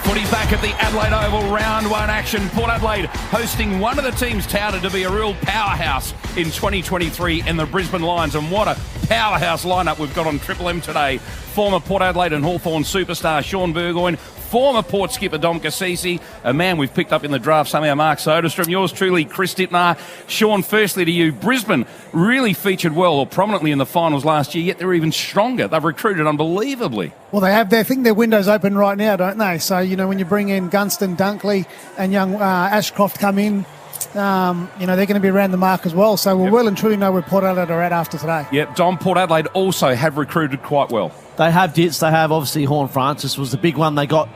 Footy back at the Adelaide Oval, round one action. Port Adelaide hosting one of the teams touted to be a real powerhouse in 2023 in the Brisbane Lions. And what a powerhouse lineup we've got on Triple M today. Former Port Adelaide and Hawthorn superstar Sean Burgoyne, former Port skipper Dom Cassisi, a man we've picked up in the draft somehow, Mark Soderstrom, yours truly, Chris Dittmar. Sean, firstly to you, Brisbane really featured well or prominently in the finals last year, yet they're even stronger. They've recruited unbelievably. Well, they have. I think their window's open right now, don't they? So, when you bring in Gunston, Dunkley and young Ashcroft come in, they're going to be around the mark as well. So we'll well and truly know where Port Adelaide are at after today. Yep, Dom, Port Adelaide also have recruited quite well. They have Dits. They have, obviously, Horn Francis was the big one they got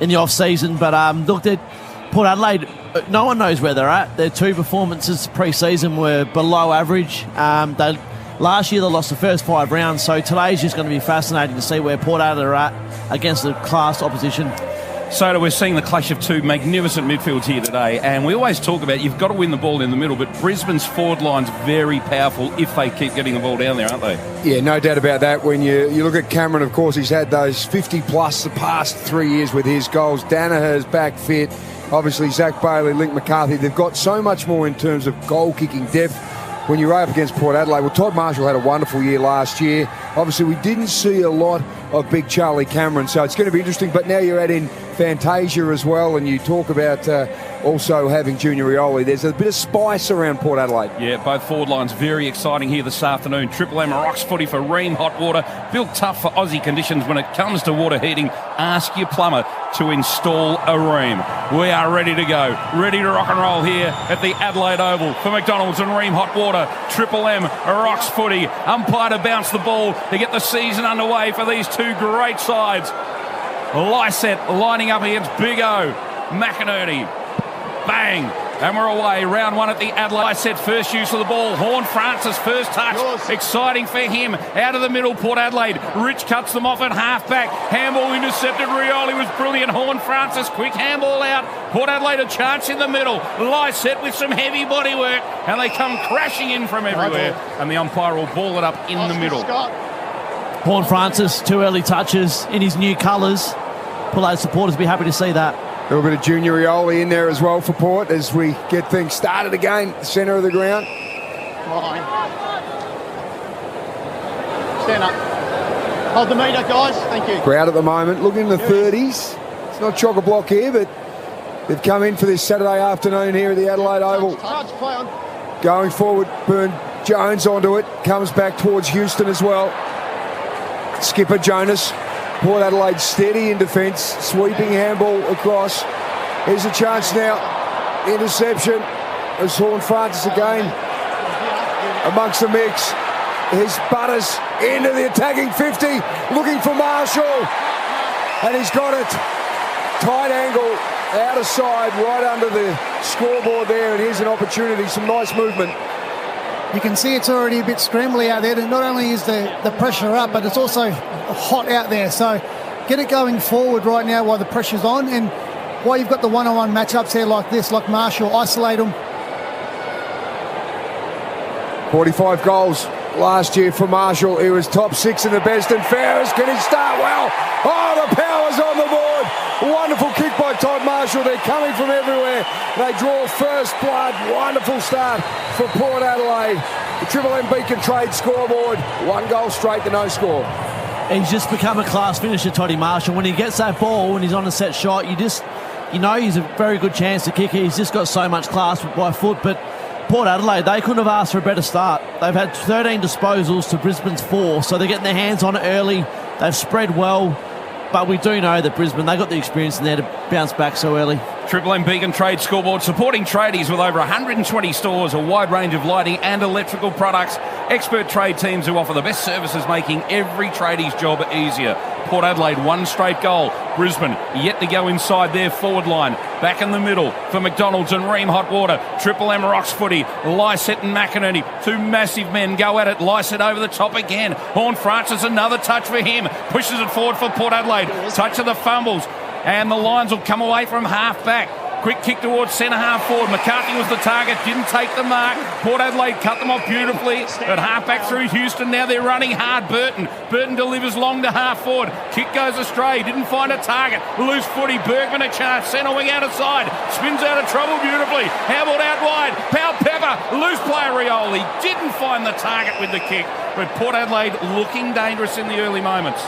in the off-season. But look, Port Adelaide, no one knows where they're at. Their two performances pre-season were below average. Last year they lost the first 5 rounds, so today's just going to be fascinating to see where Port Adelaide are at against the class opposition. So we're seeing the clash of two magnificent midfields here today, and we always talk about you've got to win the ball in the middle, but Brisbane's forward line's very powerful if they keep getting the ball down there, aren't they? Yeah, no doubt about that. When you look at Cameron, of course, he's had those 50-plus the past 3 years with his goals. Danaher's back fit. Obviously, Zach Bailey, Link McCarthy, they've got so much more in terms of goal-kicking depth when you're up against Port Adelaide. Well, Todd Marshall had a wonderful year last year. Obviously, we didn't see a lot of big Charlie Cameron, so it's going to be interesting. But now you're adding Fantasia as well, and you talk about also having Junior Rioli. There's a bit of spice around Port Adelaide. Yeah, both forward lines very exciting here this afternoon. Triple M rocks footy for Ream Hot Water, built tough for Aussie conditions. When it comes to water heating, ask your plumber to install a Ream. We are ready to go, ready to rock and roll here at the Adelaide Oval for McDonald's and Ream Hot Water. Triple M rocks footy, umpire to bounce the ball to get the season underway for these two great sides. Lysette lining up against Big O. McInerney. Bang. And we're away. Round one at the Adelaide. Lysette first use of the ball. Horn Francis first touch. Exciting for him. Out of the middle, Port Adelaide. Rich cuts them off at half-back. Handball intercepted. Rioli was brilliant. Horn Francis, quick handball out. Port Adelaide a chance in the middle. Lysette with some heavy body work. And they come crashing in from everywhere. And the umpire will ball it up in the middle. Horn Francis, 2 early touches in his new colours. Port Adelaide supporters will be happy to see that. A little bit of Junior Rioli in there as well for Port as we get things started again, centre of the ground. Line. Stand up. Hold the meter, guys. Thank you. Crowd at the moment, looking in the 30s. It's not chock-a-block here, but they've come in for this Saturday afternoon here at the Adelaide Oval. Play on. Going forward, Burn Jones onto it. Comes back towards Houston as well. Skipper Jonas. Port Adelaide steady in defence, sweeping handball across. Here's a chance now. Interception as Horn Francis again amongst the mix. Here's Butters into the attacking 50, looking for Marshall. And he's got it. Tight angle, out of side, right under the scoreboard there. And here's an opportunity, some nice movement. You can see it's already a bit scrambly out there. And not only is the pressure up, but it's also hot out there. So get it going forward right now while the pressure's on. And while you've got the one-on-one matchups here like this, like Marshall, isolate them. 45 goals last year for Marshall. He was top 6 in the best and fairest. Can he start well? Oh, the power's on the board. Wonderful kick by Todd Marshall. They're coming from everywhere. They draw first blood. Wonderful start for Port Adelaide. The Triple M Beacon Trade scoreboard. 1 goal straight to no score. He's just become a class finisher, Toddy Marshall. When he gets that ball, when he's on a set shot, he's a very good chance to kick it. He's just got so much class by foot. But Port Adelaide, they couldn't have asked for a better start. They've had 13 disposals to Brisbane's 4, so they're getting their hands on it early. They've spread well. But we do know that Brisbane, they got the experience in there to bounce back so early. Triple M Beacon Trade scoreboard supporting tradies with over 120 stores, a wide range of lighting and electrical products. Expert trade teams who offer the best services, making every tradie's job easier. Port Adelaide, 1 straight goal. Brisbane yet to go inside their forward line. Back in the middle for McDonald's and Ream Hot Water. Triple M rocks footy. Lysette and McInerney, 2 massive men go at it. Lysette over the top again. Horn Francis, another touch for him. Pushes it forward for Port Adelaide. Touch of the fumbles. And the Lions will come away from half back. Quick kick towards centre half forward. McCarthy was the target, didn't take the mark. Port Adelaide cut them off beautifully. At half back through Houston, now they're running hard. Burton delivers long to half forward. Kick goes astray, didn't find a target. Loose footy, Bergman a chance. Centre wing out of side. Spins out of trouble beautifully. Hambled out wide. Powell Pepper, loose player Rioli. Didn't find the target with the kick. But Port Adelaide looking dangerous in the early moments.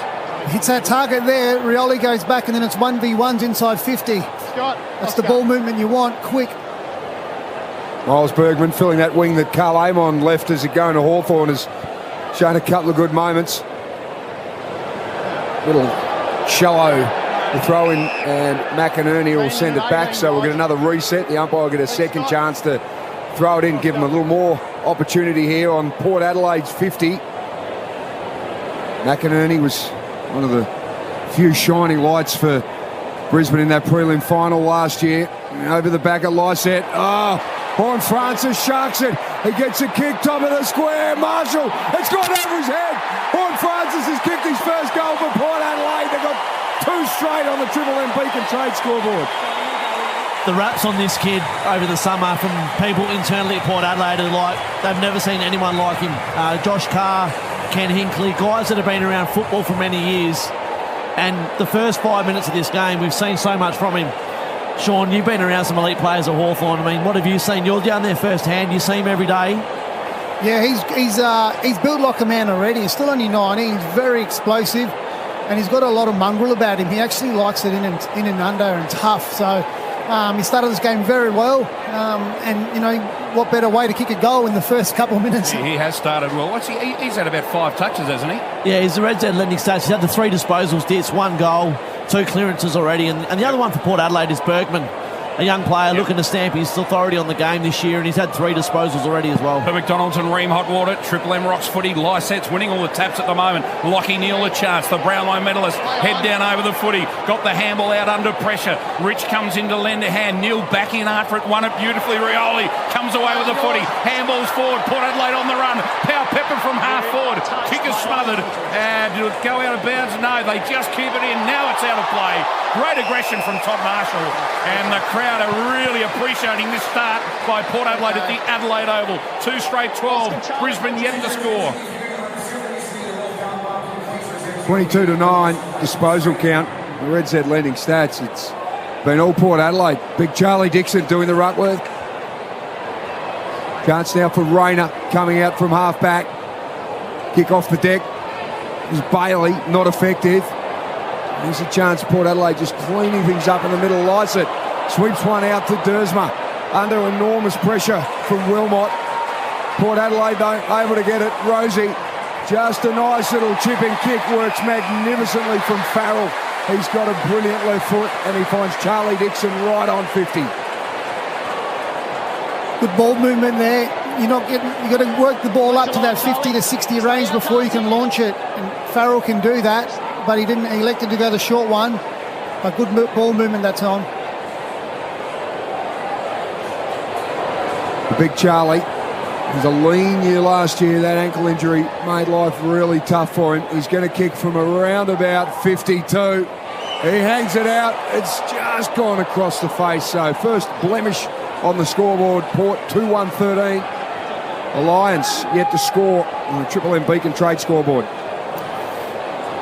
Hits that target there. Rioli goes back and then it's 1v1s inside 50. That's the ball movement you want, quick. Miles Bergman filling that wing that Carl Amon left as it going to Hawthorn has shown a couple of good moments. Little shallow the throw in and McInerney will send it back, so we'll get another reset. The umpire will get a second chance to throw it in, give them a little more opportunity here on Port Adelaide's 50. McInerney was one of the few shining lights for Brisbane in that prelim final last year. Over the back of Lysette. Horn Francis sharks it. He gets a kick, top of the square. Marshall, it's gone over his head. Horn Francis has kicked his first goal for Port Adelaide. They've got 2 straight on the Triple M Beacon Trade scoreboard. The raps on this kid over the summer from people internally at Port Adelaide are like, they've never seen anyone like him. Josh Carr, Ken Hinkley, guys that have been around football for many years. And the first 5 minutes of this game, we've seen so much from him. Sean, you've been around some elite players at Hawthorn. I mean, what have you seen? You're down there firsthand. You see him every day. Yeah, he's built like a man already. He's still only 19. He's very explosive, and he's got a lot of mongrel about him. He actually likes it in and under and tough. So he started this game very well, and you know what better way to kick a goal in the first couple of minutes? He has started well. He's had about 5 touches, hasn't he? Yeah, he's the Red Z lending stats. He's had the 3 disposals, Ditz, 1 goal, 2 clearances already, and the other one for Port Adelaide is Bergman, a young player looking to stamp his authority on the game this year, and he's had 3 disposals already as well. For McDonald's and Ream Hotwater, Triple M Rocks footy, Lysette's winning all the taps at the moment. Lockie Neal a chance, the Brownlow medalist, head down over the footy, got the handball out under pressure. Rich comes in to lend a hand, Neal back in after it, won it beautifully. Rioli comes away with the footy, handballs forward, Port Adelaide on the run. Powell Pepper from half forward, kick is smothered, and did it go out of bounds? No, they just keep it in. Now it's out of play. Great aggression from Todd Marshall, and the crowd are really appreciating this start by Port Adelaide at the Adelaide Oval. 2 straight 12, Brisbane yet to score. 22-9 disposal count. The Red Z lending stats. It's been all Port Adelaide. Big Charlie Dixon doing the ruck work. Chance now for Rayner coming out from half back. Kick off the deck. It was Bailey, not effective. There's a chance Port Adelaide just cleaning things up in the middle. Lysett sweeps one out to Dersma under enormous pressure from Wilmot. Port Adelaide though able to get it. Rosie, just a nice little chipping kick, works magnificently from Farrell. He's got a brilliant left foot and he finds Charlie Dixon right on 50. Good ball movement there. You've got to work the ball up to that 50 to 60 range before you can launch it. And Farrell can do that, but he didn't. He elected to go the short one. But good ball movement that time. The big Charlie. It was a lean year last year. That ankle injury made life really tough for him. He's going to kick from around about 52. He hangs it out. It's just gone across the face. So first blemish on the scoreboard. Port 2-1-13. The Lions yet to score on the Triple M Beacon Trade scoreboard.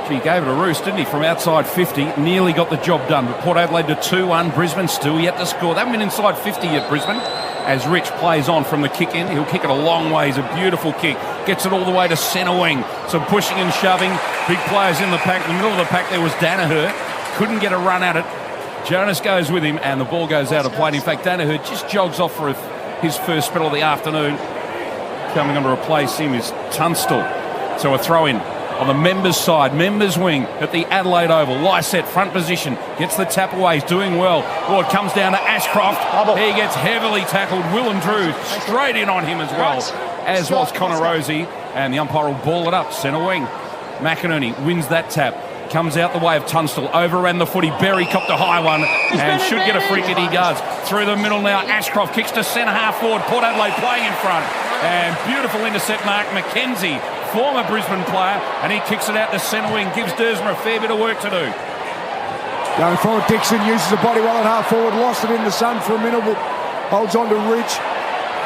He gave it a roost, didn't he, from outside 50. Nearly got the job done. But Port Adelaide to 2-1. Brisbane still yet to score. They haven't been inside 50 yet, Brisbane. As Rich plays on from the kick in, he'll kick it a long way. It's a beautiful kick. Gets it all the way to centre wing. Some pushing and shoving. Big players in the pack. In the middle of the pack there was Danaher. Couldn't get a run at it. Jonas goes with him and the ball goes out of play. In fact, Danaher just jogs off for his first spell of the afternoon. Coming on to replace him is Tunstall. So a throw in on the members' side, members' wing at the Adelaide Oval. Lysett, front position, gets the tap away, he's doing well. It comes down to Ashcroft. He gets heavily tackled. Will and Drew straight in on him as well, as was Connor Rosie. And the umpire will ball it up, centre wing. McInerney wins that tap. Comes out the way of Tunstall, overran the footy. Berry copped a high one and should get a free kick. He does. Through the middle now, Ashcroft kicks to centre half forward. Port Adelaide playing in front. And beautiful intercept mark, McKenzie, former Brisbane player, and he kicks it out to centre wing, gives Dersma a fair bit of work to do. Going forward, Dixon uses the body well at half forward, lost it in the sun for a minute, but holds on to Rich.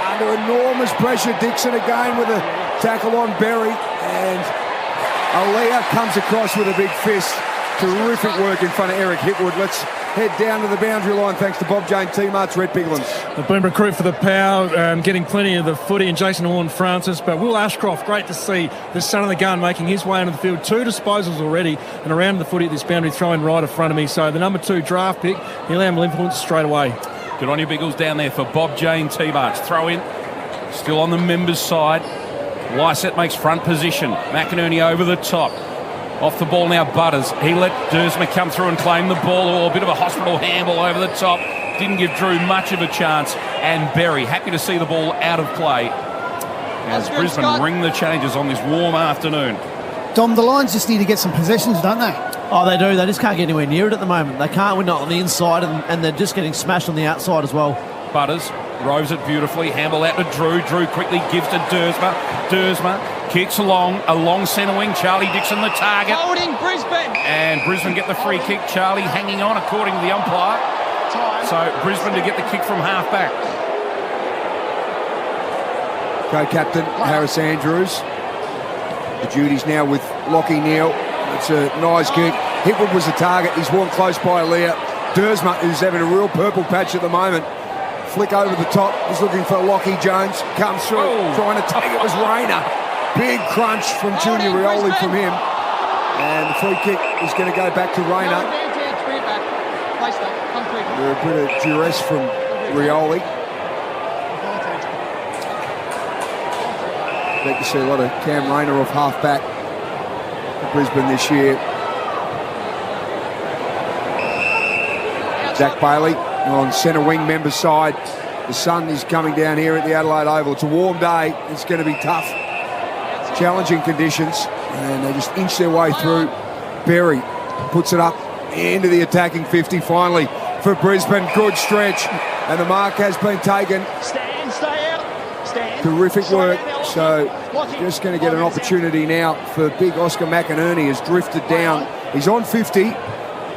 Under enormous pressure, Dixon again with a tackle on Berry, and Aaliyah comes across with a big fist. Terrific work in front of Eric Hitwood. Let's head down to the boundary line thanks to Bob Jane T-Mart's Red Biglands. They've been recruit for the power, getting plenty of the footy, and Jason Horn-Francis. But Will Ashcroft, great to see the son of the gun making his way into the field. 2 disposals already and around the footy at this boundary, throwing right in front of me. So the number 2 draft pick, he'll have influence straight away. Good on you, Biggles, down there for Bob Jane T-Mart's throw in. Still on the members' side. Lysett makes front position. McInerney over the top. Off the ball now, Butters. He let Dersma come through and claim the ball. Oh, a bit of a hospital handball over the top. Didn't give Drew much of a chance. And Berry, happy to see the ball out of play as Brisbane ring the changes on this warm afternoon. Dom, the Lions just need to get some possessions, don't they? Oh, they do. They just can't get anywhere near it at the moment. They can't win it on the inside, and they're just getting smashed on the outside as well. Butters rows it beautifully. Handball out to Drew. Drew quickly gives to Dersma. Dersma kicks along centre wing. Charlie Dixon the target. Holding Brisbane. And Brisbane get the free kick. Charlie hanging on according to the umpire. So Brisbane to get the kick from half back. Co-captain Harris Andrews. The duties now with Lockie Neal. It's a nice kick. Hitwood was the target. He's walked close by Leah. Dersma, who's having a real purple patch at the moment. Flick over the top. He's looking for Lockie Jones. Comes through, trying to take it was Rayner. Big crunch from Junior Rioli from him. And the free kick is going to go back to Rayner. A bit of duress from Rioli. Like to see a lot of Cam Rayner off half back for Brisbane this year. Zach Bailey on centre wing member side. The sun is coming down here at the Adelaide Oval. It's a warm day. It's going to be tough. Challenging conditions. And they just inch their way through. Berry puts it up into the attacking 50 finally for Brisbane. Good stretch. And the mark has been taken. Stand, stay out. Stand. Terrific work. So just going to get an opportunity now for big Oscar McInerney. Has drifted down. He's on 50.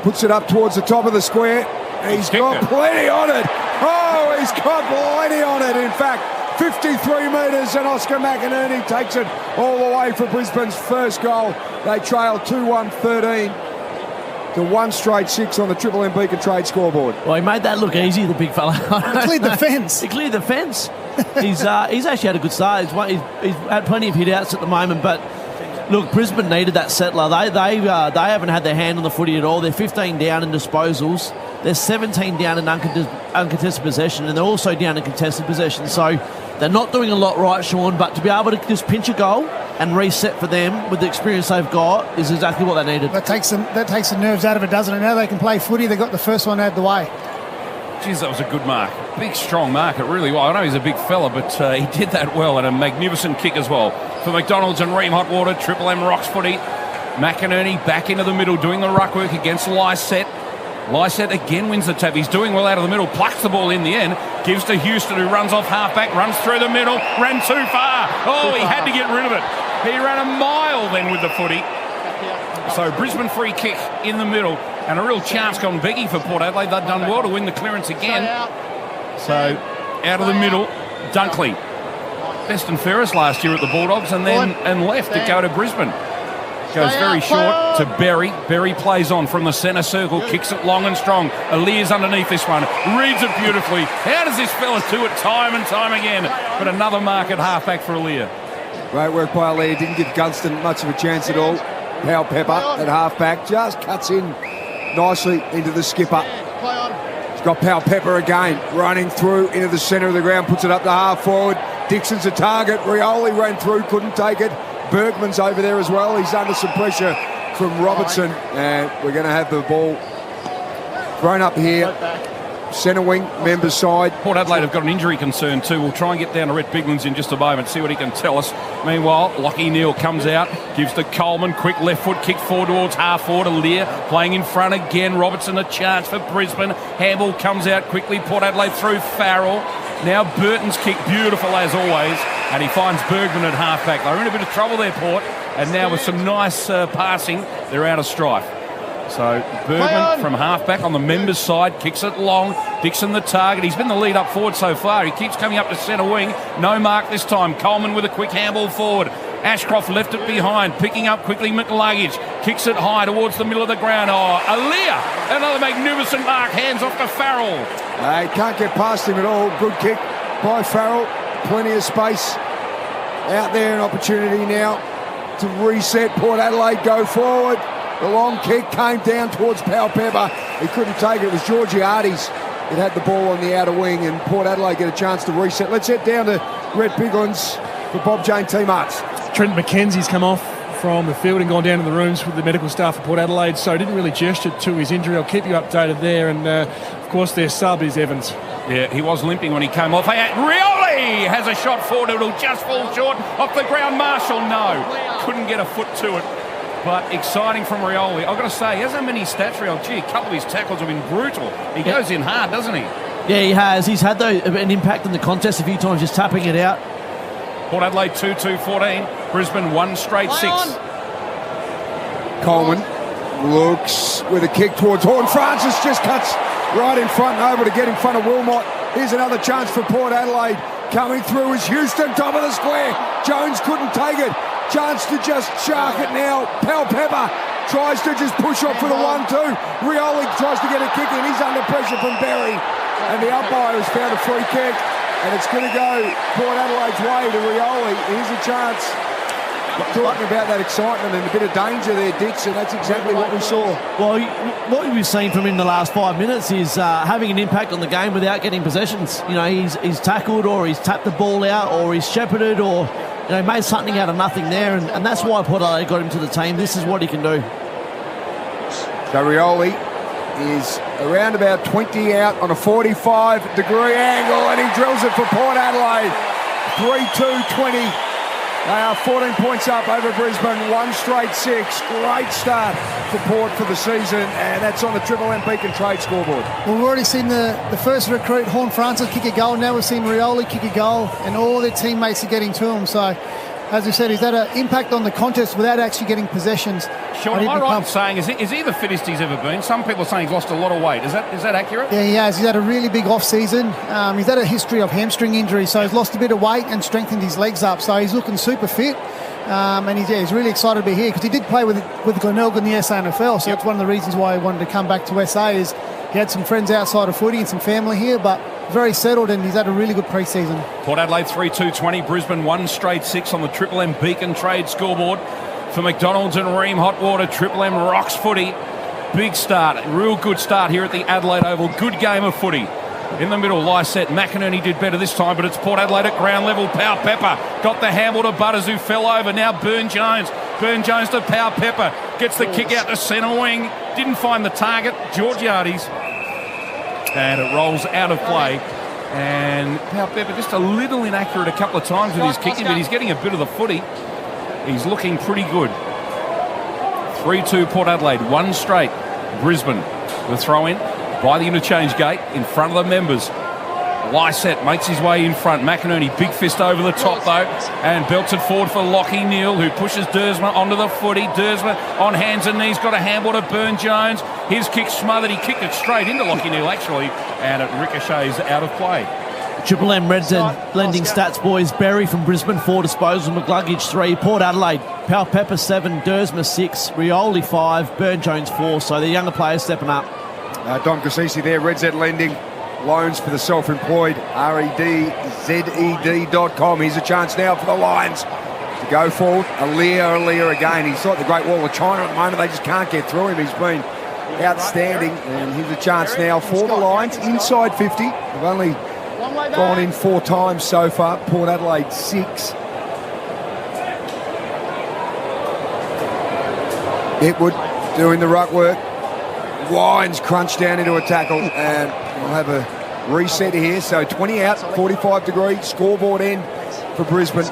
Puts it up towards the top of the square. He's got plenty on it. Oh, he's got plenty on it. In fact, 53 metres, and Oscar McInerney takes it all the way for Brisbane's first goal. They trail 2-1-13 to 1 straight 6 on the Triple M Beacon Trade scoreboard. Well, he made that look easy, the big fella. He cleared the fence. He cleared the fence. He's actually had a good start. He's had plenty of hit-outs at the moment, but look, Brisbane needed that settler. They haven't had their hand on the footy at all. They're 15 down in disposals. They're 17 down in uncontested possession, and they're also down in contested possession. So they're not doing a lot right, Sean, but to be able to just pinch a goal and reset for them with the experience they've got is exactly what they needed. That takes the nerves out of it, doesn't it? Now they can play footy. They got the first one out of the way. Geez, that was a good mark. Big, strong mark. It really was. I know he's a big fella, but he did that well, and a magnificent kick as well. For McDonald's and Ream Hotwater, Triple M Rocks footy. McInerney back into the middle, doing the ruck work against Lysett. Lysett again wins the tap. He's doing well out of the middle, plucks the ball in the end, gives to Houston, who runs off half-back, runs through the middle, ran too far. Oh, he had to get rid of it. He ran a mile then with the footy. So Brisbane free kick in the middle, and a real chance gone begging for Port Adelaide. They've done well to win the clearance again. So out of the middle, Dunkley. Best and fairest last year at the Bulldogs, and then left to go to Brisbane. Goes very short to Berry. Berry plays on from the centre circle, kicks it long and strong. Alia's underneath this one, reads it beautifully. How does this fella do it time and time again? But another mark at halfback for Alia. Great work by Alia. Didn't give Gunston much of a chance at all. Powell Pepper at halfback just cuts in nicely into the skipper. He's got Powell Pepper again, running through into the centre of the ground, puts it up to half forward. Dixon's a target. Rioli ran through, couldn't take it. Bergman's over there as well. He's under some pressure from Robertson, and we're going to have the ball thrown up here. Centre wing, members side. Port Adelaide have got an injury concern too. We'll try and get down to Rhett Biglands in just a moment, see what he can tell us. Meanwhile, Lockie Neal comes out, gives to Coleman, quick left foot kick forward towards half forward. Lear playing in front again. Robertson a chance for Brisbane. Handball comes out quickly. Port Adelaide through Farrell. Now Burton's kick, beautiful as always, and he finds Bergman at half-back. They're in a bit of trouble there, Port, and now with some nice passing, they're out of strife. So Bergman from half-back on the members' side, kicks it long. Dixon the target. He's been the lead up forward so far. He keeps coming up to centre wing. No mark this time. Coleman with a quick handball forward. Ashcroft left it behind, picking up quickly McLuggage. Kicks it high towards the middle of the ground. Oh, Aaliyah, another magnificent mark. Hands off to Farrell. He can't get past him at all. Good kick by Farrell. Plenty of space out there. An opportunity now to reset. Port Adelaide go forward. The long kick came down towards Pepper. He couldn't take it. It was Georgiades that had the ball on the outer wing, and Port Adelaide get a chance to reset. Let's head down to Red Biglands for Bob Jane teammates. Trent McKenzie's come off from the field and gone down to the rooms with the medical staff at Port Adelaide, so didn't really gesture to his injury. I'll keep you updated there. And, of course, their sub is Evans. Yeah, he was limping when he came off. Hey, Rioli has a shot forward. It'll just fall short off the ground. Marshall, no. Couldn't get a foot to it. But exciting from Rioli. I've got to say, he hasn't many stats, Rioli. Gee, a couple of his tackles have been brutal. He goes in hard, doesn't he? Yeah, he has. He's had an impact in the contest a few times, just tapping it out. Port Adelaide 2-2-14. Brisbane 1 straight 6. Coleman looks with a kick towards Horn. Francis just cuts right in front and over to get in front of Wilmot. Here's another chance for Port Adelaide. Coming through is Houston, top of the square. Jones couldn't take it. Chance to just shark it now. Pepper tries to just push off for the 1-2. Rioli tries to get a kick in. He's under pressure from Berry. And the umpire has found a free kick. And it's going to go Port Adelaide's way to Rioli. Here's a chance. Talking about that excitement and a bit of danger there, Dix, and that's exactly what we saw. Well, what we've seen from him in the last 5 minutes is having an impact on the game without getting possessions. You know, he's tackled, or he's tapped the ball out, or he's shepherded, or made something out of nothing there, and that's why Port Adelaide got him to the team. This is what he can do. So Rioli is around about 20 out on a 45-degree angle, and he drills it for Port Adelaide. 3-2-20. They are 14 points up over Brisbane, 1 straight 6. Great start for Port for the season, and that's on the Triple M Beacon Trade scoreboard. Well, we've already seen the first recruit, Horn Francis, kick a goal. Now we've seen Rioli kick a goal, and all their teammates are getting to him. So, as we said, he's had an impact on the contest without actually getting possessions. Sean, am I right in saying, is he the fittest he's ever been? Some people are saying he's lost a lot of weight. Is that accurate? Yeah, he has. He's had a really big off-season. He's had a history of hamstring injuries, so he's lost a bit of weight and strengthened his legs up. So he's looking super fit. And he's really excited to be here because he did play with Glenelg in the SANFL. So that's one of the reasons why he wanted to come back to SA is he had some friends outside of footy and some family here, but very settled, and he's had a really good pre-season. Port Adelaide 3-2-20, Brisbane 1 straight 6 on the Triple M Beacon Trade scoreboard. For McDonald's and Ream Hot Water, Triple M rocks footy. Big start, real good start here at the Adelaide Oval. Good game of footy. In the middle, Lysette. McInerney did better this time, but it's Port Adelaide at ground level. Pepper got the handball to Butters, who fell over. Now Burn-Jones. Burn-Jones to Pepper. Gets the kick out to centre wing. Didn't find the target. Georgiades. And it rolls out of play. And Pepper just a little inaccurate a couple of times with his kicking, but he's getting a bit of the footy. He's looking pretty good. 3-2 Port Adelaide, 1 straight. Brisbane, the throw in by the interchange gate in front of the members. Lysette makes his way in front. McInerney, big fist over the top though, and belts it forward for Lockie Neal, who pushes Dersma onto the footy. Dersma on hands and knees, got a handball to Burn-Jones. His kick smothered. He kicked it straight into Lockie Neal actually, and it ricochets out of play. Triple M Reds and lending stats, boys. Berry from Brisbane, 4 disposals. McLuggage, 3. Port Adelaide, Pepper, 7. Dersma, 6. Rioli, 5. Burn-Jones, 4. So the younger players stepping up. Dom Cassisi there, Reds Lending. Loans for the self-employed, REDZED.com. Here's a chance now for the Lions to go forward. Aaliyah again. He's like the Great Wall of China at the moment. They just can't get through him. He's been outstanding. And here's a chance now for the Lions inside 50. They've only gone in 4 times so far. Port Adelaide 6. Itwood doing the ruck work. Wines crunch down into a tackle, and we'll have a reset here. So 20 out, 45-degree scoreboard end for Brisbane.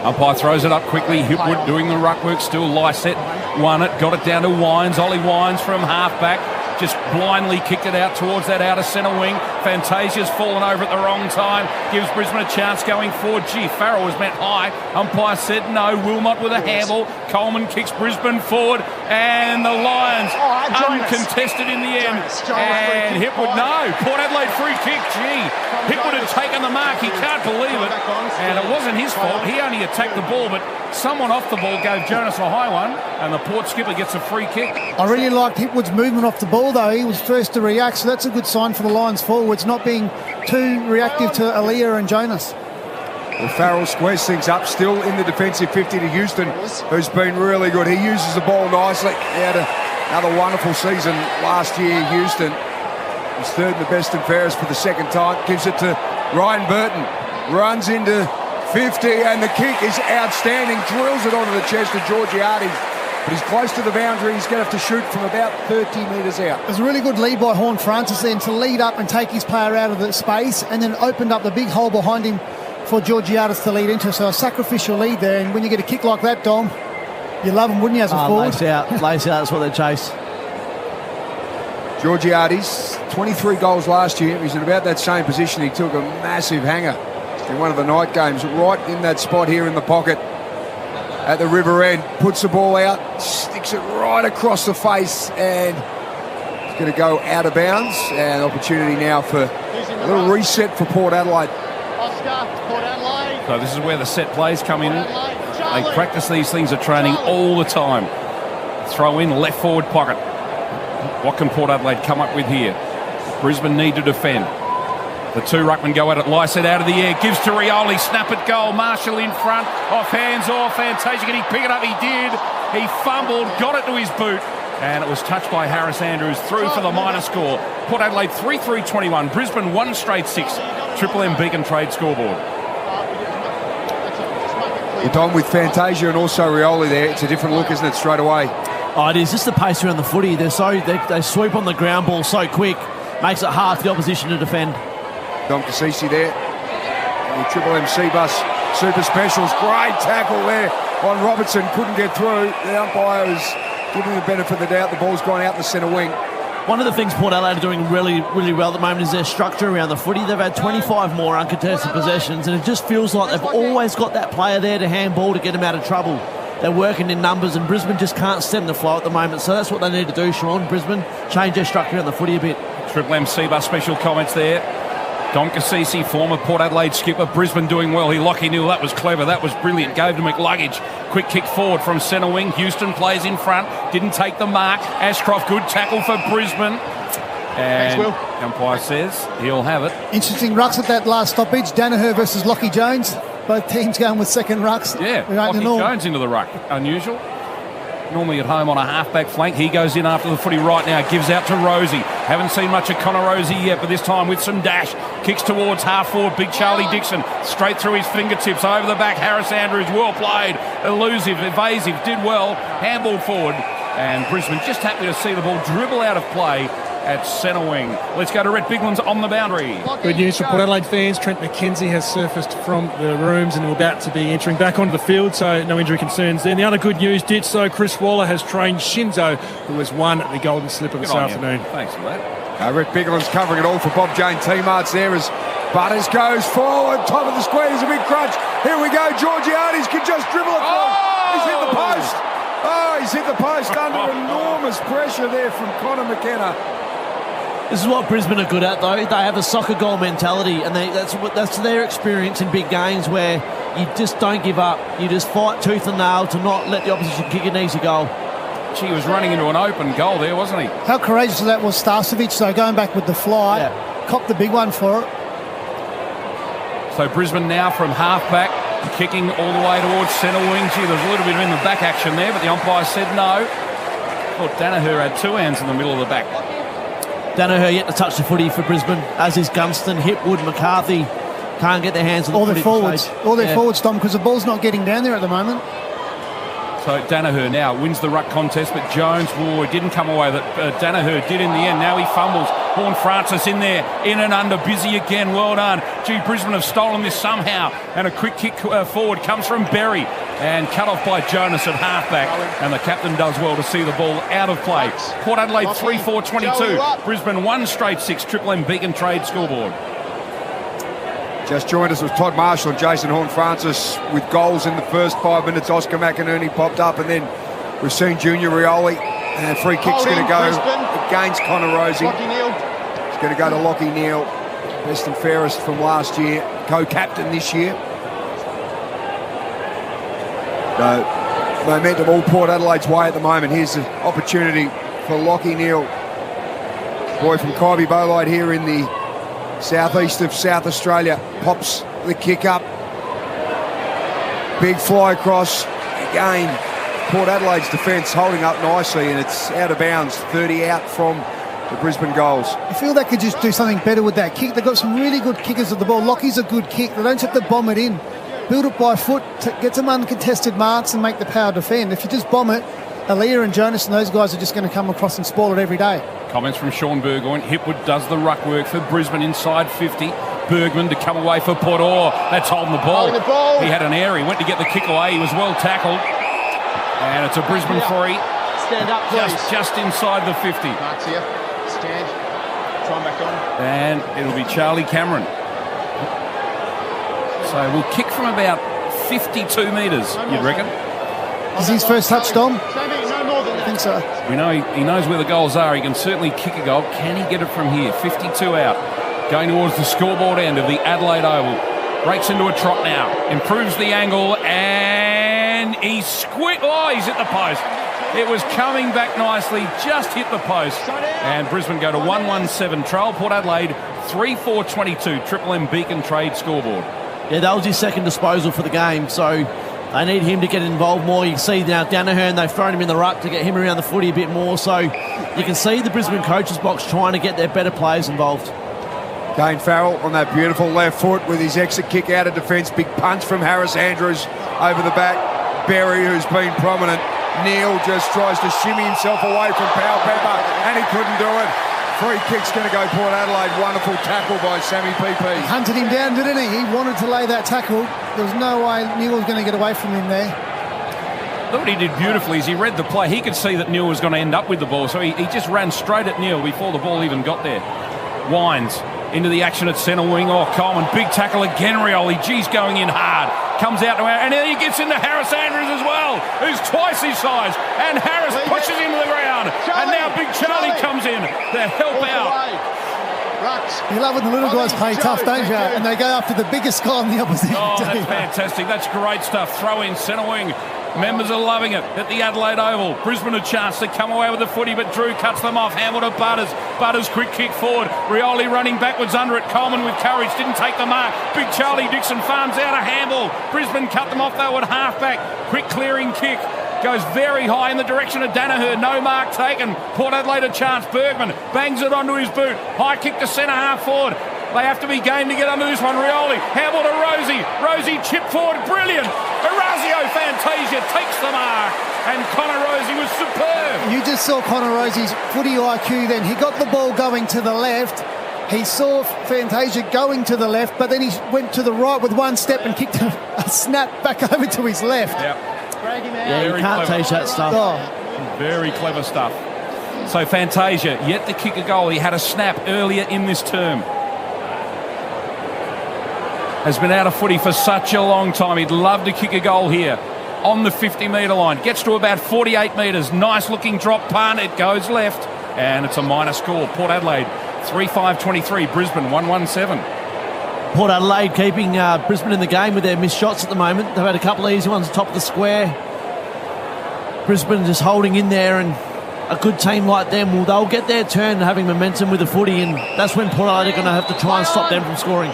Umpire throws it up quickly. Hipwood doing the ruck work still. Lysette won it, got it down to Wines. Ollie Wines from half-back. just blindly kicked it out towards that outer centre wing. Fantasia's fallen over at the wrong time, gives Brisbane a chance going forward. Gee, Farrell was meant high. Umpire said no. Wilmot with a handball. Coleman kicks Brisbane forward, and the Lions uncontested in the end. And Hipwood, no. Port Adelaide free kick. Gee, Hipwood had taken the mark. He can't believe it. And it wasn't his fault. He only attacked the ball, but someone off the ball gave Jonas a high one, and the Port skipper gets a free kick. I really liked Hipwood's movement off the ball, though. He was first to react, so that's a good sign for the Lions forwards, not being too reactive to Aaliyah and Jonas. Well, Farrell squares things up, still in the defensive 50 to Houston, who's been really good. He uses the ball nicely. He had another wonderful season last year, Houston. He's third in the best and fairest for the second time. Gives it to Ryan Burton. Runs into 50, and the kick is outstanding. Drills it onto the chest of Georgiades. But he's close to the boundary. He's going to have to shoot from about 30 metres out. It was a really good lead by Horn Francis then to lead up and take his player out of the space, and then opened up the big hole behind him for Georgiades to lead into. So a sacrificial lead there, and when you get a kick like that, Dom, you love him, wouldn't you, as a forward? Lace out, that's what they chase. Georgiades, 23 goals last year. He's in about that same position. He took a massive hanger in one of the night games, right in that spot here in the pocket at the river end. Puts the ball out, sticks it right across the face, and it's going to go out of bounds. And opportunity now for a little reset for Port Adelaide. So this is where the set plays come in. They practice these things at training all the time. Throw in left forward pocket. What can Port Adelaide come up with here? Brisbane need to defend. The two ruckmen go at it. Lysett out of the air. Gives to Rioli. Snap at goal. Marshall in front. Off hands off. Fantasia. Can he pick it up? He did. He fumbled. Got it to his boot. And it was touched by Harris Andrews. Through for the minor score. Port Adelaide 3-3-21. Brisbane 1 straight 6. Triple M Beacon Trade scoreboard. You're done with Fantasia and also Rioli there. It's a different look, isn't it, straight away? Oh, it is. Just the pace around the footy. They sweep on the ground ball so quick. Makes it hard for the opposition to defend. Dom Cassisi there. And the Triple M C-Bus Super Specials. Great tackle there on Robertson. Couldn't get through. The umpire is giving him the benefit of the doubt. The ball's gone out the centre wing. One of the things Port Adelaide are doing really, really well at the moment is their structure around the footy. They've had 25 more uncontested possessions, and it just feels like they've always got that player there to handball to get them out of trouble. They're working in numbers, and Brisbane just can't stem the flow at the moment. So that's what they need to do, Sean. Brisbane, change their structure around the footy a bit. Triple M C-Bus special comments there. Don Cassisi, former Port Adelaide skipper. Brisbane doing well. Lockie knew that was clever. That was brilliant. Gave to McLuggage. Quick kick forward from centre wing. Houston plays in front. Didn't take the mark. Ashcroft, good tackle for Brisbane. And umpire says he'll have it. Interesting rucks at that last stoppage. Danaher versus Lockie Jones. Both teams going with second rucks. Yeah, Lockie Jones into the ruck. Unusual. Normally at home on a half-back flank. He goes in after the footy right now. Gives out to Rosie. Haven't seen much of Connor Rosie yet, but this time with some dash. Kicks towards half-forward. Big Charlie Dixon. Straight through his fingertips. Over the back. Harris Andrews. Well played. Elusive. Evasive. Did well. Handball forward. And Brisbane just happy to see the ball dribble out of play at centre wing. Let's go to Rhett Biglan's on the boundary. Good news for Port Adelaide fans. Trent McKenzie has surfaced from the rooms and will about to be entering back onto the field, so no injury concerns there. And the other good news, Ditso, Chris Waller has trained Shinzo, who has won the Golden Slipper this afternoon. Thanks for that. Rhett Biglan's covering it all for Bob Jane T-Marts there as Butters goes forward, top of the square. There's a big crunch. Here we go. Georgiades can just dribble it. He's hit the post. Oh, he's hit the post under enormous pressure there from Connor McKenna. This is what Brisbane are good at, though. They have a soccer goal mentality, and that's their experience in big games where you just don't give up. You just fight tooth and nail to not let the opposition kick an easy goal. He was running into an open goal there, wasn't he? How courageous that was, Starcevic, though, going back with the fly. Yeah. Copped the big one for it. So Brisbane now from half-back, kicking all the way towards centre wing. Gee, there's a little bit of in the back action there, but the umpire said no. Thought Danaher had two hands in the middle of the back. Danaher yet to touch the footy for Brisbane, as is Gunston, Hipwood, McCarthy. Can't get their hands on the footy. All their forwards, Dom, because the ball's not getting down there at the moment. So Danaher now wins the ruck contest, but Jones didn't come away. That Danaher did in the end. Now he fumbles. Horn Francis in there, in and under, busy again. Well done. Gee, Brisbane have stolen this somehow. And a quick kick forward comes from Berry. and cut off by Jonas at halfback, and the captain does well to see the ball out of play. Port Adelaide 3-4-22, Brisbane 1 straight 6, Triple M Beacon Trade scoreboard. Just joined us with Todd Marshall and Jason Horne-Francis with goals in the first 5 minutes. Oscar McInerney popped up, and then we've seen Junior Rioli, and free kick's going to go against Connor Rosie. It's going to go to Lockie Neal, best and fairest from last year, co-captain this year. Momentum all Port Adelaide's way at the moment. Here's the opportunity for Lockie Neal, boy from Kybe Bolide here in the southeast of South Australia. Pops the kick up, big fly across. Again, Port Adelaide's defence holding up nicely, and it's out of bounds, 30 out from the Brisbane goals. I feel they could just do something better with that kick. They've got some really good kickers of the ball. Lockie's a good kick. They don't have to bomb it in. Build it by foot, get some uncontested marks and make the power defend. If you just bomb it, Aaliyah and Jonas and those guys are just going to come across and spoil it every day. Comments from Sean Burgoyne. Hipwood does the ruck work for Brisbane inside 50. Bergman to come away for Port. That's holding the ball. He had an air. He went to get the kick away. He was well tackled. And it's a Brisbane free. Stand up, please. Just inside the 50. Mark's here. Stand. Try and back on. And it'll be Charlie Cameron. So we'll kick from about 52 metres, you'd reckon. Is his first touch, Dom? No more than that. I think so. We know he knows where the goals are. He can certainly kick a goal. Can he get it from here? 52 out. Going towards the scoreboard end of the Adelaide Oval. Breaks into a trot now. Improves the angle, and he's he's hit the post. It was coming back nicely, just hit the post. And Brisbane go to 1-1-7. Trail Port Adelaide 3-4-22. Triple M Beacon Trade scoreboard. Yeah, that was his second disposal for the game, so they need him to get involved more. You can see now Danaher, they've thrown him in the ruck to get him around the footy a bit more, so you can see the Brisbane coaches box trying to get their better players involved. Kane Farrell on that beautiful left foot with his exit kick out of defence. Big punch from Harris Andrews over the back. Berry, who's been prominent. Neal just tries to shimmy himself away from Powell Pepper, and he couldn't do it. Free kick's going to go Port Adelaide. Wonderful tackle by Sammy PP. Hunted him down, didn't he? He wanted to lay that tackle. There was no way Neal was going to get away from him there. What he did beautifully is he read the play. He could see that Neal was going to end up with the ball, so he just ran straight at Neal before the ball even got there. Wines into the action at centre wing. Coleman, big tackle again, Rioli. G's going in hard. Comes out to and then he gets into Harris Andrews as well, who's twice his size. And Harris pushes him to the ground. And now Big Charlie comes in to help out. You love when the little guys play tough, don't you? And they go after the biggest guy on the opposition team. That's fantastic. That's great stuff. Throw in centre wing. Members are loving it at the Adelaide Oval. Brisbane a chance to come away with the footy, but Drew cuts them off. Hamill to Butters. Butters quick kick forward. Rioli running backwards under it. Coleman with courage. Didn't take the mark. Big Charlie Dixon farms out a handball. Brisbane cut them off though at halfback. Quick clearing kick. Goes very high in the direction of Danaher. No mark taken. Port Adelaide a chance. Bergman bangs it onto his boot. High kick to centre half forward. They have to be game to get under this one. Rioli. Hamill to Rosie. Rosie chip forward. Brilliant. Orazio Fantasia takes the mark. And Connor Rosie was superb. You just saw Connor Rosie's footy IQ then. He got the ball going to the left. He saw Fantasia going to the left, but then he went to the right with one step and kicked a snap back over to his left. Yep. Yeah, you can't teach that stuff. Oh. Very clever stuff. So Fantasia yet to kick a goal. He had a snap earlier in this term. Has been out of footy for such a long time. He'd love to kick a goal here on the 50-metre line. Gets to about 48 metres. Nice looking drop punt. It goes left. And it's a minor score. Port Adelaide 3-5-23. Brisbane 1-1-7. Port Adelaide keeping Brisbane in the game with their missed shots at the moment. They've had a couple of easy ones top of the square. Brisbane just holding in there, and a good team like them, well, they'll get their turn having momentum with the footy, and that's when Port Adelaide are going to have to try and stop them from scoring.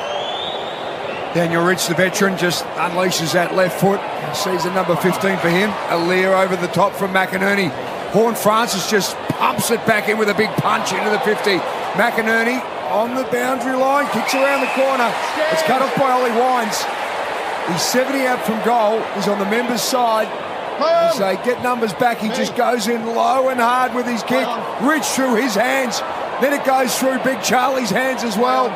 Daniel Rich, the veteran, just unleashes that left foot. Season number 15 for him. Aaliyah over the top from McInerney. Horne-Francis just pumps it back in with a big punch into the 50. McInerney on the boundary line, kicks around the corner. It's cut off by Ollie Wines. He's 70 out from goal. He's on the members' side. As they get numbers back, he just goes in low and hard with his kick. Rich through his hands. Then it goes through Big Charlie's hands as well.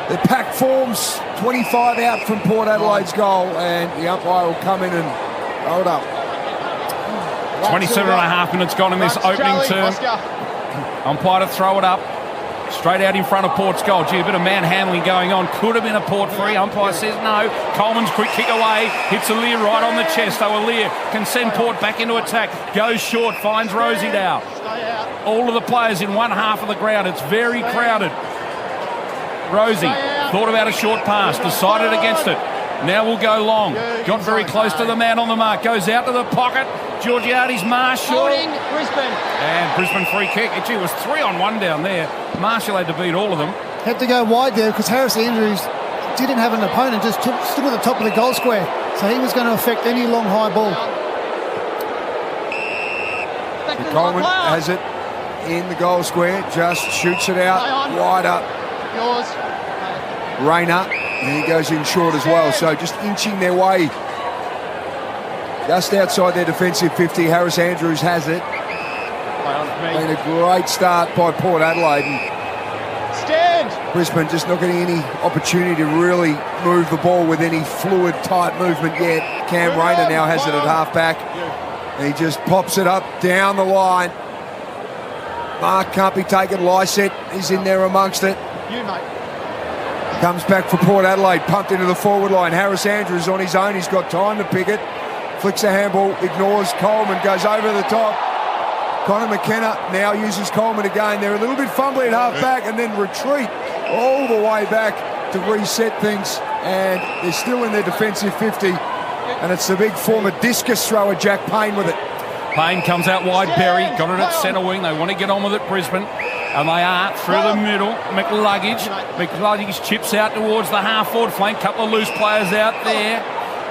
The pack forms 25 out from Port Adelaide's goal, and the umpire will come in and hold up. 27 and a half minutes gone in this opening term. Umpire to throw it up. Straight out in front of Port's goal. Gee, a bit of manhandling going on. Could have been a Port free. Umpire says no. Coleman's quick kick away. Hits Aaliyah right on the chest. So Aaliyah can send Port back into attack. Goes short. Finds Rosie-Dow. All of the players in one half of the ground. It's very crowded. Rosie thought about a short pass. Decided against it. Now we'll go long. Got very close to the man on the mark. Goes out to the pocket. Georgiades Marshall. Brisbane. And Brisbane free kick. It was 3-on-1 down there. Marshall had to beat all of them. Had to go wide there because Harris Andrews didn't have an opponent, just stood at the top of the goal square. So he was going to affect any long high ball. Coleman has it in the goal square. Just shoots it out. Wide up. Yours. Rayner. And he goes in short as well. So just inching their way just outside their defensive 50. Harris Andrews has it. Been a great start by Port Adelaide. Stand. Brisbane just not getting any opportunity to really move the ball with any fluid type movement yet. Cam Rayner now has it at half back. And he just pops it up down the line. Mark can't be taken. Lysette is in there amongst it. You, mate. Comes back for Port Adelaide, pumped into the forward line. Harris Andrews on his own. He's got time to pick it. Flicks a handball, ignores Coleman, goes over the top. Connor McKenna now uses Coleman again. They're a little bit fumbly at half back and then retreat all the way back to reset things. And they're still in their defensive 50. And it's the big former discus thrower, Jack Payne, with it. Payne comes out wide. Berry got it at centre wing. They want to get on with it, Brisbane. And they are through the middle. McLuggage chips out towards the half-forward flank. Couple of loose players out there.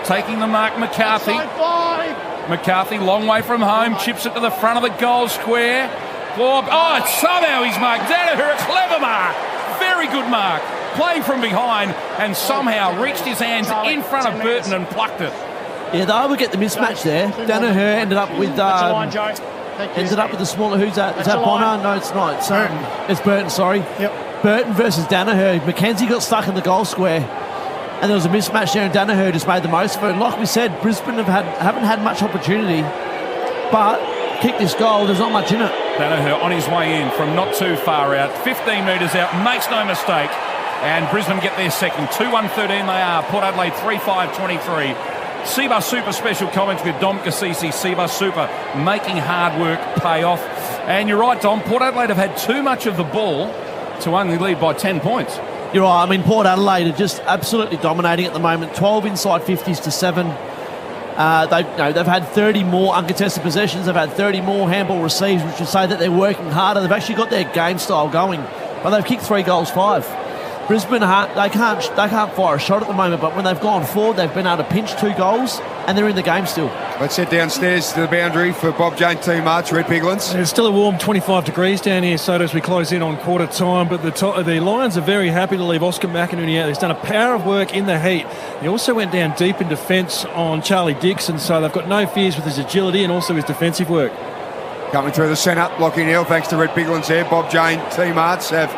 Taking the mark, McCarthy. McCarthy, long way from home. Chips it to the front of the goal square. Oh, somehow he's marked. Danaher, a clever mark. Very good mark. Playing from behind and somehow reached his hands in front of Burton and plucked it. Yeah, they will get the mismatch there. Danaher ended up with the smaller. Who's that? Is that Bonner? No, it's not. It's Burton. Sorry. Yep. Burton versus Danaher. Mackenzie got stuck in the goal square, and there was a mismatch there, and Danaher just made the most of it. And like we said, Brisbane haven't had much opportunity, but kick this goal. There's not much in it. Danaher on his way in from not too far out, 15 metres out, makes no mistake, and Brisbane get their second. 2-1-13 they are. Port Adelaide 3-5-23. Seabus Super special comments with Dom Cassisi. Seabus Super making hard work pay off. And you're right, Dom, Port Adelaide have had too much of the ball to only lead by 10 points. You're right. I mean, Port Adelaide are just absolutely dominating at the moment. 12 inside 50s to 7. They've had 30 more uncontested possessions. They've had 30 more handball receives, which would say that they're working harder. They've actually got their game style going. But they've kicked 3 goals, 5. Brisbane, they can't fire a shot at the moment, but when they've gone forward, they've been able to pinch 2 goals, and they're in the game still. Let's head downstairs to the boundary for Bob Jane team march, Red Piglins. It's still a warm 25 degrees down here, so as we close in on quarter time, but the Lions are very happy to leave Oscar McInerney out. He's done a power of work in the heat. He also went down deep in defence on Charlie Dixon, so they've got no fears with his agility and also his defensive work. Coming through the centre, Lockie Neal, thanks to Red Piglins there. Bob Jane team march have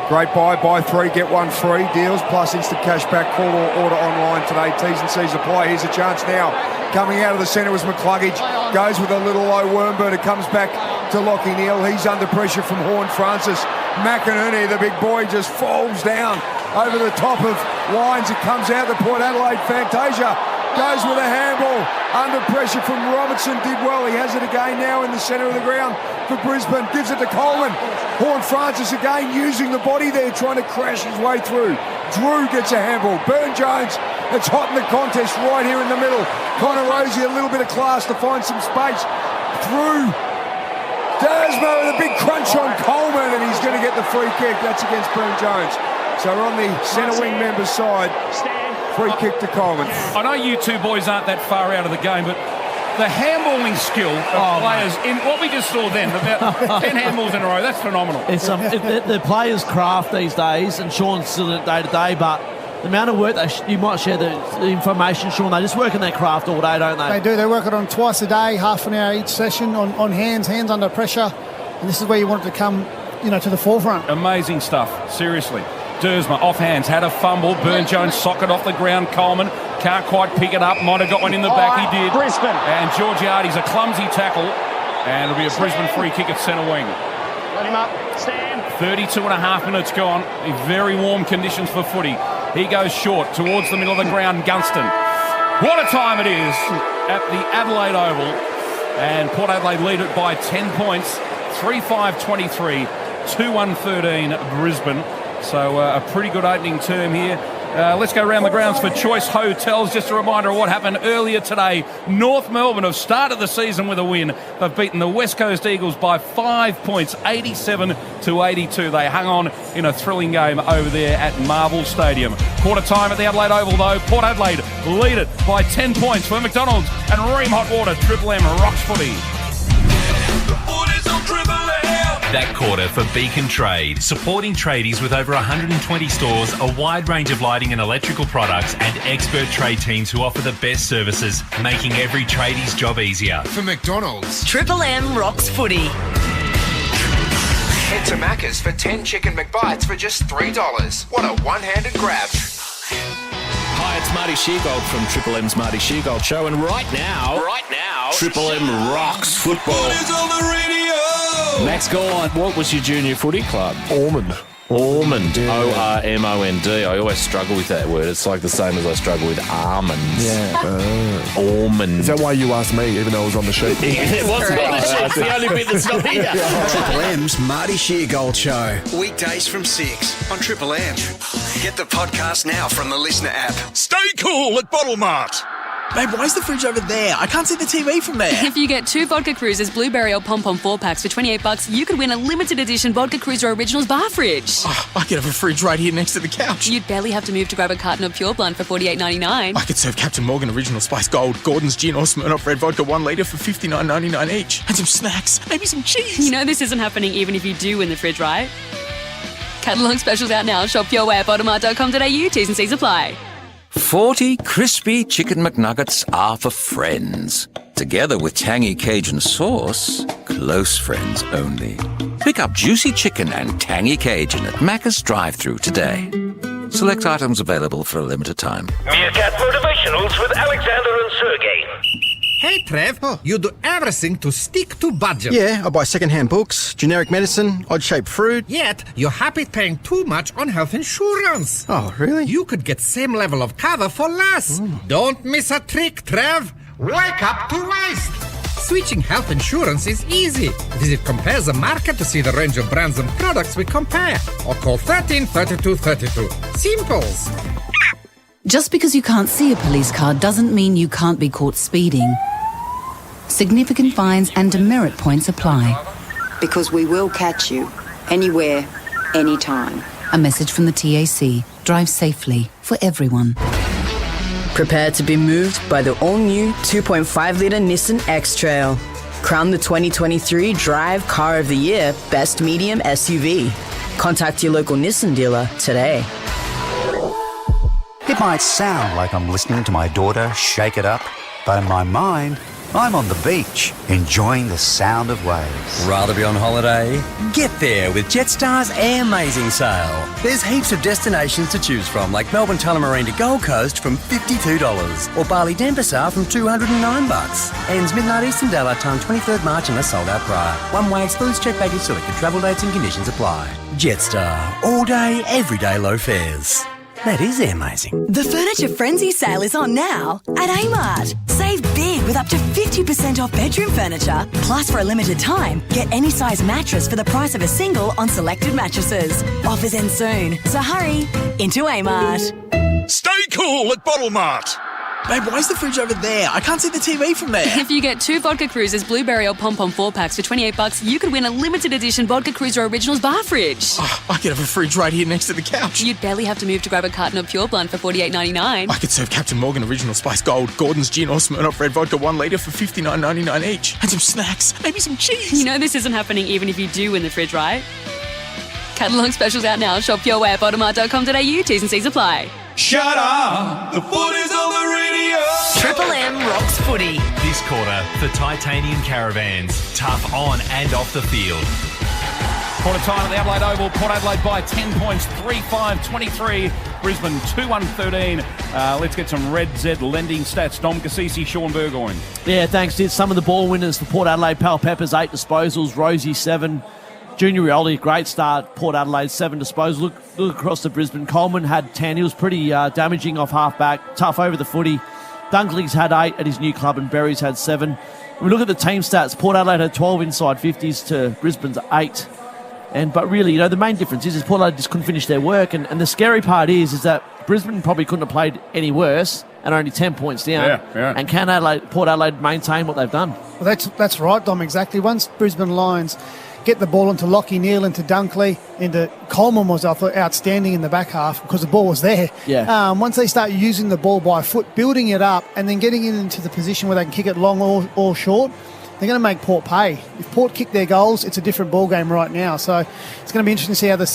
great buy 3, get 1 free deals, plus instant cash back. Call or order online today. T's and C's apply. Here's a chance now. Coming out of the centre was McCluggage. Goes with a little low wormbird. It comes back to Lockie Neal. He's under pressure from Horn Francis. McInerney, the big boy, just falls down over the top of lines. It comes out to Port Adelaide. Fantasia goes with a handball. Under pressure from Robertson. Did well. He has it again now in the centre of the ground for Brisbane. Gives it to Coleman. Horn Francis again using the body there, trying to crash his way through. Drew gets a handball. Burn Jones, it's hot in the contest right here in the middle. Connor Rosie, a little bit of class to find some space. Through Dasmo with a big crunch on Coleman, and he's going to get the free kick. That's against Burn Jones. So we're on the centre wing member's side. Free kick to Coleman. I know you two boys aren't that far out of the game, but the handballing skill of players in what we just saw then, about 10 handballs in a row, that's phenomenal. It's the players' craft these days, and Sean's still in it day to day, but the amount of work you might share the information, Sean, they just work on their craft all day, don't they? They do. They work it on twice a day, half an hour each session on hands under pressure, and this is where you want it to come, to the forefront. Amazing stuff, seriously. Dersma off hands, had a fumble. Burne-Jones socket off the ground. Coleman can't quite pick it up. Might have got one in the back. He did. Brisbane. And Georgiades, a clumsy tackle. And it'll be a Brisbane free kick at centre wing. Let him up. Stand. 32 and a half minutes gone. Very warm conditions for footy. He goes short towards the middle of the ground. Gunston. What a time it is at the Adelaide Oval. And Port Adelaide lead it by 10 points. 3-5-23, 2-1-13 Brisbane. So a pretty good opening term here. Let's go around the grounds for Choice Hotels. Just a reminder of what happened earlier today. North Melbourne have started the season with a win. They've beaten the West Coast Eagles by 5 points, 87-82. They hung on in a thrilling game over there at Marvel Stadium. Quarter time at the Adelaide Oval, though. Port Adelaide lead it by 10 points for McDonald's and Ream Hot Water. Triple M rocks footy. That quarter for Beacon Trade, supporting tradies with over 120 stores, a wide range of lighting and electrical products, and expert trade teams who offer the best services, making every tradie's job easier. For McDonald's, Triple M rocks footy. head to Macca's for 10 chicken McBites for just $3. What a one-handed grab. Hi, it's Marty Sheargold from Triple M's Marty Sheargold Show, and right now, Triple M rocks football. Max, go on. What was your junior footy club? Ormond. Yeah. O-R-M-O-N-D. I always struggle with that word. It's like the same as I struggle with almonds. Yeah. Ormond. Is that why you asked me, even though it was on the sheet? It wasn't on the sheet. It's the only bit that's not here. Triple M's Marty Sheargold Show. Weekdays from 6 on Triple M. Get the podcast now from the Listener app. Stay cool at Bottle Mart. Babe, why is the fridge over there? I can't see the TV from there. If you get 2 Vodka Cruisers Blueberry or Pom Pom 4-packs for $28, you could win a limited edition Vodka Cruiser Originals bar fridge. Oh, I could have a fridge right here next to the couch. You'd barely have to move to grab a carton of Pure Blend for $48.99. I could serve Captain Morgan Original Spice Gold, Gordon's Gin or Smirnoff Red Vodka 1 litre for $59.99 each. And some snacks, maybe some cheese. You know this isn't happening even if you do win the fridge, right? Catalogue specials out now. Shop your way at bottomart.com.au. T's and C's apply. 40 crispy chicken McNuggets are for friends. Together with tangy Cajun sauce, close friends only. Pick up juicy chicken and tangy Cajun at Macca's drive-thru today. Select items available for a limited time. Meerkat Motivationals with Alexander and Sergey. Hey, Trev, you do everything to stick to budget. Yeah, I buy second-hand books, generic medicine, odd-shaped fruit. Yet, you're happy paying too much on health insurance. Oh, really? You could get same level of cover for less. Don't miss a trick, Trev. Wake up to waste. Switching health insurance is easy. Visit Compare the Market to see the range of brands and products we compare. Or call 13 32 32. Simples. Just because you can't see a police car doesn't mean you can't be caught speeding. Significant fines and demerit points apply. Because we will catch you. Anywhere, anytime. A message from the TAC. Drive safely for everyone. Prepare to be moved by the all-new 2.5-litre Nissan X-Trail. Crown the 2023 Drive Car of the Year Best Medium SUV. Contact your local Nissan dealer today. It might sound like I'm listening to my daughter shake it up, but in my mind, I'm on the beach, enjoying the sound of waves. Rather be on holiday? Get there with Jetstar's Air-Mazing sale. There's heaps of destinations to choose from, like Melbourne Tullamarine to Gold Coast from $52, or Bali Denpasar from $209. Ends midnight Eastern Daylight Time, 23rd March unless sold out prior. One way excludes check baggage, selected travel dates and conditions apply. Jetstar. All day, every day low fares. That is amazing. The Furniture Frenzy sale is on now at Amart. Save big with up to 50% off bedroom furniture. Plus, for a limited time, get any size mattress for the price of a single on selected mattresses. Offers end soon, so hurry into Amart. Stay cool at Bottle Mart. Babe, why is the fridge over there? I can't see the TV from there. If you get 2 Vodka Cruisers Blueberry or Pom Pom 4-packs for $28, you could win a limited edition Vodka Cruiser Originals bar fridge. Oh, I could have a fridge right here next to the couch. You'd barely have to move to grab a carton of Pure Blend for $48.99. I could serve Captain Morgan Original Spice Gold, Gordon's Gin or Smirnoff Red Vodka 1 litre for $59.99 each. And some snacks, maybe some cheese. You know this isn't happening even if you do win the fridge, right? Catalogue specials out now. Shop your way at bottomart.com.au. T's and C's apply. Shut up! The foot is on the radio! Triple M rocks footy. This quarter for Titanium Caravans. Tough on and off the field. Quarter time at the Adelaide Oval. Port Adelaide by 10 points, 3-5-23. Brisbane 2-1-13. Let's get some Red Z lending stats. Dom Cassisi, Sean Burgoyne. Yeah, thanks, Diz. Some of the ball winners for Port Adelaide. Pal Peppers, 8 disposals. Rosie, 7. Junior Rioli, great start. Port Adelaide, 7 disposals. Look across to Brisbane. Coleman had 10. He was pretty damaging off half-back. Tough over the footy. Dunkley's had 8 at his new club, and Berry's had 7. When we look at the team stats, Port Adelaide had 12 inside 50s to Brisbane's 8. But really, the main difference is Port Adelaide just couldn't finish their work. And the scary part is that Brisbane probably couldn't have played any worse and are only 10 points down. Yeah. And can Port Adelaide maintain what they've done? Well, that's right, Dom, exactly. Once Brisbane Lions get the ball into Lockie Neal, into Dunkley, into Coleman was, I thought, outstanding in the back half because the ball was there. Yeah. Once they start using the ball by foot, building it up, and then getting it into the position where they can kick it long or short, they're going to make Port pay. If Port kick their goals, it's a different ball game right now. So it's going to be interesting to see how the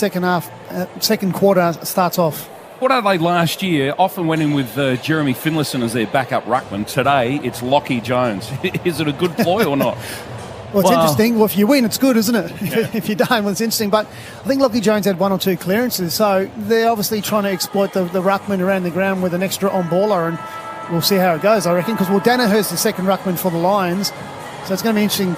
second quarter starts off. Port Adelaide last year often went in with Jeremy Finlayson as their backup ruckman. Today, it's Lockie Jones. Is it a good ploy or not? Well, it's interesting. Well, if you win, it's good, isn't it? Yeah. If you don't, well, it's interesting. But I think Lockie Jones had 1 or 2 clearances. So they're obviously trying to exploit the ruckman around the ground with an extra on-baller. And we'll see how it goes, I reckon. Because, Danaher's the second ruckman for the Lions. So it's going to be interesting.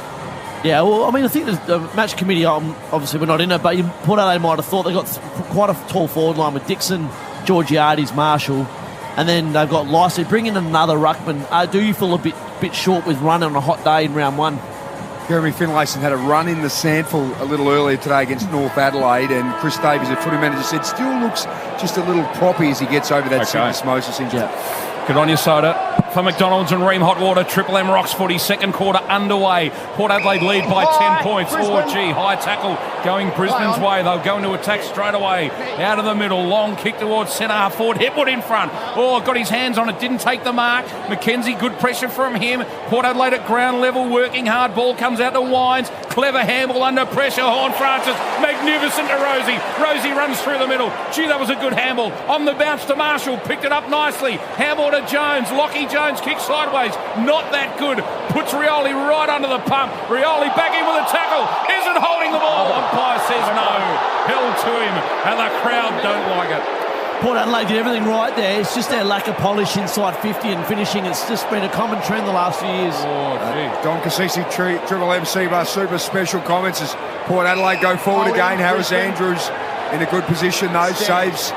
Yeah, well, I mean, I think the match committee, obviously we're not in it, but Port Adelaide might have thought they got quite a tall forward line with Dixon, Georgiades, Marshall, and then they've got Lycett. Bring in another ruckman. Do you feel a bit short with running on a hot day in round 1? Jeremy Finlayson had a run in the sandful a little earlier today against North Adelaide, and Chris Davies, the footy manager, said still looks just a little proppy as he gets over that syndesmosis injury. Yeah. Good on you, Soda. For McDonald's and Ream Hot Water, Triple M Rocks footy, second quarter underway. Port Adelaide lead by 10 points. High tackle going Brisbane's way. They'll go into attack straight away. Out of the middle, long kick towards centre half forward. Hipwood in front. Got his hands on it, didn't take the mark. McKenzie, good pressure from him. Port Adelaide at ground level, working hard. Ball comes out to Wines. Clever handball under pressure. Horne-Francis, magnificent to Rosie. Rosie runs through the middle. Gee, that was a good handball. On the bounce to Marshall, picked it up nicely. Handball to Jones. Lockie Jones kicks sideways. Not that good. Puts Rioli right under the pump. Rioli back in with a tackle. Isn't holding the ball. Umpire says no. Held to him. And the crowd don't like it. Port Adelaide did everything right there. It's just their lack of polish inside 50 and finishing. It's just been a common trend the last few years. Don Cassisi, Triple MC Bar super special comments as Port Adelaide go forward again. Harris Andrews in a good position though. Saves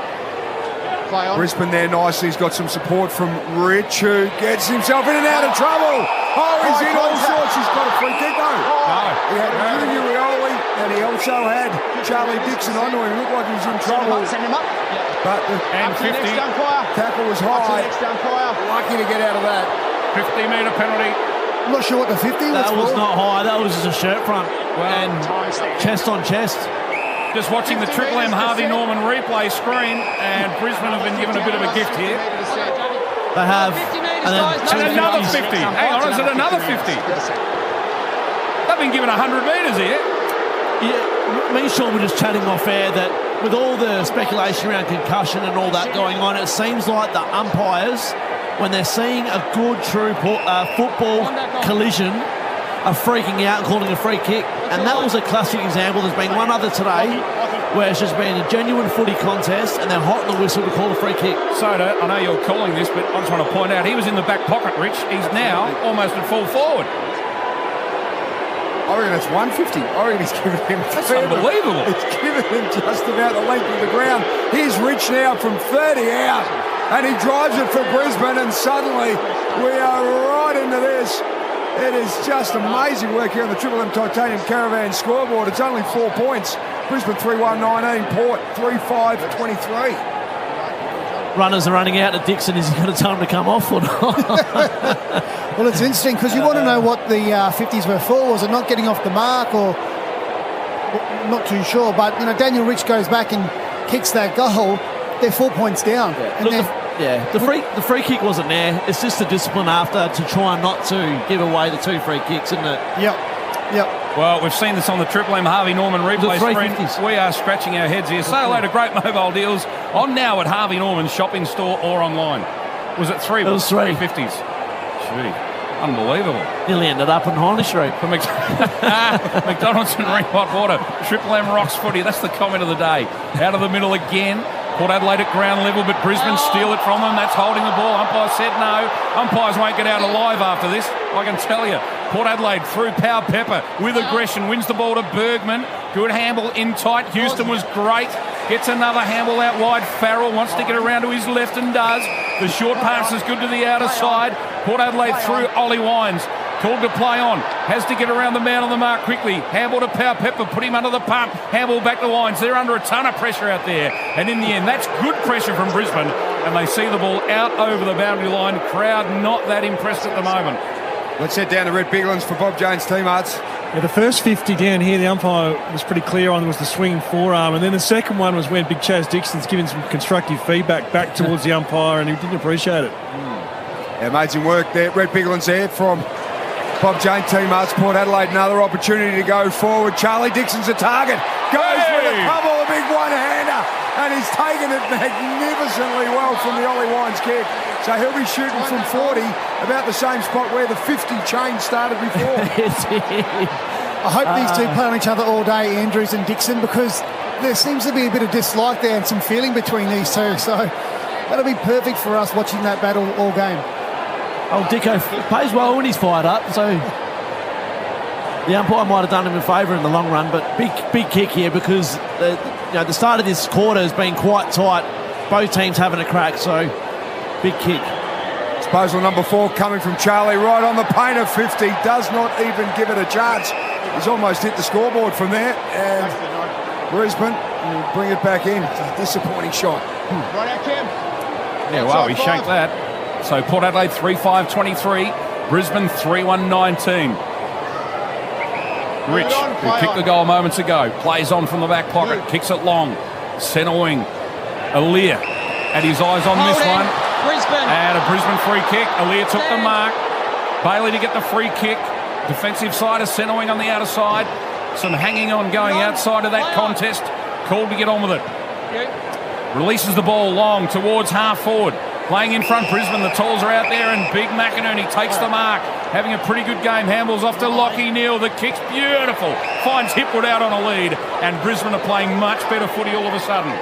Brisbane there nicely. He's got some support from Rich, who gets himself in and out of trouble. He's in all sorts. He's got a free kick though. No. He had Junior Rioli and he also had Charlie Dixon onto him. He looked like he was in trouble. Send him up. But the tackle was high. Lucky to get out of that. 50-metre penalty. I'm not sure what the 50 was. That was not high. That was just a shirt front. And chest on chest. Just watching the Triple M Harvey Norman replay screen, and Brisbane have been given a bit of a gift here. They have. And another 50. Hang on, is it another 50? They've been given 100 metres here. Yeah, me and Sean were just chatting off air that with all the speculation around concussion and all that going on, it seems like the umpires, when they're seeing a good, true football collision, are freaking out and calling a free kick. And that was a classic example. There's been one other today where it's just been a genuine footy contest and they're hot on the whistle to call a free kick. Soda, I know you're calling this, but I just want to point out he was in the back pocket, Rich. He's now almost at full forward. I reckon that's 150. I reckon he's given him... That's unbelievable. It's given him just about the length of the ground. Here's Rich now from 30 out, and he drives it for Brisbane, and suddenly we are right into this. It is just amazing work here on the Triple M Titanium Caravan scoreboard. It's only 4 points. Brisbane 3-1-19, Port 3-5-23. Runners are running out to Dixon. Is he going to tell him to come off or not? Well, it's interesting because you want to know what the 50s were for. Was it not getting off the mark or not too sure? But, Daniel Rich goes back and kicks that goal. They're 4 points down. Yeah. The free kick wasn't there. It's just the discipline after to try not to give away the 2 free kicks, isn't it? Yep. Well, we've seen this on the Triple M Harvey Norman replay screen. We are scratching our heads here. Say hello to Great Mobile Deals on now at Harvey Norman's shopping store or online. Was it 3? It was 3. 50s. Gee. Unbelievable. Nearly ended up on Hindley Street. For McDonald's and Ring Hot Water. Triple M Rocks footy. That's the comment of the day. Out of the middle again. Port Adelaide at ground level, but Brisbane steal it from them. That's holding the ball. Umpire said no. Umpires won't get out alive after this, I can tell you. Port Adelaide through Power Pepper with aggression. Wins the ball to Bergman. Good handle in tight. Houston was great. Gets another handle out wide. Farrell wants to get around to his left and does. The short pass is good to the outer side. Port Adelaide through Ollie Wines. Called to play on. Has to get around the man on the mark quickly. Handball to Power Pepper. Put him under the pump. Handball back to Wines. They're under a ton of pressure out there. And in the end, that's good pressure from Brisbane. And they see the ball out over the boundary line. Crowd not that impressed at the moment. Let's head down to Red Biglands for Bob Jones' team, Arts. Yeah, the first 50 down here, the umpire was pretty clear on was the swinging forearm. And then the second one was when Big Chaz Dixon's giving some constructive feedback back towards the umpire, and he didn't appreciate it. Amazing work there. Red Biglands there from Bob Jane team, Arts. Port Adelaide, another opportunity to go forward. Charlie Dixon's a target. Goes with a couple, a big one-hander. And he's taken it magnificently well from the Ollie Wines kick. So he'll be shooting from 40, about the same spot where the 50 chain started before. I hope these two play on each other all day, Andrews and Dixon, because there seems to be a bit of dislike there and some feeling between these two. So that'll be perfect for us watching that battle all game. Oh, Dicko plays well when he's fired up, so the umpire might have done him a favour in the long run, but big kick here because the start of this quarter has been quite tight. Both teams having a crack, so big kick. Disposal number 4 coming from Charlie right on the paint of 50. Does not even give it a chance. He's almost hit the scoreboard from there, and Brisbane will bring it back in. It's a disappointing shot. Right out, Cam. Yeah, well, he shanked that. So Port Adelaide 3-5-23, Brisbane 3-1-19. Rich, who kicked the goal moments ago, plays on from the back pocket, kicks it long, centre wing. Aaliyah had his eyes on this one. Brisbane. And a Brisbane free kick. Aaliyah took the mark. Bailey to get the free kick. Defensive side of centre wing on the outer side. Some hanging on going outside of that contest. Called to get on with it. Releases the ball long towards half forward. Playing in front, Brisbane, the talls are out there, and Big McInerney takes the mark. Having a pretty good game. Handballs off to Lockie Neal. The kick's beautiful. Finds Hipwood out on a lead, and Brisbane are playing much better footy all of a sudden.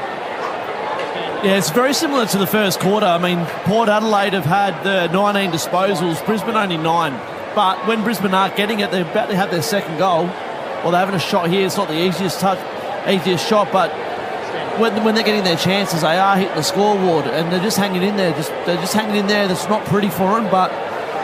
Yeah, it's very similar to the first quarter. I mean, Port Adelaide have had 19 disposals, Brisbane only 9. But when Brisbane aren't getting it, they're about to have their second goal. Well, they're having a shot here. It's not the easiest shot, but when they're getting their chances, they are hitting the scoreboard, and they're just hanging in there. They're just hanging in there. That's not pretty for them, but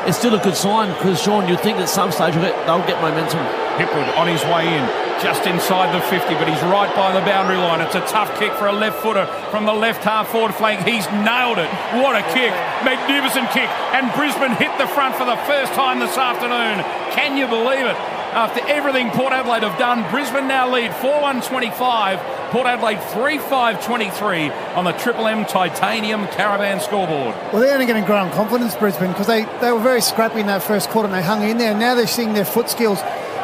it's still a good sign because, Sean, you'd think at some stage they'll get momentum. Hipwood on his way in, just inside the 50, but he's right by the boundary line. It's a tough kick for a left footer from the left half forward flank. He's nailed it. What a kick. Magnificent kick. And Brisbane hit the front for the first time this afternoon. Can you believe it? After everything Port Adelaide have done, Brisbane now lead 4-1-25. Port Adelaide 3-5-23 on the Triple M Titanium Caravan scoreboard. Well, they're only going to grow in confidence, Brisbane, because they were very scrappy in that first quarter and they hung in there. Now they're seeing their foot skills.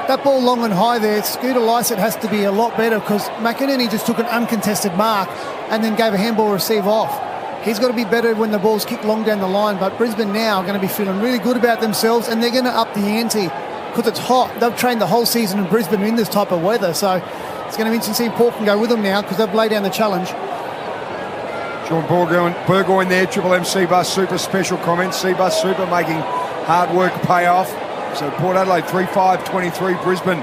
That ball long and high there, Scooter Lycett has to be a lot better because McInerney just took an uncontested mark and then gave a handball receive off. He's got to be better when the ball's kicked long down the line, but Brisbane now are going to be feeling really good about themselves and they're going to up the ante because it's hot. They've trained the whole season in Brisbane in this type of weather, so it's going to be interesting to see if Port can go with them now because they've laid down the challenge. Sean Burgoyne there, Triple M C-Bus Super special comments. C-Bus Super making hard work pay off. So Port Adelaide 3-5-23, Brisbane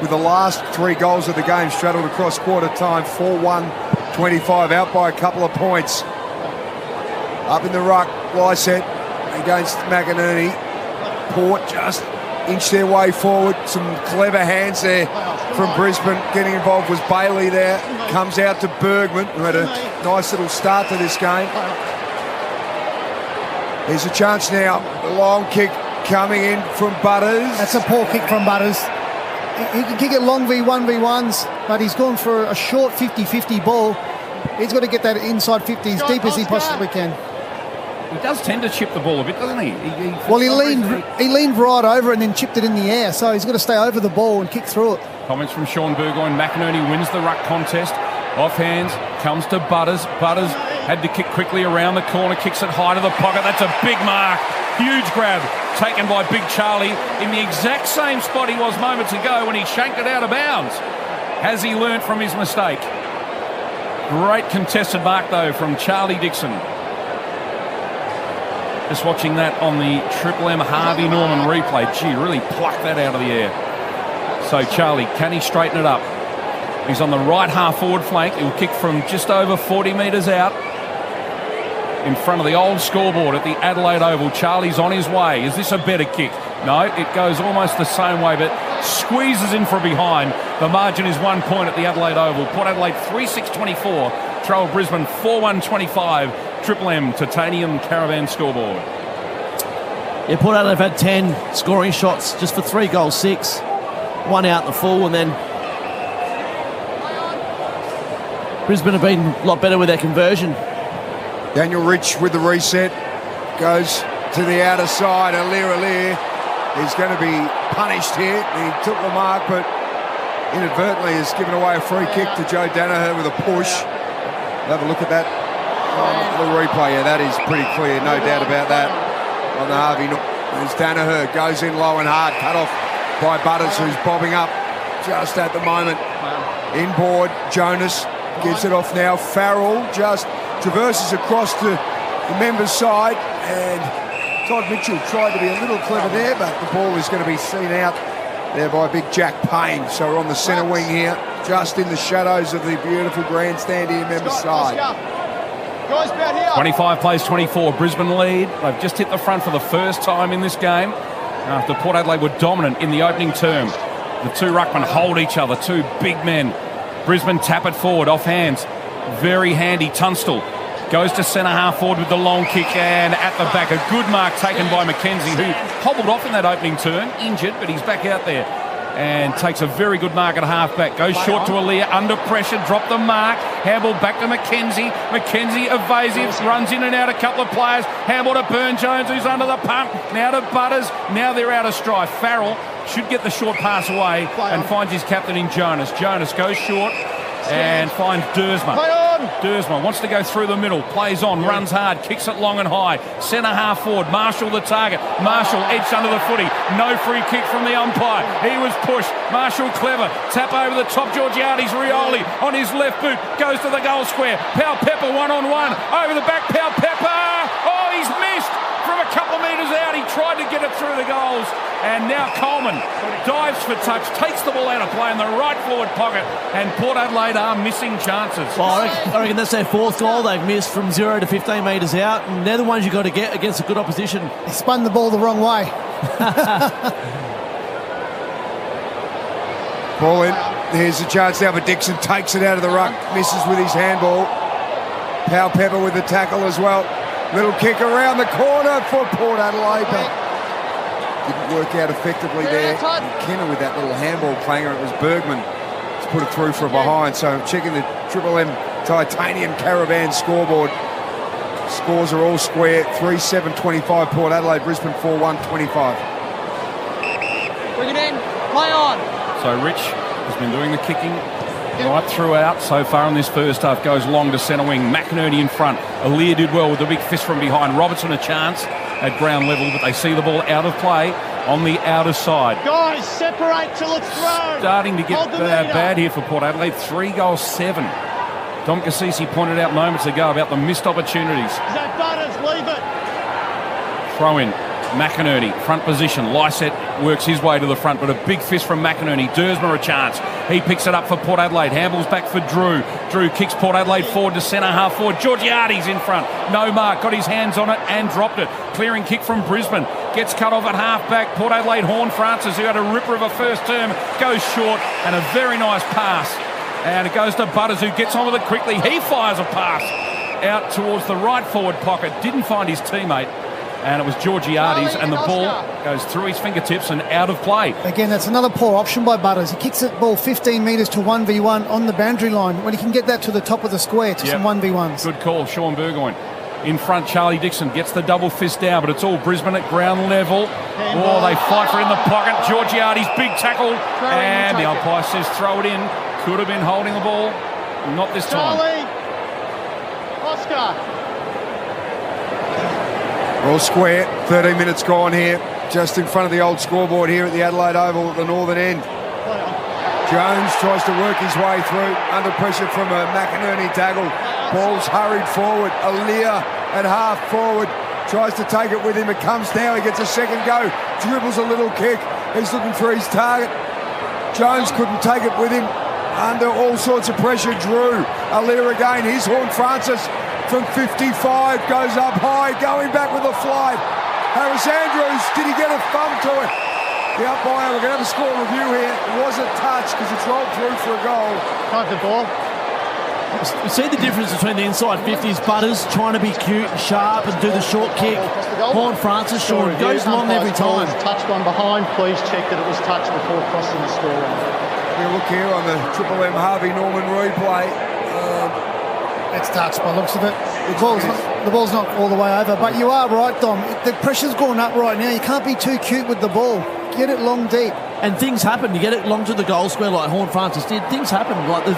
with the last 3 goals of the game straddled across quarter time, 4-1-25, out by a couple of points. Up in the ruck, Lycett against McInerney. Port just inched their way forward. Some clever hands there from Brisbane. Getting involved was Bailey there. Comes out to Bergman, who had a nice little start to this game. There's a chance now. The long kick coming in from Butters. That's a poor kick from Butters. He can kick it long v1v1s, but he's gone for a short 50-50 ball. He's got to get that inside 50 as deep as he possibly can. He does tend to chip the ball a bit, doesn't he? He leaned right over and then chipped it in the air, so he's got to stay over the ball and kick through it. Comments from Sean Burgoyne. McInerney wins the ruck contest. Off hands, comes to Butters. Butters had to kick quickly around the corner, kicks it high to the pocket. That's a big mark. Huge grab taken by Big Charlie in the exact same spot he was moments ago when he shanked it out of bounds. Has he learnt from his mistake? Great contested mark, though, from Charlie Dixon. Just watching that on the Triple M Harvey Norman replay. Gee, really plucked that out of the air. So Charlie, can he straighten it up? He's on the right half forward flank. He'll kick from just over 40 metres out in front of the old scoreboard at the Adelaide Oval. Charlie's on his way. Is this a better kick? No, it goes almost the same way, but squeezes in from behind. The margin is 1 point at the Adelaide Oval. Port Adelaide 3-6-24. Trail Brisbane 4-1-25. Triple M Titanium Caravan scoreboard. Yeah, Port Adelaide have had 10 scoring shots just for 3 goals, 6. 1 out in the full, and then Brisbane have been a lot better with their conversion. Daniel Rich with the reset. Goes to the outer side. Aliir is going to be punished here. He took the mark, but inadvertently has given away a free kick to Joe Danaher with a push. Have a look at that on the replay. Yeah, that is pretty clear, no doubt about that. On the Harvey, as Danaher goes in low and hard, cut off by Butters, who's bobbing up just at the moment. Inboard, Jonas gets it off now. Farrell just traverses across to the members' side, and Todd Mitchell tried to be a little clever there, but the ball is going to be seen out there by big Jack Payne. So we're on the centre wing here, just in the shadows of the beautiful grandstand here, members' side. 25 plays 24. Brisbane lead. They've just hit the front for the first time in this game after Port Adelaide were dominant in the opening term. The two ruckmen hold each other, two big men. Brisbane tap it forward, off hands. Very handy. Tunstall goes to centre half forward with the long kick, and at the back, a good mark taken by McKenzie, who hobbled off in that opening turn, injured, but he's back out there. And takes a very good mark at half-back. Goes short to Aliir, under pressure, dropped the mark. Handball back to McKenzie. McKenzie evasive, runs in and out a couple of players. Handball to Burne-Jones, who's under the pump. Now to Butters. Now they're out of strife. Farrell should get the short pass away and finds his captain in Jonas. Jonas goes short and finds Dersma. Dersma wants to go through the middle, plays on, runs hard, kicks it long and high. Centre half forward, Marshall the target. Marshall edged under the footy. No free kick from the umpire. He was pushed. Marshall clever. Tap over the top. Georgiades Rioli on his left boot. Goes to the goal square. Powell Pepper one-on-one. Over the back, Powell Pepper. Oh, he's missed from a couple of metres out. He tried to get it through the goals. And now Coleman dives for touch, takes the ball out of play in the right forward pocket, and Port Adelaide are missing chances. Well, I reckon that's their 4th goal they've missed from 0 to 15 metres out, and they're the ones you've got to get against a good opposition. He spun the ball the wrong way. Ball in. Here's a chance now for Dixon. Takes it out of the ruck. Misses with his handball. Powell Pepper with the tackle as well. Little kick around the corner for Port Adelaide, but didn't work out effectively there. McKenna with that little handball clanger. It was Bergman to put it through from behind. So checking the Triple M Titanium Caravan scoreboard. Scores are all square. 3-7-25 Port Adelaide. Brisbane 4-1-25. Bring it in. Play on. So Rich has been doing the kicking right throughout so far in this first half. Goes long to centre wing. McInerney in front. Aliir did well with the big fist from behind. Robertson a chance at ground level, but they see the ball out of play on the outer side. Guys, separate till it's thrown. Starting to get bad here for Port Adelaide. 3 goals, 7. Dom Cassisi pointed out moments ago about the missed opportunities. Is that Butters? Leave it. Throw in. McInerney, front position. Lysett works his way to the front, but a big fist from McInerney. Dersma a chance. He picks it up for Port Adelaide. Handballs back for Drew. Drew kicks Port Adelaide forward to centre half forward. Georgiades in front. No mark. Got his hands on it and dropped it. Clearing kick from Brisbane. Gets cut off at half back. Port Adelaide Horn Francis, who had a ripper of a first term, goes short, and a very nice pass. And it goes to Butters, who gets on with it quickly. He fires a pass out towards the right forward pocket. Didn't find his teammate. And it was Georgiades, and the ball goes through his fingertips and out of play. Again, that's another poor option by Butters. He kicks the ball 15 metres to 1v1 on the boundary line when he can get that to the top of the square to some 1v1s. Good call, Sean Burgoyne. In front, Charlie Dixon gets the double fist down, but it's all Brisbane at ground level. Oh, they fight for it in the pocket. Georgiades, big tackle. And the umpire says throw it in. Could have been holding the ball. Not this time. Charlie. Oscar. Well, square, 13 minutes gone here, just in front of the old scoreboard here at the Adelaide Oval at the northern end. Jones tries to work his way through, under pressure from a McInerney tackle. Ball's hurried forward. Aaliyah at half forward, tries to take it with him. It comes now, he gets a second go, dribbles a little kick. He's looking for his target. Jones couldn't take it with him. Under all sorts of pressure, Drew. Aaliyah again, here's Horne-Francis. From 55, goes up high, going back with a flight. Harris Andrews, did he get a thumb to it? The umpire, we're going to have a score review here. It wasn't touched because it's rolled through for a goal. Time for the ball. You see the difference between the inside 50s, Butters trying to be cute and sharp and do the short kick. Horne-Francis, Sean, goes long every time. Touched one behind, please check that it was touched before crossing the scoreline. We look here on the Triple M Harvey Norman replay. It's touched by looks of it. The ball's not all the way over, but you are right, Dom. The pressure's going up right now. You can't be too cute with the ball. Get it long deep. And things happen. You get it long to the goal square like Horne-Francis did. Things happen. Like the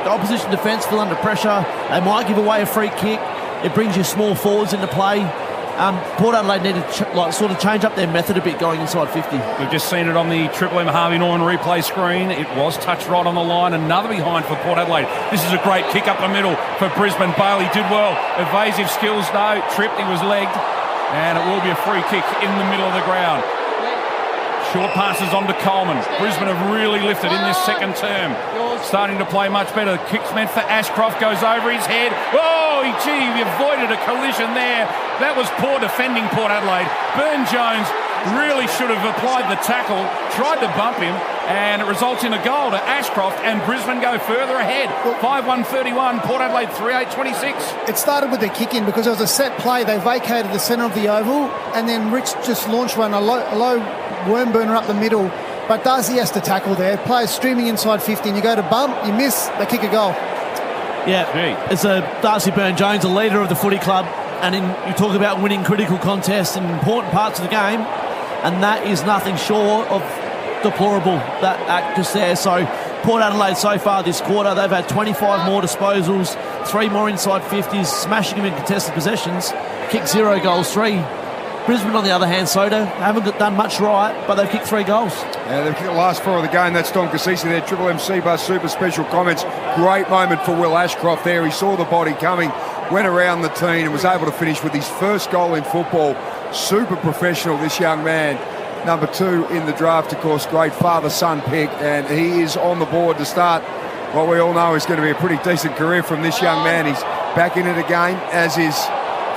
opposition defence feel under pressure. They might give away a free kick. It brings your small forwards into play. Port Adelaide need to sort of change up their method a bit going inside 50. We've just seen it on the Triple M Harvey Norman replay screen. It was touched right on the line. Another behind for Port Adelaide. This is a great kick up the middle for Brisbane. Bailey did well. Evasive skills, no. Tripped, he was legged. And it will be a free kick in the middle of the ground. Short passes on to Coleman. Brisbane have really lifted in this second term. Starting to play much better. The kick's meant for Ashcroft, goes over his head. Oh, gee, he avoided a collision there. That was poor defending, Port Adelaide. Burn-Jones really should have applied the tackle, tried to bump him, and it results in a goal to Ashcroft, and Brisbane go further ahead. 5-1-31, Port Adelaide 3-8-26. It started with the kick in because it was a set play. They vacated the centre of the oval, and then Rich just launched one, a low worm burner up the middle. But Darcy has to tackle there. Players streaming inside 50, and you go to bump, you miss, they kick a goal. Yeah, it's a Darcy Burn-Jones, a leader of the footy club, and you talk about winning critical contests in important parts of the game, and that is nothing short of deplorable, that act just there. So Port Adelaide so far this quarter, they've had 25 more disposals, 3 more inside 50s, smashing them in contested possessions, kicked 0 goals, 3. Brisbane, on the other hand, Soda, haven't done much right, but they've kicked 3 goals. Yeah, they've kicked the last 4 of the game. That's Don Cassisi there. Triple M C-Bus super special comments. Great moment for Will Ashcroft there. He saw the body coming, went around the team and was able to finish with his first goal in football. Super professional, this young man. Number 2 in the draft, of course, great father-son pick, and he is on the board to start what we all know is going to be a pretty decent career from this young man. He's back in it again, as is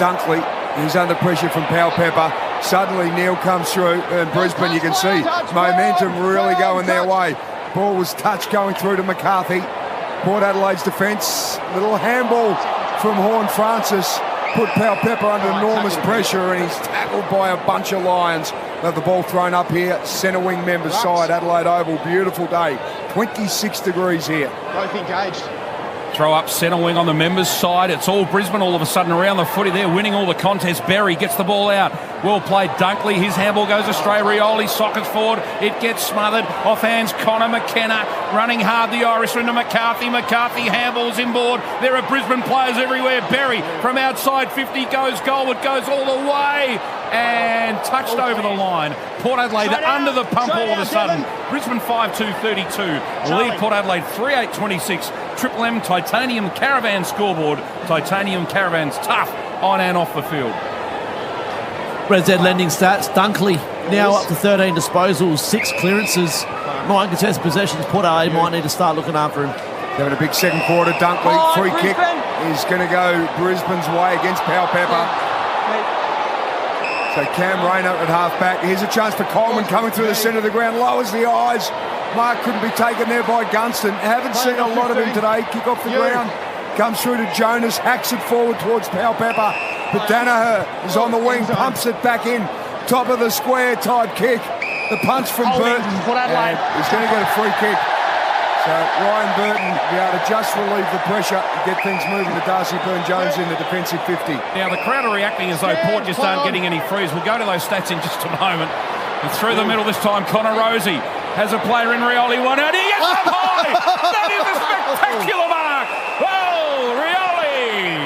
Dunkley. He's under pressure from Powell Pepper. Suddenly Neil comes through, and Brisbane, you can see momentum really going their way. Ball was touched going through to McCarthy. Port Adelaide's defence, little handball from Horne-Francis, put Powell Pepper under enormous pressure, and he's tackled by a bunch of Lions. They've the ball thrown up here, centre wing members side, Adelaide Oval. Beautiful day, 26 degrees here. Both engaged. Throw up centre wing on the members' side. It's all Brisbane all of a sudden around the footy. They're winning all the contests. Berry gets the ball out. Well played, Dunkley. His handball goes astray. Rioli sockets forward. It gets smothered. Off hands, Connor McKenna. Running hard, the Irishman to McCarthy. McCarthy handballs inboard. There are Brisbane players everywhere. Berry from outside 50 goes goal. It goes all the way. And touched over the line. Port Adelaide under the pump all of a sudden. Brisbane 5-2-32. Lead Port Adelaide 3-8-26. Triple M Titanium Caravan scoreboard. Titanium Caravan's tough on and off the field. Red Z lending stats. Dunkley now up to 13 disposals, 6 clearances, 9 contested possessions. Port Adelaide might need to start looking after him. Having a big second quarter. Dunkley, free kick is going to go Brisbane's way against Powell Pepper. So Cam Rayner at half-back. Here's a chance for Coleman coming through the centre of the ground. Lowers the eyes. Mark couldn't be taken there by Gunston. Haven't seen a lot of him today. Kick off the ground. Comes through to Jonas. Hacks it forward towards Powell Pepper. But Danaher is on the wing. Pumps it back in. Top of the square type kick. The punch from Burton. And he's going to get a free kick. So Ryan Burton will be able to just relieve the pressure and get things moving to Darcy Burn-Jones in the defensive 50. Now the crowd are reacting as though Port just aren't getting any frees. We'll go to those stats in just a moment. And through the middle this time, Connor Rosie has a player in Rioli. One out. He gets up high. That is a spectacular mark. Oh, Rioli.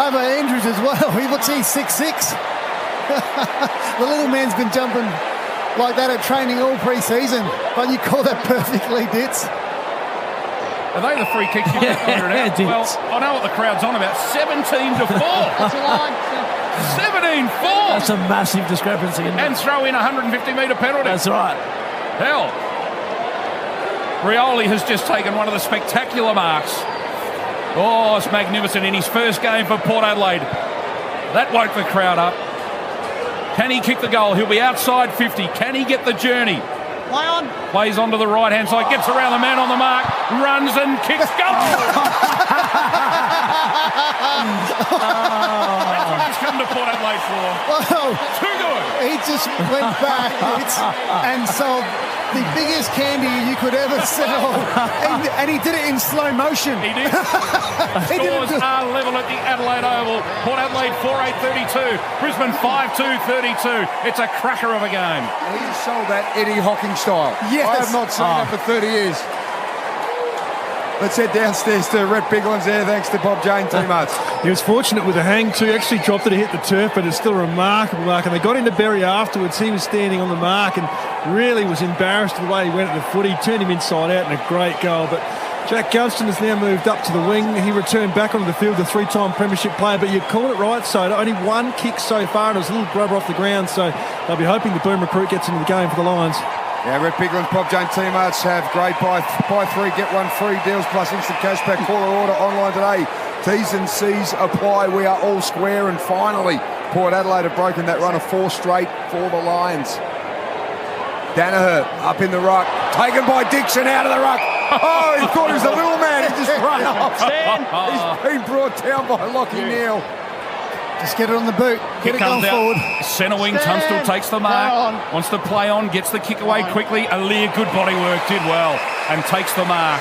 Over Andrews as well. He looks, he's 6'6". The little man's been jumping like that at training all pre-season, but you call that perfectly, Ditz. Are they the free kicks you've just pointed out? Well, I know what the crowd's on about. 17-4. That's a line. 17-4. That's a massive discrepancy. And throw in a 150-metre penalty. That's right. Hell. Rioli has just taken one of the spectacular marks. Oh, it's magnificent in his first game for Port Adelaide. That woke the crowd up. Can he kick the goal? He'll be outside 50. Can he get the journey? Play on. Plays onto the right-hand side, gets around the man on the mark, runs and kicks goal. That's what he's come to Port Adelaide for. Well, too good. He just went back and sold the biggest candy you could ever sell. And he did it in slow motion. He did. Scores are level at the Adelaide Oval. Port Adelaide 4-8-32. Brisbane 5-2-32. It's a cracker of a game. He sold that Eddie Hocking style. Yes. I have not seen that for 30 years. Let's head downstairs to Rhett Bigland's there, thanks to Bob Jane teammates. He was fortunate with the hang too. Actually dropped it to hit the turf, but it's still a remarkable mark. And they got into Berry afterwards. He was standing on the mark and really was embarrassed the way he went at the foot. He turned him inside out and a great goal. But Jack Gunston has now moved up to the wing. He returned back onto the field, the three-time premiership player. But you call it right, Soda. Only one kick so far, and it was a little grubber off the ground. So they'll be hoping the boom recruit gets into the game for the Lions. Yeah, Rhett Bigland's Bob Jane teammates have great buy three, get one free deals plus instant cashback. Call or order online today. T's and C's apply. We are all square. And finally, Port Adelaide have broken that run of 4 straight for the Lions. Danaher up in the ruck, taken by Dixon out of the ruck. Oh, he thought he was a little man. He just ran off. He's been brought down by Lockie Neal. Just get it on the boot. Get it going forward. Centre wing, Tunstall takes the mark. Wants to play on, gets the kick away quickly. Alir, good body work, did well, and takes the mark.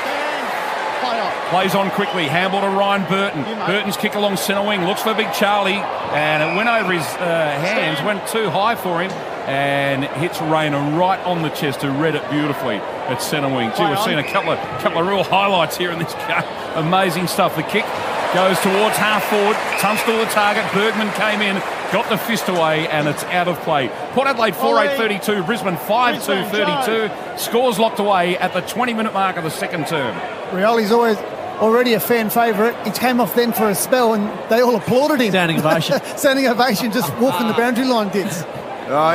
Plays on quickly. Handball to Ryan Burton. Burton's kick along centre wing. Looks for Big Charlie, and it went over his hands. Went too high for him, and hits Rayner right on the chest, who read it beautifully at centre wing. Gee, we've seen a couple of real highlights here in this game. Amazing stuff. The kick goes towards half forward. Tunstall the target. Bergman came in, got the fist away, and it's out of play. Port Adelaide 4-8-32. Brisbane 5-2-32. Scores locked away at the 20-minute mark of the second term. Rioli's already a fan favourite. He came off then for a spell, and they all applauded him. Standing ovation. Standing ovation, just walking the boundary line, Ditz.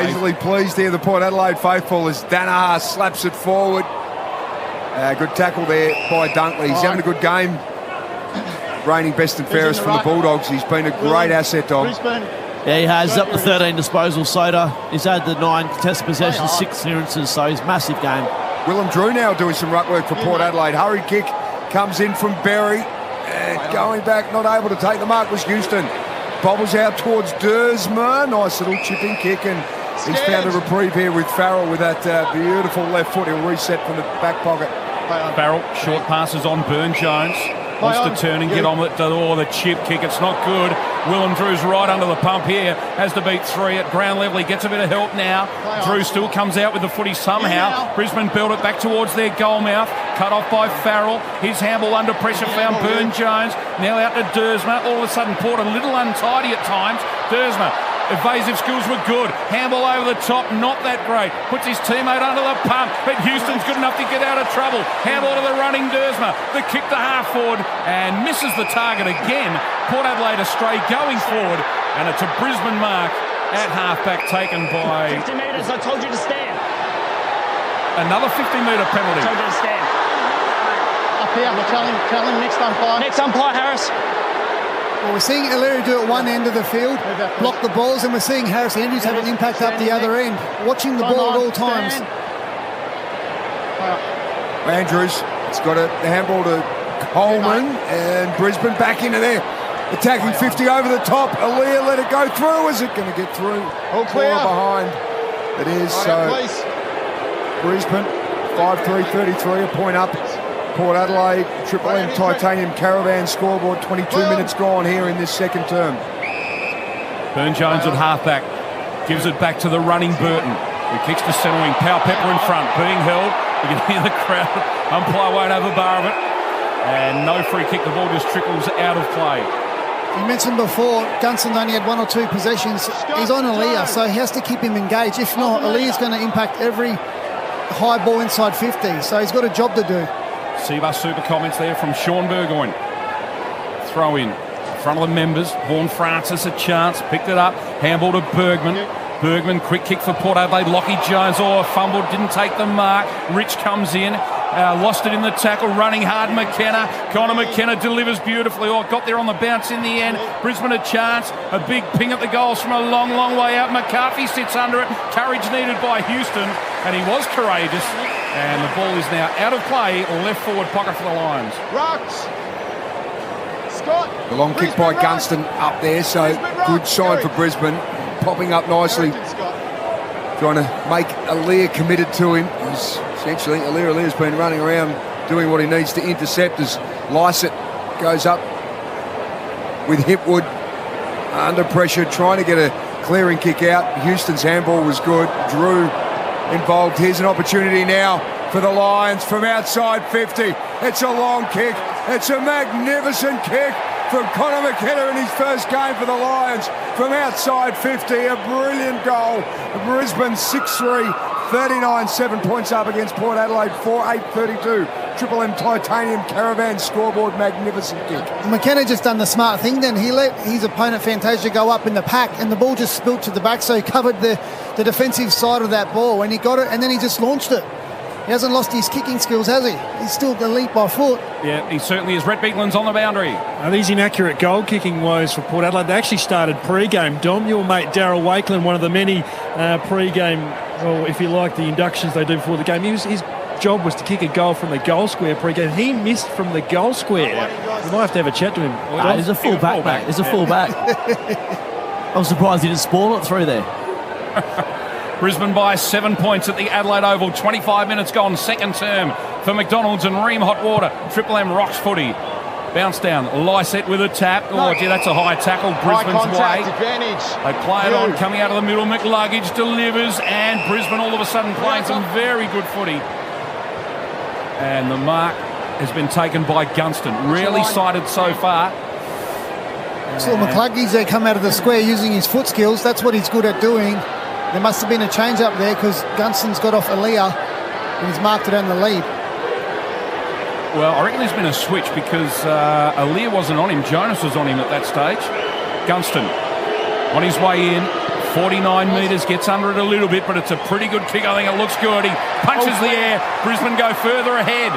Easily pleased here, the Port Adelaide faithful, as Danaher slaps it forward. Good tackle there by Dunkley. He's having a good game. Reigning best and fairest for the Bulldogs. He's been a great asset, Dom. Yeah, he has up to 13 disposals, Soda. He's had the 9 contested possessions, 6 clearances, so he's massive game. Willem Drew now doing some ruck work for Port Adelaide. Hurry kick comes in from Berry. And going back, not able to take the mark was Houston. Bobbles out towards Dersma. Nice little chipping kick, and he's found a reprieve here with Farrell with that beautiful left foot. He'll reset from the back pocket. Farrell, short passes on Burn-Jones. Wants to turn and get on with the chip kick. It's not good. Willem Drew's right under the pump here. Has to beat 3 at ground level. He gets a bit of help now. Drew still comes out with the footy somehow. Brisbane build it back towards their goal mouth. Cut off by Farrell. His handball under pressure found Burn-Jones. Now out to Dersma. All of a sudden Port a little untidy at times. Dersma. Evasive skills were good. Handball over the top, not that great. Puts his teammate under the pump, but Houston's good enough to get out of trouble. Handball to the running Dersma. The kick to half forward and misses the target again. Port Adelaide astray going forward, and it's a Brisbane mark at halfback taken by... 50 metres, I told you to stand. Another 50-metre penalty. I told you to stand. Up here, tell him next umpire. Next umpire, Harris. Well, we're seeing O'Leary do it one end of the field, block the balls, and we're seeing Harris Andrews have an impact up the other end, watching the ball at all times. Andrews, it's got a handball to Coleman, and Brisbane back into there. Attacking 50 over the top. O'Leary let it go through. Is it going to get through? All clear. Behind. It is. So Brisbane 5-3-33, a point up. Port Adelaide, Triple M Titanium Caravan scoreboard, 22 minutes gone here in this second term. Burn-Jones at halfback, gives it back to the running Burton, who kicks to centre wing. Powell Pepper in front, being held. You can hear the crowd. Umpire won't have a bar of it. And no free kick, the ball just trickles out of play. You mentioned before, Gunston's only had 1 or 2 possessions. He's on Aaliyah, so he has to keep him engaged. If not, Aaliyah's going to impact every high ball inside 50, so he's got a job to do. Seabus Super comments there from Sean Burgoyne. Throw in front of the members. Vaughan Francis a chance, picked it up. Handball to Bergman. Bergman, quick kick for Port Adelaide. Lockie Jones, fumbled, didn't take the mark. Rich comes in, lost it in the tackle, running hard. McKenna. Connor McKenna delivers beautifully. Got there on the bounce in the end. Brisbane a chance. A big ping at the goals from a long, long way out. McCarthy sits under it. Courage needed by Houston, and he was courageous. And the ball is now out of play, left forward pocket for the Lions. Rocks. Scott. The long kick by Gunston up there, so good sign for Brisbane. Popping up nicely, trying to make Aaliyah committed to him. Essentially, Aaliyah's been running around doing what he needs to intercept as Lysett goes up with Hipwood under pressure, trying to get a clearing kick out. Houston's handball was good. Drew involved. Here's an opportunity now for the Lions from outside 50. It's a long kick. It's a magnificent kick from Connor McKenna in his first game for the Lions from outside 50. A brilliant goal. Brisbane 6-3, 39, 7 points up against Port Adelaide, 4-8-32. Triple M Titanium Caravan scoreboard, magnificent kick. McKenna just done the smart thing then. He let his opponent Fantasia go up in the pack and the ball just spilt to the back, so he covered the defensive side of that ball and he got it and then he just launched it. He hasn't lost his kicking skills, has he? He's still elite by foot. Yeah, he certainly is. Rhett Beekman's on the boundary. These inaccurate goal-kicking woes for Port Adelaide, they actually started pre-game. Dom, your mate Darryl Wakeland, one of the many pre-game, or if you like, the inductions they do before the game, his job was to kick a goal from the goal square pre-game. He missed from the goal square. We might have to have a chat to him. He's a full-back, mate. He's a full-back. I'm surprised he didn't spoil it through there. Brisbane by 7 points at the Adelaide Oval. 25 minutes gone, second term for McDonald's and Ream Hot Water. Triple M rocks footy. Bounce down, Lysett with a tap. That's a high tackle, Brisbane's way. Advantage. They play it on, coming out of the middle. McLuggage delivers, and Brisbane all of a sudden playing some very good footy. And the mark has been taken by Gunston. Rarely sighted so far. So McLuggage's there come out of the square using his foot skills. That's what he's good at doing. There must have been a change up there because Gunston's got off Aaliyah and he's marked it on the lead. Well, I reckon there's been a switch because Aaliyah wasn't on him. Jonas was on him at that stage. Gunston on his way in. 49 metres, gets under it a little bit, but it's a pretty good kick. I think it looks good. He punches the air. Brisbane go further ahead.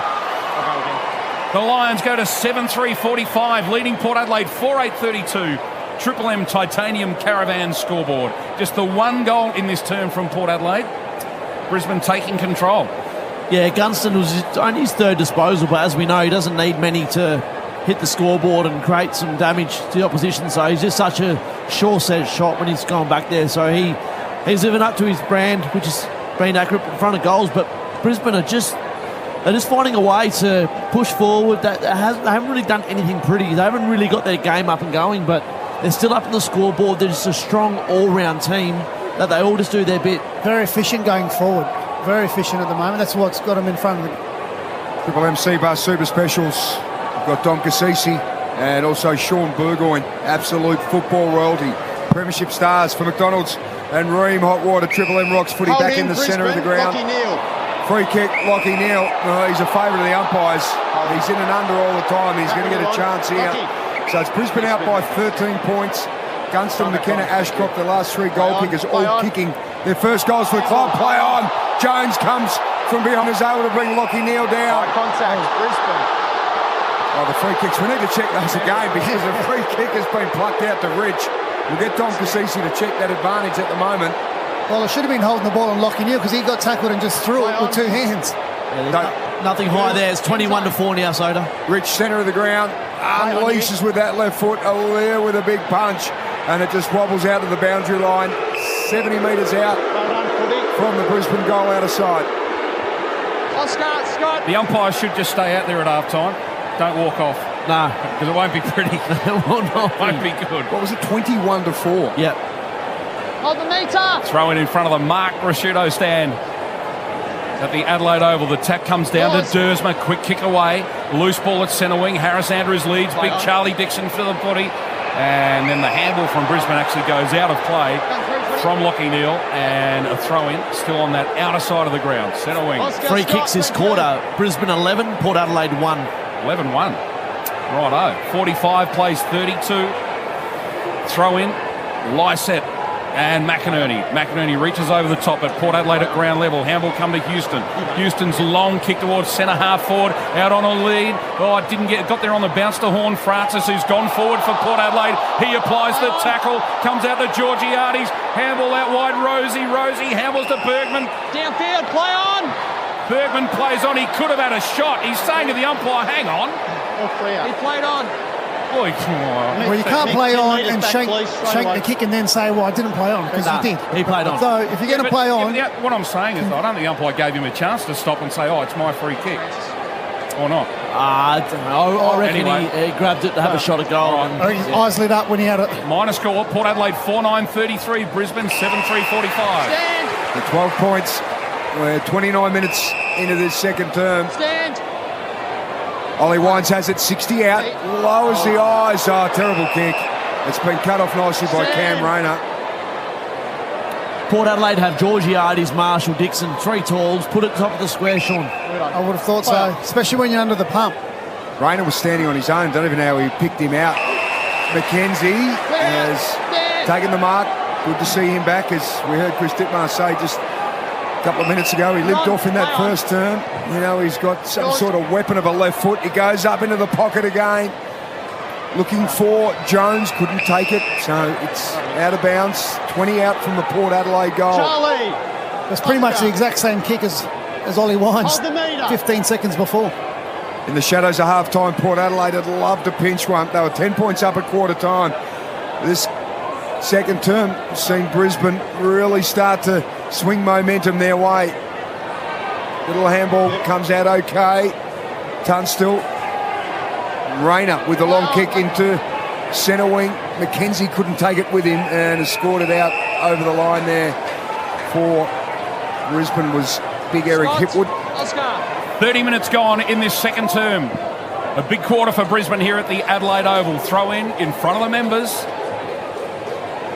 The Lions go to 7-3-45, leading Port Adelaide 4-8-32. Triple M Titanium Caravan scoreboard. Just the one goal in this term from Port Adelaide. Brisbane taking control. Yeah, Gunston was only his third disposal, but as we know, he doesn't need many to hit the scoreboard and create some damage to the opposition. So he's just such a sure-set shot when he's gone back there. So he's living up to his brand, which has been accurate in front of goals. But Brisbane are just finding a way to push forward. They haven't really done anything pretty. They haven't really got their game up and going, but they're still up in the scoreboard. They're just a strong all-round team that they all just do their bit. Very efficient going forward. Very efficient at the moment. That's what's got them in front of the Triple M C-Bar Super Specials. We've got Dom Cassisi and also Sean Burgoyne. Absolute football royalty. Premiership stars for McDonald's and Ream Hot Water. Triple M rocks footy back in the centre of the ground. Free kick, Lockie Neal. He's a favourite of the umpires. He's in and under all the time. He's going to get a chance here. So it's Brisbane out by 13 points. Gunston, McKenna, Ashcroft, the last three goal kickers, all kicking their first goals for the club. Play on. Jones comes from behind, is able to bring Lockie Neal down. Contact, Brisbane. The free kicks, we need to check those again because the free kick has been plucked out to Rich. We'll get Tom Cassisi to check that advantage at the moment. Well, it should have been holding the ball on Lockie Neal because he got tackled and just threw it with two hands. Yeah, nothing high there. It's 21-4 now, Soda. Rich, centre of the ground, unleashes with that left foot. Aaliyah with a big punch, and it just wobbles out to the boundary line. 70 metres out from the Brisbane goal out of sight. Scott. The umpires should just stay out there at half time. Don't walk off. No. Because it won't be pretty. It won't be good. What was it, 21-4? Yep. Hold the meter. Throw it in front of the Mark Prosciutto stand at the Adelaide Oval. The tack comes down to Dersma. Quick kick away. Loose ball at centre wing. Harris Andrews leads. Big Charlie Dixon for the footy. And then the handball from Brisbane actually goes out of play from Lachie Neale, and a throw-in still on that outer side of the ground. Centre wing. Free kicks this quarter. Brisbane 11, Port Adelaide 1. 11-1. Righto. 45 plays 32. Throw-in. Lysette and McInerney. McInerney reaches over the top at Port Adelaide at ground level. Handball come to Houston. Houston's long kick towards centre half forward. Out on a lead. Oh, it didn't got there on the bounce to Horn Francis, who's gone forward for Port Adelaide. He applies the tackle. Comes out to Georgiades. Handball out wide. Rosie handballs to Bergman. Downfield, play on. Bergman plays on. He could have had a shot. He's saying to the umpire, hang on. He played on. Boy, come on. Well, you can't play on and shake the kick and then say, well, I didn't play on, because he did. He played on. So if you're going to play on... What I'm saying is, I don't think the umpire gave him a chance to stop and say, oh, it's my free kick. Or not. I don't know. I reckon he grabbed it to have a shot at goal. Right. His eyes lit up when he had it. Minor score, Port Adelaide 4-9-33, Brisbane 7-3-45. The 12 points. We're 29 minutes into this second term. Stand. Ollie Wines has it 60 out, lowers the eyes. Oh, terrible kick. It's been cut off nicely by Cam Rayner. Port Adelaide have Georgiades, Marshall, Dixon, 3 talls, put it top of the square, Sean. I would have thought so, especially when you're under the pump. Rayner was standing on his own. Don't even know how he picked him out. McKenzie has taken the mark. Good to see him back, as we heard Chris Dittmar say just a couple of minutes ago. He limped off in that first term. You know, he's got some sort of weapon of a left foot. He goes up into the pocket again. Looking for Jones, couldn't take it. So it's out of bounds. 20 out from the Port Adelaide goal. Charlie. That's pretty much the exact same kick as Ollie Wines 15 seconds before. In the shadows of half-time, Port Adelaide had loved to pinch one. They were 10 points up at quarter time. This second term has seen Brisbane really start to swing momentum their way. Little handball comes out okay. Tunstall. Rayner with a long kick into centre wing. McKenzie couldn't take it with him and has scored it out over the line there for Brisbane was big Eric Hipwood. 30 minutes gone in this second term. A big quarter for Brisbane here at the Adelaide Oval. Throw in front of the members.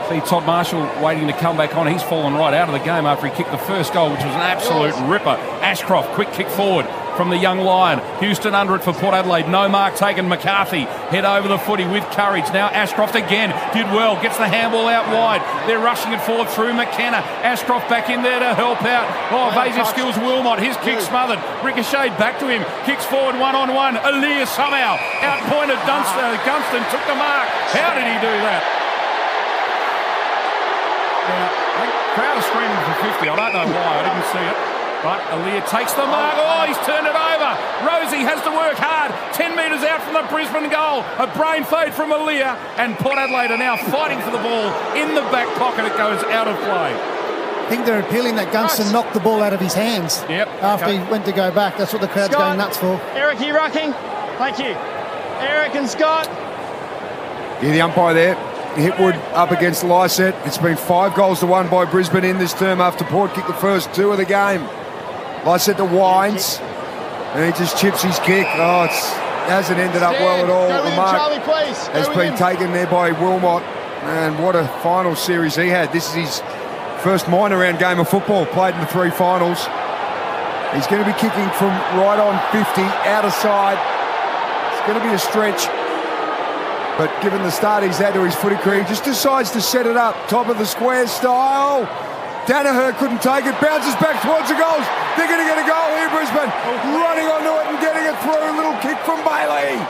See Todd Marshall waiting to come back on. He's fallen right out of the game after he kicked the first goal, which was an absolute ripper. Ashcroft, quick kick forward from the young Lion. Houston under it for Port Adelaide. No mark taken. McCarthy head over the footy with courage. Now Ashcroft again did well. Gets the handball out wide. They're rushing it forward through McKenna. Ashcroft back in there to help out. Oh, evasive skills Wilmot. His kick smothered. Ricocheted back to him. Kicks forward one-on-one. Aaliyah somehow outpointed Gunston. Took the mark. How did he do that? Crowd are screaming for 50. I don't know why. I didn't see it. But Aaliyah takes the mark. Oh, he's turned it over. Rosie has to work hard. 10 metres out from the Brisbane goal. A brain fade from Aaliyah. And Port Adelaide are now fighting for the ball. In the back pocket, it goes out of play. I think they're appealing that Gunston knocked the ball out of his hands after he went to go back. That's what the crowd's going nuts for. Eric, you rocking? Thank you. Eric and Scott. Yeah, the umpire there. Hipwood up against Lysette. It's been 5-1 by Brisbane in this term after Port kicked the first 2 of the game. Lysette to Wines, and he just chips his kick. Oh, it hasn't ended up well at all. The mark has been taken there by Wilmot, and what a final series he had. This is his first minor round game of football, played in the 3 finals. He's going to be kicking from right on 50, out of side. It's going to be a stretch. But given the start he's had to his footy career, he just decides to set it up, top of the square style. Danaher couldn't take it, bounces back towards the goals. They're going to get a goal here, Brisbane. Running onto it and getting it through. A little kick from Bailey.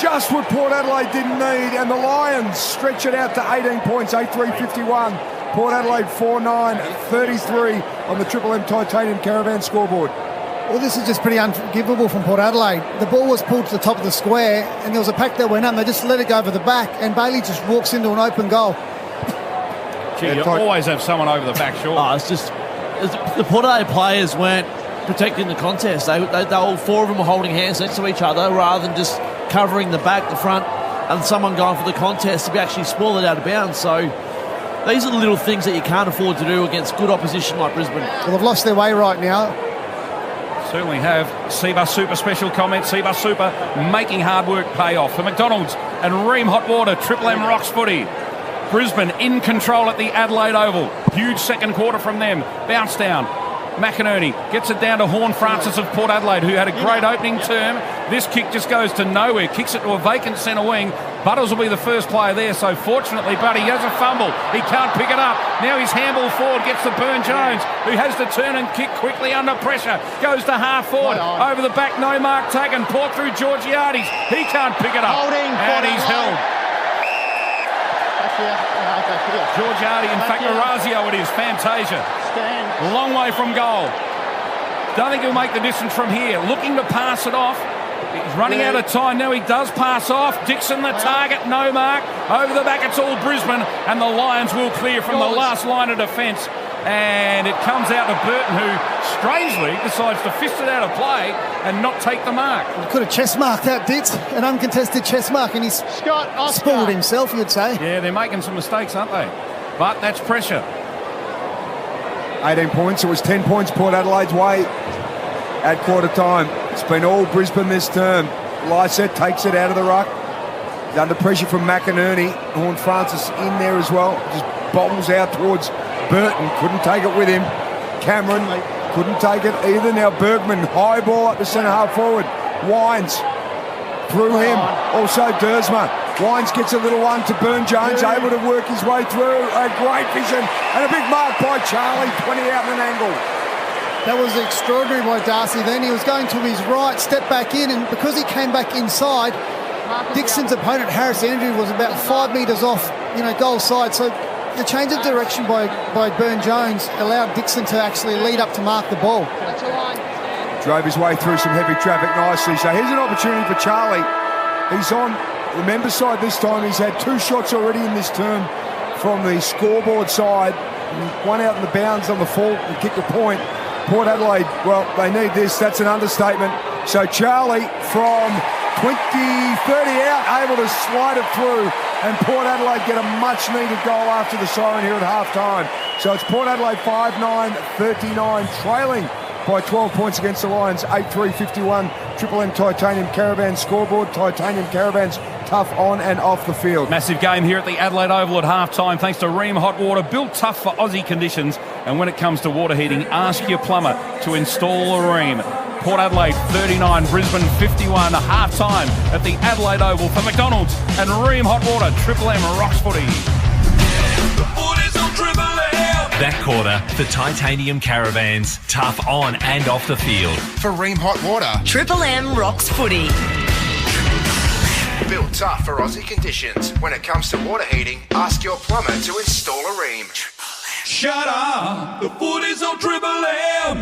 Just what Port Adelaide didn't need. And the Lions stretch it out to 18 points, 8-3-51. Port Adelaide 4-9-33 on the Triple M Titanium Caravan scoreboard. Well, this is just pretty unforgivable from Port Adelaide. The ball was pulled to the top of the square and there was a pack that went up and they just let it go over the back and Bailey just walks into an open goal. Gee, you always have someone over the back short. It's just the Port Adelaide players weren't protecting the contest. They all 4 of them were holding hands next to each other rather than just covering the back, the front, and someone going for the contest to be actually spoil it out of bounds. So these are the little things that you can't afford to do against good opposition like Brisbane. Well, they've lost their way right now. Certainly have. Seabus Super special comment. Seabus Super making hard work pay off. For McDonald's, and Ream Hot Water. Triple M Rocks footy. Brisbane in control at the Adelaide Oval. Huge second quarter from them. Bounce down. McInerney gets it down to Horn Francis of Port Adelaide, who had a great opening term. This kick just goes to nowhere. Kicks it to a vacant centre wing. Butters will be the first player there, so fortunately, Buddy has a fumble. He can't pick it up. Now he's handball forward, gets to Burn-Jones, who has to turn and kick quickly under pressure. Goes to half forward. Over the back, no mark taken. Port through Georgiades. He can't pick it up. And he's held. Georgiades, in fact, Orazio it is. Fantasia. A long way from goal. Don't think he'll make the distance from here. Looking to pass it off. He's running out of time. Now he does pass off. Dixon the target. No mark. Over the back it's all Brisbane. And the Lions will clear from the last line of defence. And it comes out to Burton, who strangely decides to fist it out of play and not take the mark. He could have chest marked that, Ditz. An uncontested chest mark, and he's spoiled himself, you'd say. Yeah, they're making some mistakes, aren't they? But that's pressure. 18 points. It was 10 points Port Adelaide's way at quarter time. It's been all Brisbane this term. Lysette takes it out of the ruck. He's under pressure from McInerney. Horn Francis in there as well. Just bobbles out towards Burton. Couldn't take it with him. Cameron couldn't take it either. Now Bergman, high ball up the centre half forward. Wines through him. Also Dersma. Wines gets a little one to Burn-Jones, able to work his way through. A great vision and a big mark by Charlie, 20 out in an angle. That was extraordinary by Darcy then. He was going to his right, stepped back in, and because he came back inside, Dixon's opponent, Harris Andrew, was about 5 metres off, goal side. So the change of direction by Burn-Jones allowed Dixon to actually lead up to mark the ball. Drove his way through some heavy traffic nicely. So here's an opportunity for Charlie. He's on the member side this time. He's had 2 shots already in this term from the scoreboard side. One out in the bounds on the full and kicked a point. Port Adelaide, well, they need this. That's an understatement. So Charlie from 20, 30 out, able to slide it through, and Port Adelaide get a much-needed goal after the siren here at half-time. So it's Port Adelaide 5-9-39, trailing by 12 points against the Lions, 8-3-51. Triple M Titanium Caravan scoreboard. Titanium Caravans tough on and off the field. Massive game here at the Adelaide Oval at half-time thanks to Ream Hot Water, built tough for Aussie conditions. And when it comes to water heating, ask your plumber to install a Ream. Port Adelaide 39, Brisbane 51, half-time at the Adelaide Oval for McDonald's and Ream Hot Water, Triple M Rocks footy. That quarter for Titanium Caravans, tough on and off the field. For Ream Hot Water, Triple M Rocks footy. built tough for Aussie conditions. When it comes to water heating, ask your plumber to install a Ream. Shut up! The footy's on Triple M!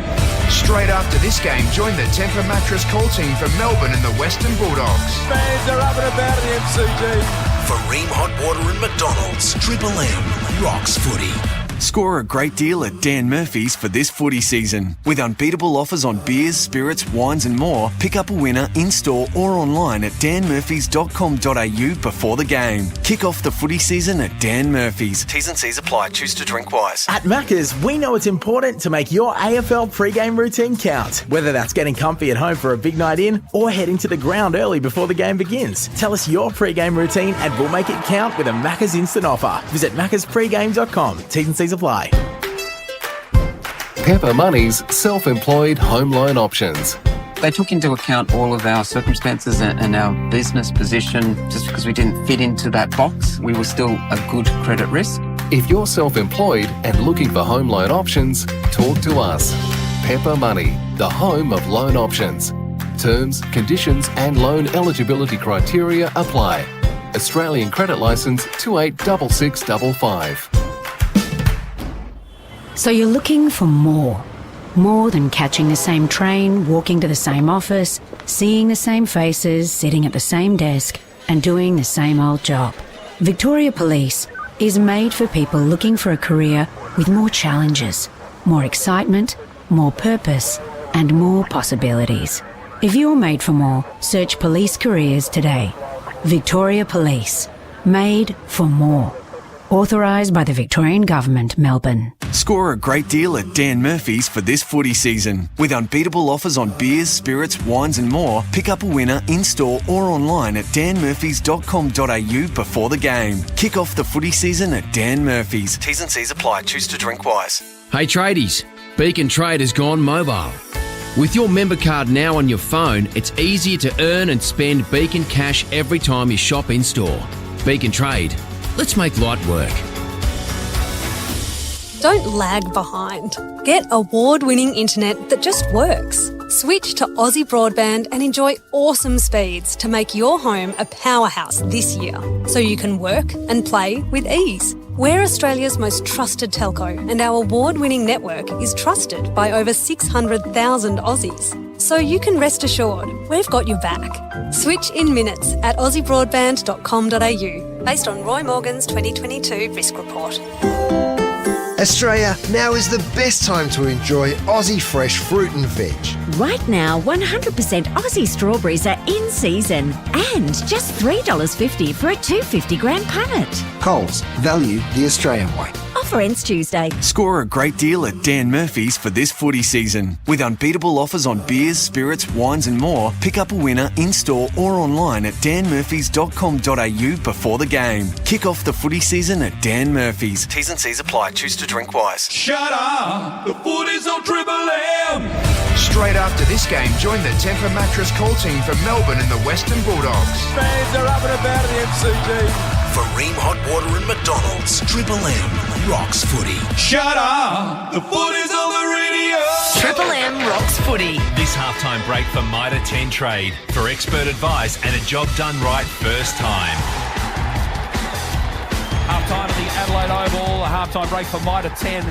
Straight after this game, join the Tempur mattress call team for Melbourne and the Western Bulldogs. Fans are up and about the MCG. For Ream Hot Water and McDonald's, Triple M rocks footy. Score a great deal at Dan Murphy's for this footy season. With unbeatable offers on beers, spirits, wines and more, pick up a winner in-store or online at danmurphys.com.au before the game. Kick off the footy season at Dan Murphy's. T's and C's apply. Choose to drink wise. At Macca's, we know it's important to make your AFL pre-game routine count. Whether that's getting comfy at home for a big night in or heading to the ground early before the game begins. Tell us your pre-game routine and we'll make it count with a Macca's instant offer. Visit maccaspregame.com. T's and C's apply. Pepper Money's self-employed home loan options. They took into account all of our circumstances and our business position. Just because we didn't fit into that box, we were still a good credit risk. If you're self-employed and looking for home loan options, talk to us. Pepper Money, the home of loan options. Terms, conditions and loan eligibility criteria apply. Australian Credit Licence 286655. So you're looking for more. More than catching the same train, walking to the same office, seeing the same faces, sitting at the same desk, and doing the same old job. Victoria Police is made for people looking for a career with more challenges, more excitement, more purpose, and more possibilities. If you're made for more, search police careers today. Victoria Police. Made for more. Authorised by the Victorian Government, Melbourne. Score a great deal at Dan Murphy's for this footy season. With unbeatable offers on beers, spirits, wines and more, pick up a winner in-store or online at danmurphys.com.au before the game. Kick off the footy season at Dan Murphy's. T's and C's apply. Choose to drink wise. Hey tradies, Beacon Trade has gone mobile. With your member card now on your phone, it's easier to earn and spend Beacon cash every time you shop in-store. Beacon Trade. Let's make light work. Don't lag behind. Get award-winning internet that just works. Switch to Aussie Broadband and enjoy awesome speeds to make your home a powerhouse this year, so you can work and play with ease. We're Australia's most trusted telco, and our award-winning network is trusted by over 600,000 Aussies. So you can rest assured, we've got your back. Switch in minutes at aussiebroadband.com.au, based on Roy Morgan's 2022 risk report. Australia, now is the best time to enjoy Aussie fresh fruit and veg. Right now, 100% Aussie strawberries are in season and just $3.50 for a 250 gram punnet. Coles, value the Australian way. Offer ends Tuesday. Score a great deal at Dan Murphy's for this footy season. With unbeatable offers on beers, spirits, wines and more, pick up a winner in-store or online at danmurphys.com.au before the game. Kick off the footy season at Dan Murphy's. T's and C's apply. Choose to drink wise. Shut up! The footy's on Triple M! Straight after this game, join the Temper Mattress call team for Melbourne and the Western Bulldogs. Fans are up and about at the MCG. For Ream Hot Water and McDonald's, Triple M rocks footy. Shut up! The footy's on the radio! Triple M rocks footy. This halftime break for Mitre 10 Trade. For expert advice and a job done right first time. Half-time at the Adelaide Oval, a half-time break for Mitre 10.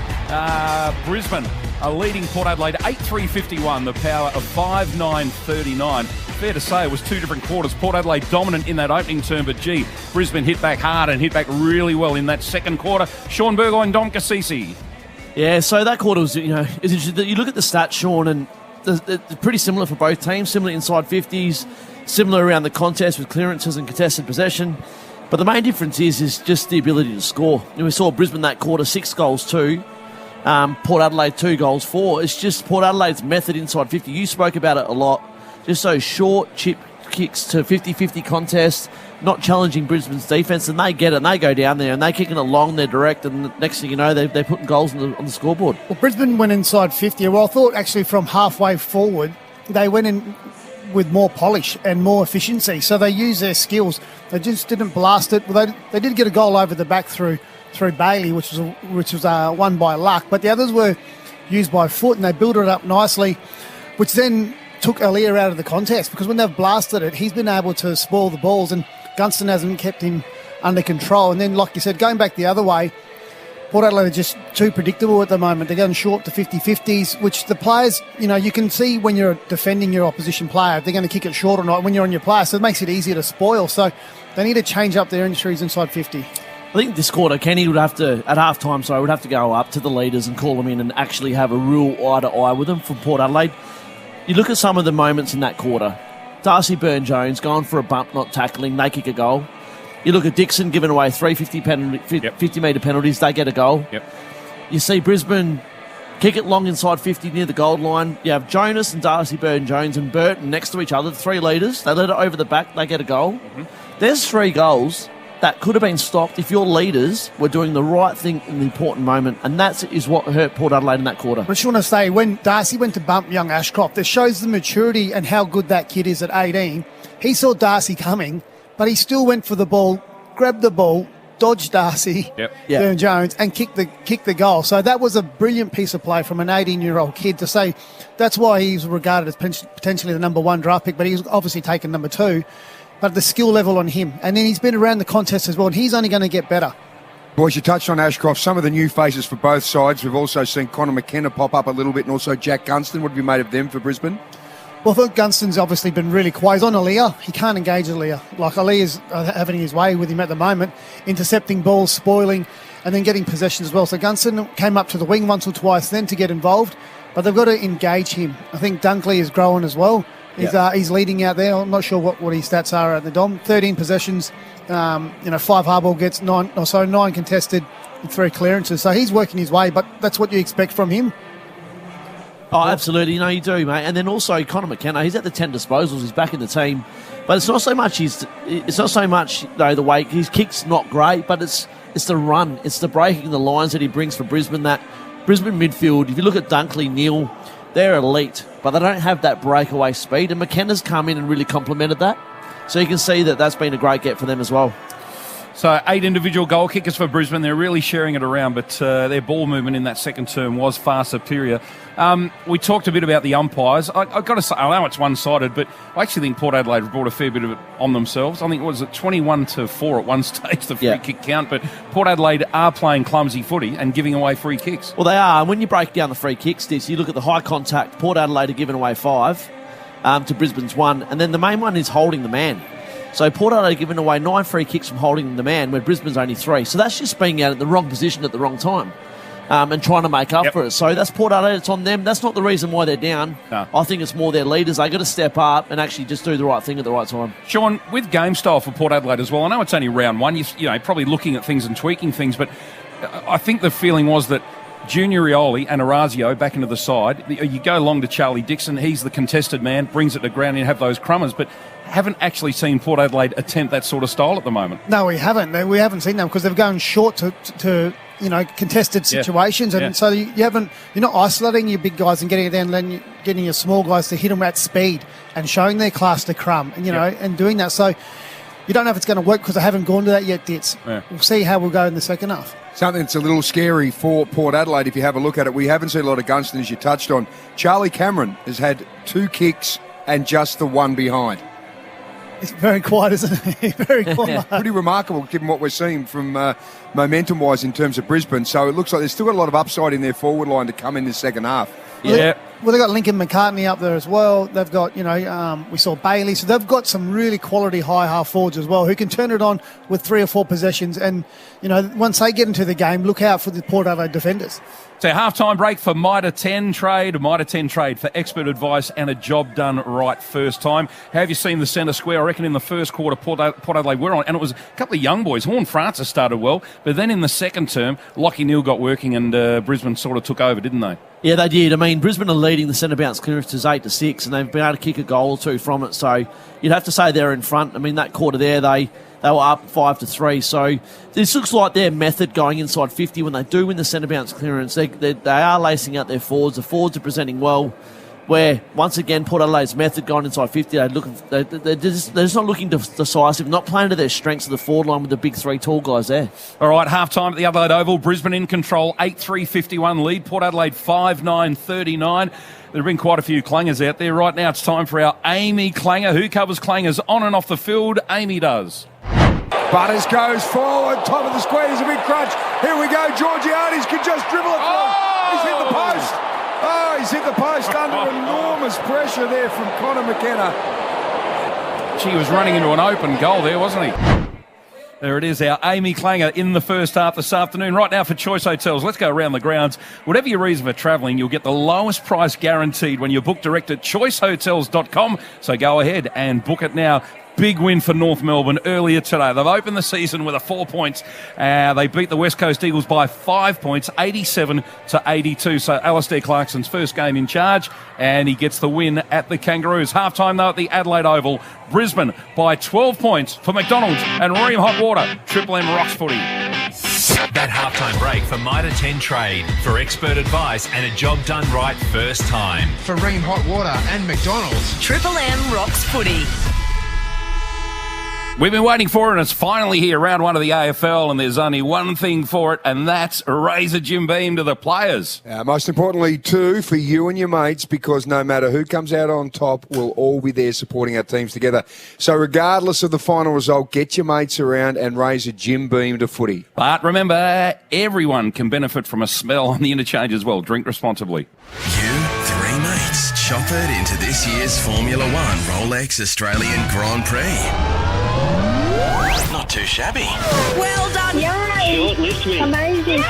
Brisbane are leading Port Adelaide 8-3-51, the power of 5-9-39. Fair to say it was two different quarters. Port Adelaide dominant in that opening term, but gee, Brisbane hit back hard and hit back really well in that second quarter. Sean Burgoyne, Dom Cassisi. Yeah, so that quarter was, is interesting. You look at the stats, Sean, and they're pretty similar for both teams, similar inside 50s, similar around the contest with clearances and contested possession. But the main difference is just the ability to score. And we saw Brisbane that quarter, 6 goals, 2. Port Adelaide, 2 goals, 4. It's just Port Adelaide's method inside 50. You spoke about it a lot. Just those short chip kicks to 50-50 contests, not challenging Brisbane's defence, and they get it, and they go down there, and they're kicking along, they're direct, and the next thing you know, they're putting goals on the scoreboard. Well, Brisbane went inside 50. Well, I thought actually from halfway forward, they went in with more polish and more efficiency. So they used their skills. They just didn't blast it. Well, they did get a goal over the back through Bailey, which was won by luck. But the others were used by foot, and they built it up nicely, which then took Aaliyah out of the contest, because when they've blasted it, he's been able to spoil the balls, and Gunston hasn't kept him under control. And then, like you said, going back the other way, Port Adelaide are just too predictable at the moment. They're going short to 50-50s, which the players, you can see when you're defending your opposition player, if they're going to kick it short or not when you're on your player. So it makes it easier to spoil. So they need to change up their entries inside 50. I think this quarter, Kenny would have to, at half-time, would have to go up to the leaders and call them in and actually have a real eye-to-eye with them from Port Adelaide. You look at some of the moments in that quarter. Darcy Byrne-Jones going for a bump, not tackling, they kick a goal. You look at Dixon giving away 3 50-metre penalties, they get a goal. Yep. You see Brisbane kick it long inside 50 near the goal line. You have Jonas and Darcy Byrne-Jones and Burton next to each other, the 3 leaders. They let it over the back, they get a goal. Mm-hmm. There's 3 goals that could have been stopped if your leaders were doing the right thing in the important moment, and that is what hurt Port Adelaide in that quarter. I just want to say, when Darcy went to bump young Ashcroft, it shows the maturity and how good that kid is at 18. He saw Darcy coming, but he still went for the ball, grabbed the ball, dodged Darcy, Byrne-Jones, and kicked the goal. So that was a brilliant piece of play from an 18-year-old kid to say that's why he's regarded as potentially the number 1 draft pick, but he's obviously taken number 2. But the skill level on him. And then he's been around the contest as well, and he's only going to get better. Boys, you touched on Ashcroft, some of the new faces for both sides. We've also seen Connor McKenna pop up a little bit, and also Jack Gunston. What have you made of them for Brisbane? Well, I thought Gunston's obviously been really quiet. He's on Aaliyah. He can't engage Aaliyah. Like, Aaliyah's having his way with him at the moment, intercepting balls, spoiling, and then getting possession as well. So Gunston came up to the wing once or twice then to get involved, but they've got to engage him. I think Dunkley is growing as well. He's leading out there. I'm not sure what his stats are at the Dom. 13 possessions, 5 hardball gets 9 contested, 3 clearances. So he's working his way, but that's what you expect from him. Oh, absolutely. You do, mate. And then also Connor McKenna, he's at the 10 disposals. He's back in the team. But it's not so much the weight. His kick's not great, but it's the run. It's the breaking the lines that he brings for Brisbane. That Brisbane midfield, if you look at Dunkley, Neal, they're elite, but they don't have that breakaway speed. And McKenna's come in and really complemented that. So you can see that that's been a great get for them as well. So 8 individual goal kickers for Brisbane. They're really sharing it around, but their ball movement in that second term was far superior. We talked a bit about the umpires. I've got to say, I know it's one-sided, but I actually think Port Adelaide brought a fair bit of it on themselves. I think, was it 21-4 at one stage, the free kick count, but Port Adelaide are playing clumsy footy and giving away free kicks. Well, they are. And when you break down the free kicks, you look at the high contact, Port Adelaide are giving away 5 to Brisbane's 1, and then the main one is holding the man. So Port Adelaide giving away 9 free kicks from holding the man, where Brisbane's only 3. So that's just being out at the wrong position at the wrong time and trying to make up for it. So that's Port Adelaide. It's on them. That's not the reason why they're down. No. I think it's more their leaders. They got to step up and actually just do the right thing at the right time. Sean, with game style for Port Adelaide as well, I know it's only round 1. You're probably looking at things and tweaking things, but I think the feeling was that Junior Rioli and Orazio back into the side. You go long to Charlie Dixon. He's the contested man, brings it to ground and have those crummers, but haven't actually seen Port Adelaide attempt that sort of style at the moment. No, we haven't. We haven't seen them because they've gone short to contested situations, and so you're not isolating your big guys and getting it down, and then getting your small guys to hit them at speed and showing their class to crumb, and and doing that. So you don't know if it's going to work because they haven't gone to that yet, Ditz. Yeah. We'll see how we'll go in the second half. Something that's a little scary for Port Adelaide, if you have a look at it. We haven't seen a lot of Gunston, as you touched on. Charlie Cameron has had 2 kicks and just the 1 behind. It's very quiet, isn't it? Very quiet. Pretty remarkable, given what we're seeing from momentum-wise in terms of Brisbane. So it looks like there's still got a lot of upside in their forward line to come in the second half. Yeah. Well, they've got Lincoln McCartney up there as well. They've got, we saw Bailey. So they've got some really quality high half forwards as well who can turn it on with 3 or 4 possessions. And, once they get into the game, look out for the Port Adelaide defenders. So half-time break for Mitre 10 Trade. Mitre 10 Trade for expert advice and a job done right first time. How have you seen the centre square? I reckon in the first quarter, Port Adelaide were on, and it was a couple of young boys. Horn Francis started well, but then in the second term, Lockie Neal got working and Brisbane sort of took over, didn't they? Yeah, they did. I mean, Brisbane are leading the centre bounce clearances 8-6, and they've been able to kick a goal or 2 from it. So you'd have to say they're in front. I mean, that quarter there, they were up 5-3. So this looks like their method going inside 50 when they do win the centre bounce clearance. They are lacing out their forwards. The forwards are presenting well. Where once again, Port Adelaide's method going inside 50, they're just not looking decisive, not playing to their strengths of the forward line with the big 3 tall guys there. All right, half-time at the Adelaide Oval. Brisbane in control, 8-3-51 lead. Port Adelaide 5-9-39. There have been quite a few clangers out there. Right now it's time for our Amy Clanger. Who covers clangers on and off the field? Amy does. Butters goes forward, top of the square, there's a big crunch. Here we go, Georgiades can just dribble it through. He's hit the post. Oh, he's hit the post under enormous pressure there from Connor McKenna. She was running into an open goal there, wasn't he? There it is, our Amy Clanger in the first half this afternoon. Right now for Choice Hotels, let's go around the grounds. Whatever your reason for travelling, you'll get the lowest price guaranteed when you book direct at choicehotels.com. So go ahead and book it now. Big win for North Melbourne earlier today. They've opened the season with a 4 points. They beat the West Coast Eagles by 5 points, 87-82. So Alistair Clarkson's first game in charge, and he gets the win at the Kangaroos. Half-time, though, at the Adelaide Oval. Brisbane by 12 points for McDonald's and Ream Hot Water. Triple M Rocks Footy. That halftime break for Mitre 10 Trade for expert advice and a job done right first time. For Ream Hot Water and McDonald's. Triple M Rocks Footy. We've been waiting for it, and it's finally here, round 1 of the AFL, and there's only one thing for it, and that's Razor Jim Beam to the players. Most importantly, too, for you and your mates, because no matter who comes out on top, we'll all be there supporting our teams together. So regardless of the final result, get your mates around and Razor Jim Beam to footy. But remember, everyone can benefit from a smell on the interchange as well. Drink responsibly. You, 3 mates, choppered into this year's Formula One Rolex Australian Grand Prix. Not too shabby. Well done. Yay. Short, lift me. Amazing.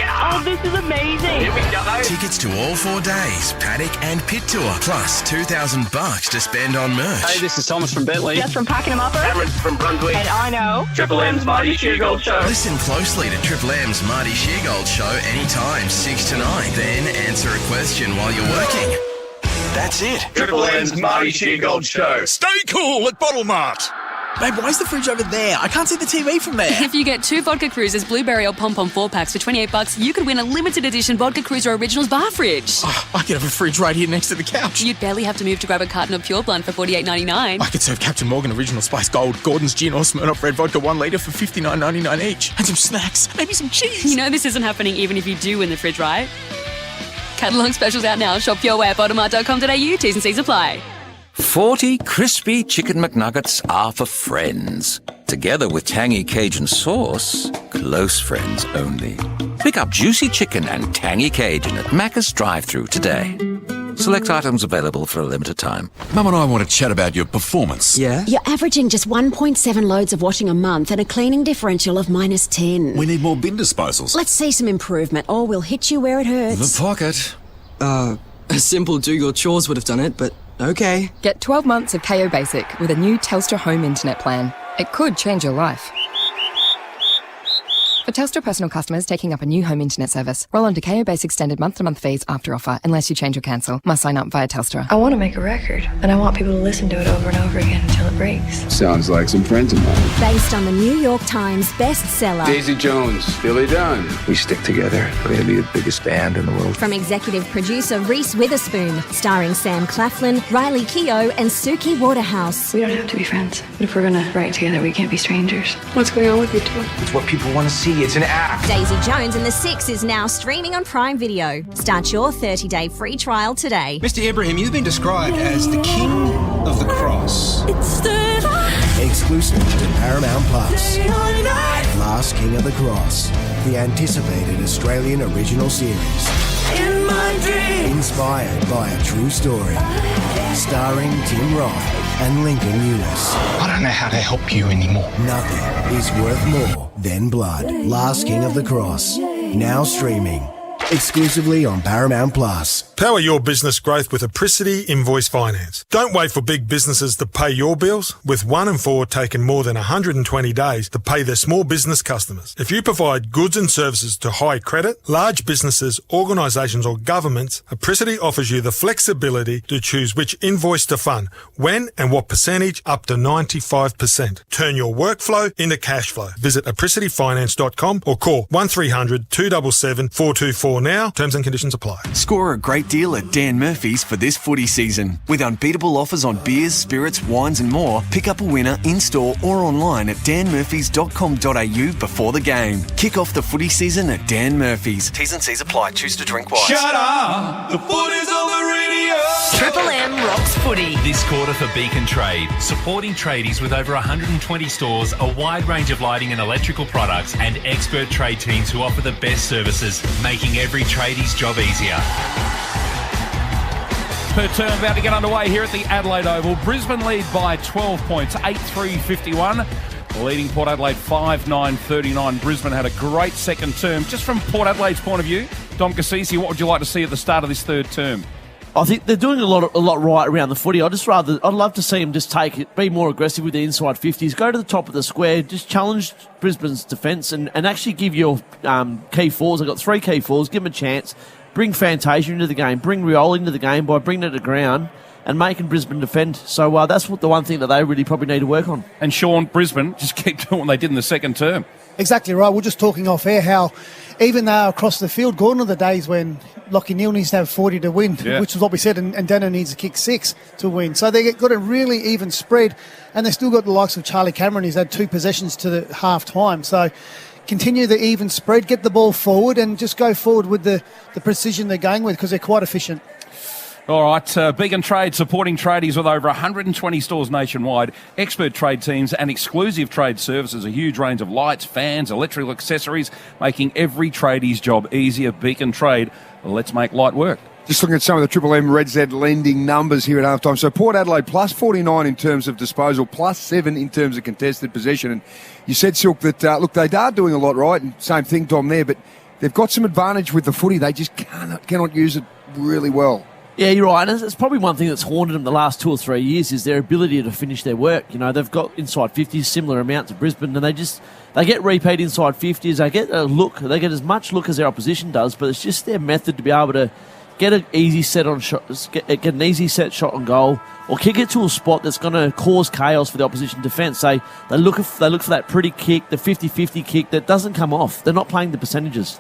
Oh, this is amazing. Here we go. Tickets to all 4 days, paddock and pit tour, plus $2,000 to spend on merch. Hey, this is Thomas from Bentley. Jess from Packing 'em Upper. Cameron from Brunswick. And I know Triple M's Marty Sheargold Show. Listen closely to Triple M's Marty Sheargold Show anytime 6 to 9. Then answer a question while you're working. That's it. Triple M's Marty Sheargold Show. Stay cool at Bottle Mart. Babe, why is the fridge over there? I can't see the TV from there. If you get 2 Vodka Cruisers Blueberry or Pom Pom 4-packs for $28, you could win a limited edition Vodka Cruiser Originals bar fridge. Oh, I could have a fridge right here next to the couch. You'd barely have to move to grab a carton of Pure Blend for $48.99. I could serve Captain Morgan Original Spice Gold, Gordon's Gin or Smirnoff Red Vodka 1 litre for $59.99 each. And some snacks, maybe some cheese. You know this isn't happening even if you do win the fridge, right? Catalogue specials out now. Shop your way at bottomart.com.au. T's and C's apply. 40 crispy chicken McNuggets are for friends. Together with tangy Cajun sauce, close friends only. Pick up juicy chicken and tangy Cajun at Macca's drive-thru today. Select items available for a limited time. Mum and I want to chat about your performance. Yeah? You're averaging just 1.7 loads of washing a month and a cleaning differential of -10. We need more bin disposals. Let's see some improvement, or we'll hit you where it hurts. The pocket. A simple do your chores would have done it, but okay. Get 12 months of KO Basic with a new Telstra home internet plan. It could change your life. For Telstra personal customers taking up a new home internet service, roll on to KO Basic standard month-to-month fees after offer, unless you change or cancel. Must sign up via Telstra. I want to make a record, and I want people to listen to it over and over again until it breaks. Sounds like some friends of mine. Based on the New York Times bestseller. Daisy Jones, Billy Dunn. We stick together. We're going to be the biggest band in the world. From executive producer Reese Witherspoon, starring Sam Claflin, Riley Keough, and Suki Waterhouse. We don't have to be friends, but if we're going to write together, we can't be strangers. What's going on with you two? It's what people want to see. It's an act. Daisy Jones and the Six is now streaming on Prime Video. Start your 30-day free trial today. Mr. Ibrahim, you've been described as the king of the cross. It's exclusive to Paramount Plus. Last King of the Cross, the anticipated Australian original series. In my dream. Inspired by a true story. Starring Tim Roth and Lincoln Eunice. I don't know how to help you anymore. Nothing is worth more than blood. Last King of the Cross, now streaming. Exclusively on Paramount Plus. Power your business growth with Apricity Invoice Finance. Don't wait for big businesses to pay your bills, with 1 in 4 taking more than 120 days to pay their small business customers. If you provide goods and services to high credit, large businesses, organisations or governments, Apricity offers you the flexibility to choose which invoice to fund, when and what percentage, up to 95%. Turn your workflow into cash flow. Visit apricityfinance.com or call 1300 277 424 now. Terms and conditions apply. Score a great deal at Dan Murphy's for this footy season. With unbeatable offers on beers, spirits, wines and more, pick up a winner in-store or online at danmurphys.com.au before the game. Kick off the footy season at Dan Murphy's. T's and C's apply. Choose to drink wise. Shut up! The footy's on the radio! Triple M rocks footy. This quarter for Beacon Trade, supporting tradies with over 120 stores, a wide range of lighting and electrical products, and expert trade teams who offer the best services, making every tradie's job easier. Per term about to get underway here at the Adelaide Oval. Brisbane lead by 12 points, 8-3-51. Leading Port Adelaide 5-9-39. Brisbane had a great second term. Just from Port Adelaide's point of view, Dom Cassisi, what would you like to see at the start of this third term? I think they're doing a lot right around the footy. I'd love to see them just take it, be more aggressive with the inside 50s, go to the top of the square, just challenge Brisbane's defence and actually give your key fours. They've got 3 key fours, give them a chance. Bring Fantasia into the game, bring Rioli into the game by bringing it to ground and making Brisbane defend. So that's the one thing that they really probably need to work on. And Sean, Brisbane just keep doing what they did in the second term. Exactly right. We're just talking off air how even though across the field, gone are the days when Lachie Neale needs to have 40 to win, which is what we said, and Dano needs to kick 6 to win. So they've got a really even spread, and they've still got the likes of Charlie Cameron, who's had 2 possessions to the half time. So continue the even spread, get the ball forward, and just go forward with the precision they're going with, because they're quite efficient. All right, Beacon Trade supporting tradies with over 120 stores nationwide, expert trade teams and exclusive trade services, a huge range of lights, fans, electrical accessories, making every tradie's job easier. Beacon Trade, let's make light work. Just looking at some of the Triple M Red Z lending numbers here at halftime. So Port Adelaide plus 49 in terms of disposal, plus 7 in terms of contested possession. And you said, Silk, that, look, they are doing a lot right, and same thing, Dom, there, but they've got some advantage with the footy. They just cannot use it really well. Yeah, you're right. And it's probably one thing that's haunted them the last 2 or 3 years is their ability to finish their work. You know, they've got inside 50s, similar amount to Brisbane, and they get repeat inside 50s. They get a look. They get as much look as their opposition does, but it's just their method to be able to get an easy set on shot, get an easy set shot on goal, or kick it to a spot that's going to cause chaos for the opposition defence. They look for that pretty kick, the 50-50 kick that doesn't come off. They're not playing the percentages.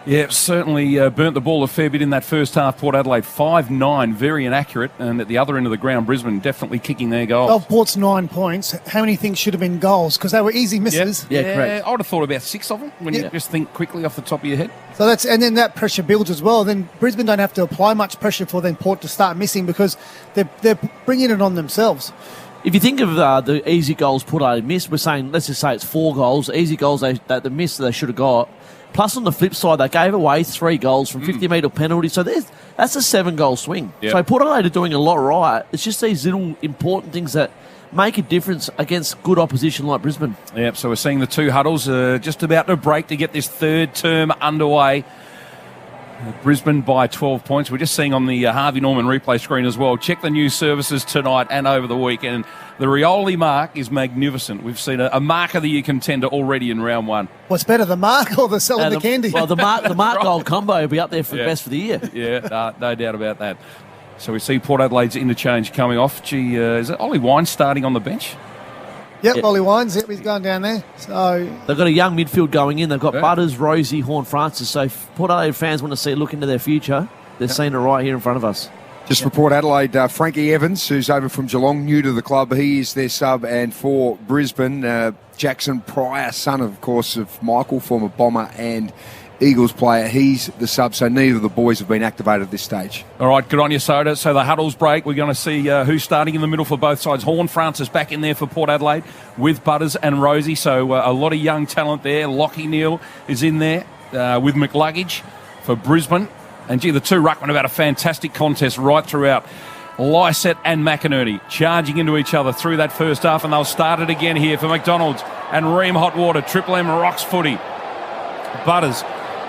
Yeah, certainly burnt the ball a fair bit in that first half. Port Adelaide 5-9, very inaccurate, and at the other end of the ground, Brisbane definitely kicking their goals. Of Port's 9 points, how many things should have been goals? Because they were easy misses. Yeah, correct. I would have thought about 6 of them when you just think quickly off the top of your head. So and then that pressure builds as well. Then Brisbane don't have to apply much pressure for then Port to start missing because they're bringing it on themselves. If you think of the easy goals Port Adelaide missed, we're saying, let's just say it's 4 goals, easy goals that the miss they should have got. Plus, on the flip side, they gave away 3 goals from 50-metre penalty. So that's a 7-goal swing. Yep. So Port Adelaide are doing a lot right. It's just these little important things that make a difference against good opposition like Brisbane. Yep, so we're seeing the 2 huddles just about to break to get this third term underway. Brisbane by 12 points. We're just seeing on the Harvey Norman replay screen as well. Check the news services tonight and over the weekend. The Rioli mark is magnificent. We've seen a Mark of the Year contender already in round 1. What's better, the mark or the selling the candy? Well, the mark goal combo will be up there for best for the year. Yeah, no doubt about that. So we see Port Adelaide's interchange coming off. Is it Ollie Wine starting on the bench? Yep, Ollie Wines. Yep, he's going down there. So they've got a young midfield going in. They've got Butters, Rosie, Horn-Francis. So if Port Adelaide fans want to see a look into their future, they're seeing it right here in front of us. Just for Port Adelaide, Frankie Evans, who's over from Geelong, new to the club. He is their sub. And for Brisbane, Jackson Pryor, son, of course, of Michael, former Bomber and Eagles player. He's the sub, so neither of the boys have been activated at this stage. All right, good on you, Soda. So the huddles break. We're going to see who's starting in the middle for both sides. Horn-Francis back in there for Port Adelaide with Butters and Rosie. So a lot of young talent there. Lockie Neal is in there with McLuggage for Brisbane. And, the 2 ruckmen have had a fantastic contest right throughout. Lysett and McInerney charging into each other through that first half, and they'll start it again here for McDonald's and Ream Hotwater. Triple M rocks footy. Butters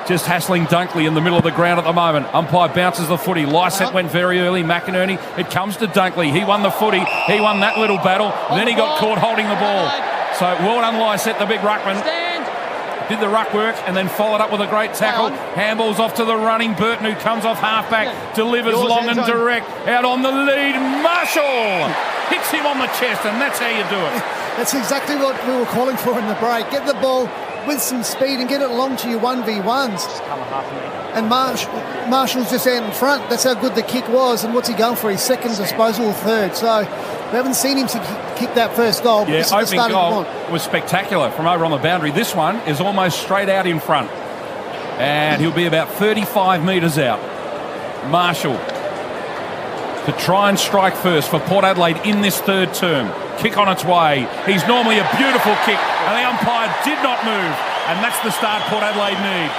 just hassling Dunkley in the middle of the ground at the moment. Umpire bounces the footy. Lysett went very early. McInerney, it comes to Dunkley. He won the footy. He won that little battle. Then he got caught holding the ball. So well done, Lysett, the big ruckman. Did the ruck work and then followed up with a great tackle. Handballs off to the running Burton, who comes off halfback, delivers long and direct. Out on the lead, Marshall hits him on the chest, and that's how you do it. That's exactly what we were calling for in the break. Get the ball with some speed and get it long to your 1v1s. And Marshall's just out in front. That's how good the kick was. And what's he going for? His second disposal or third. So we haven't seen him kick that first goal. Yeah, opening goal was spectacular from over on the boundary. This one is almost straight out in front. And he'll be about 35 metres out. Marshall to try and strike first for Port Adelaide in this third term. Kick on its way. He's normally a beautiful kick, and the umpire did not move. And that's the start Port Adelaide need.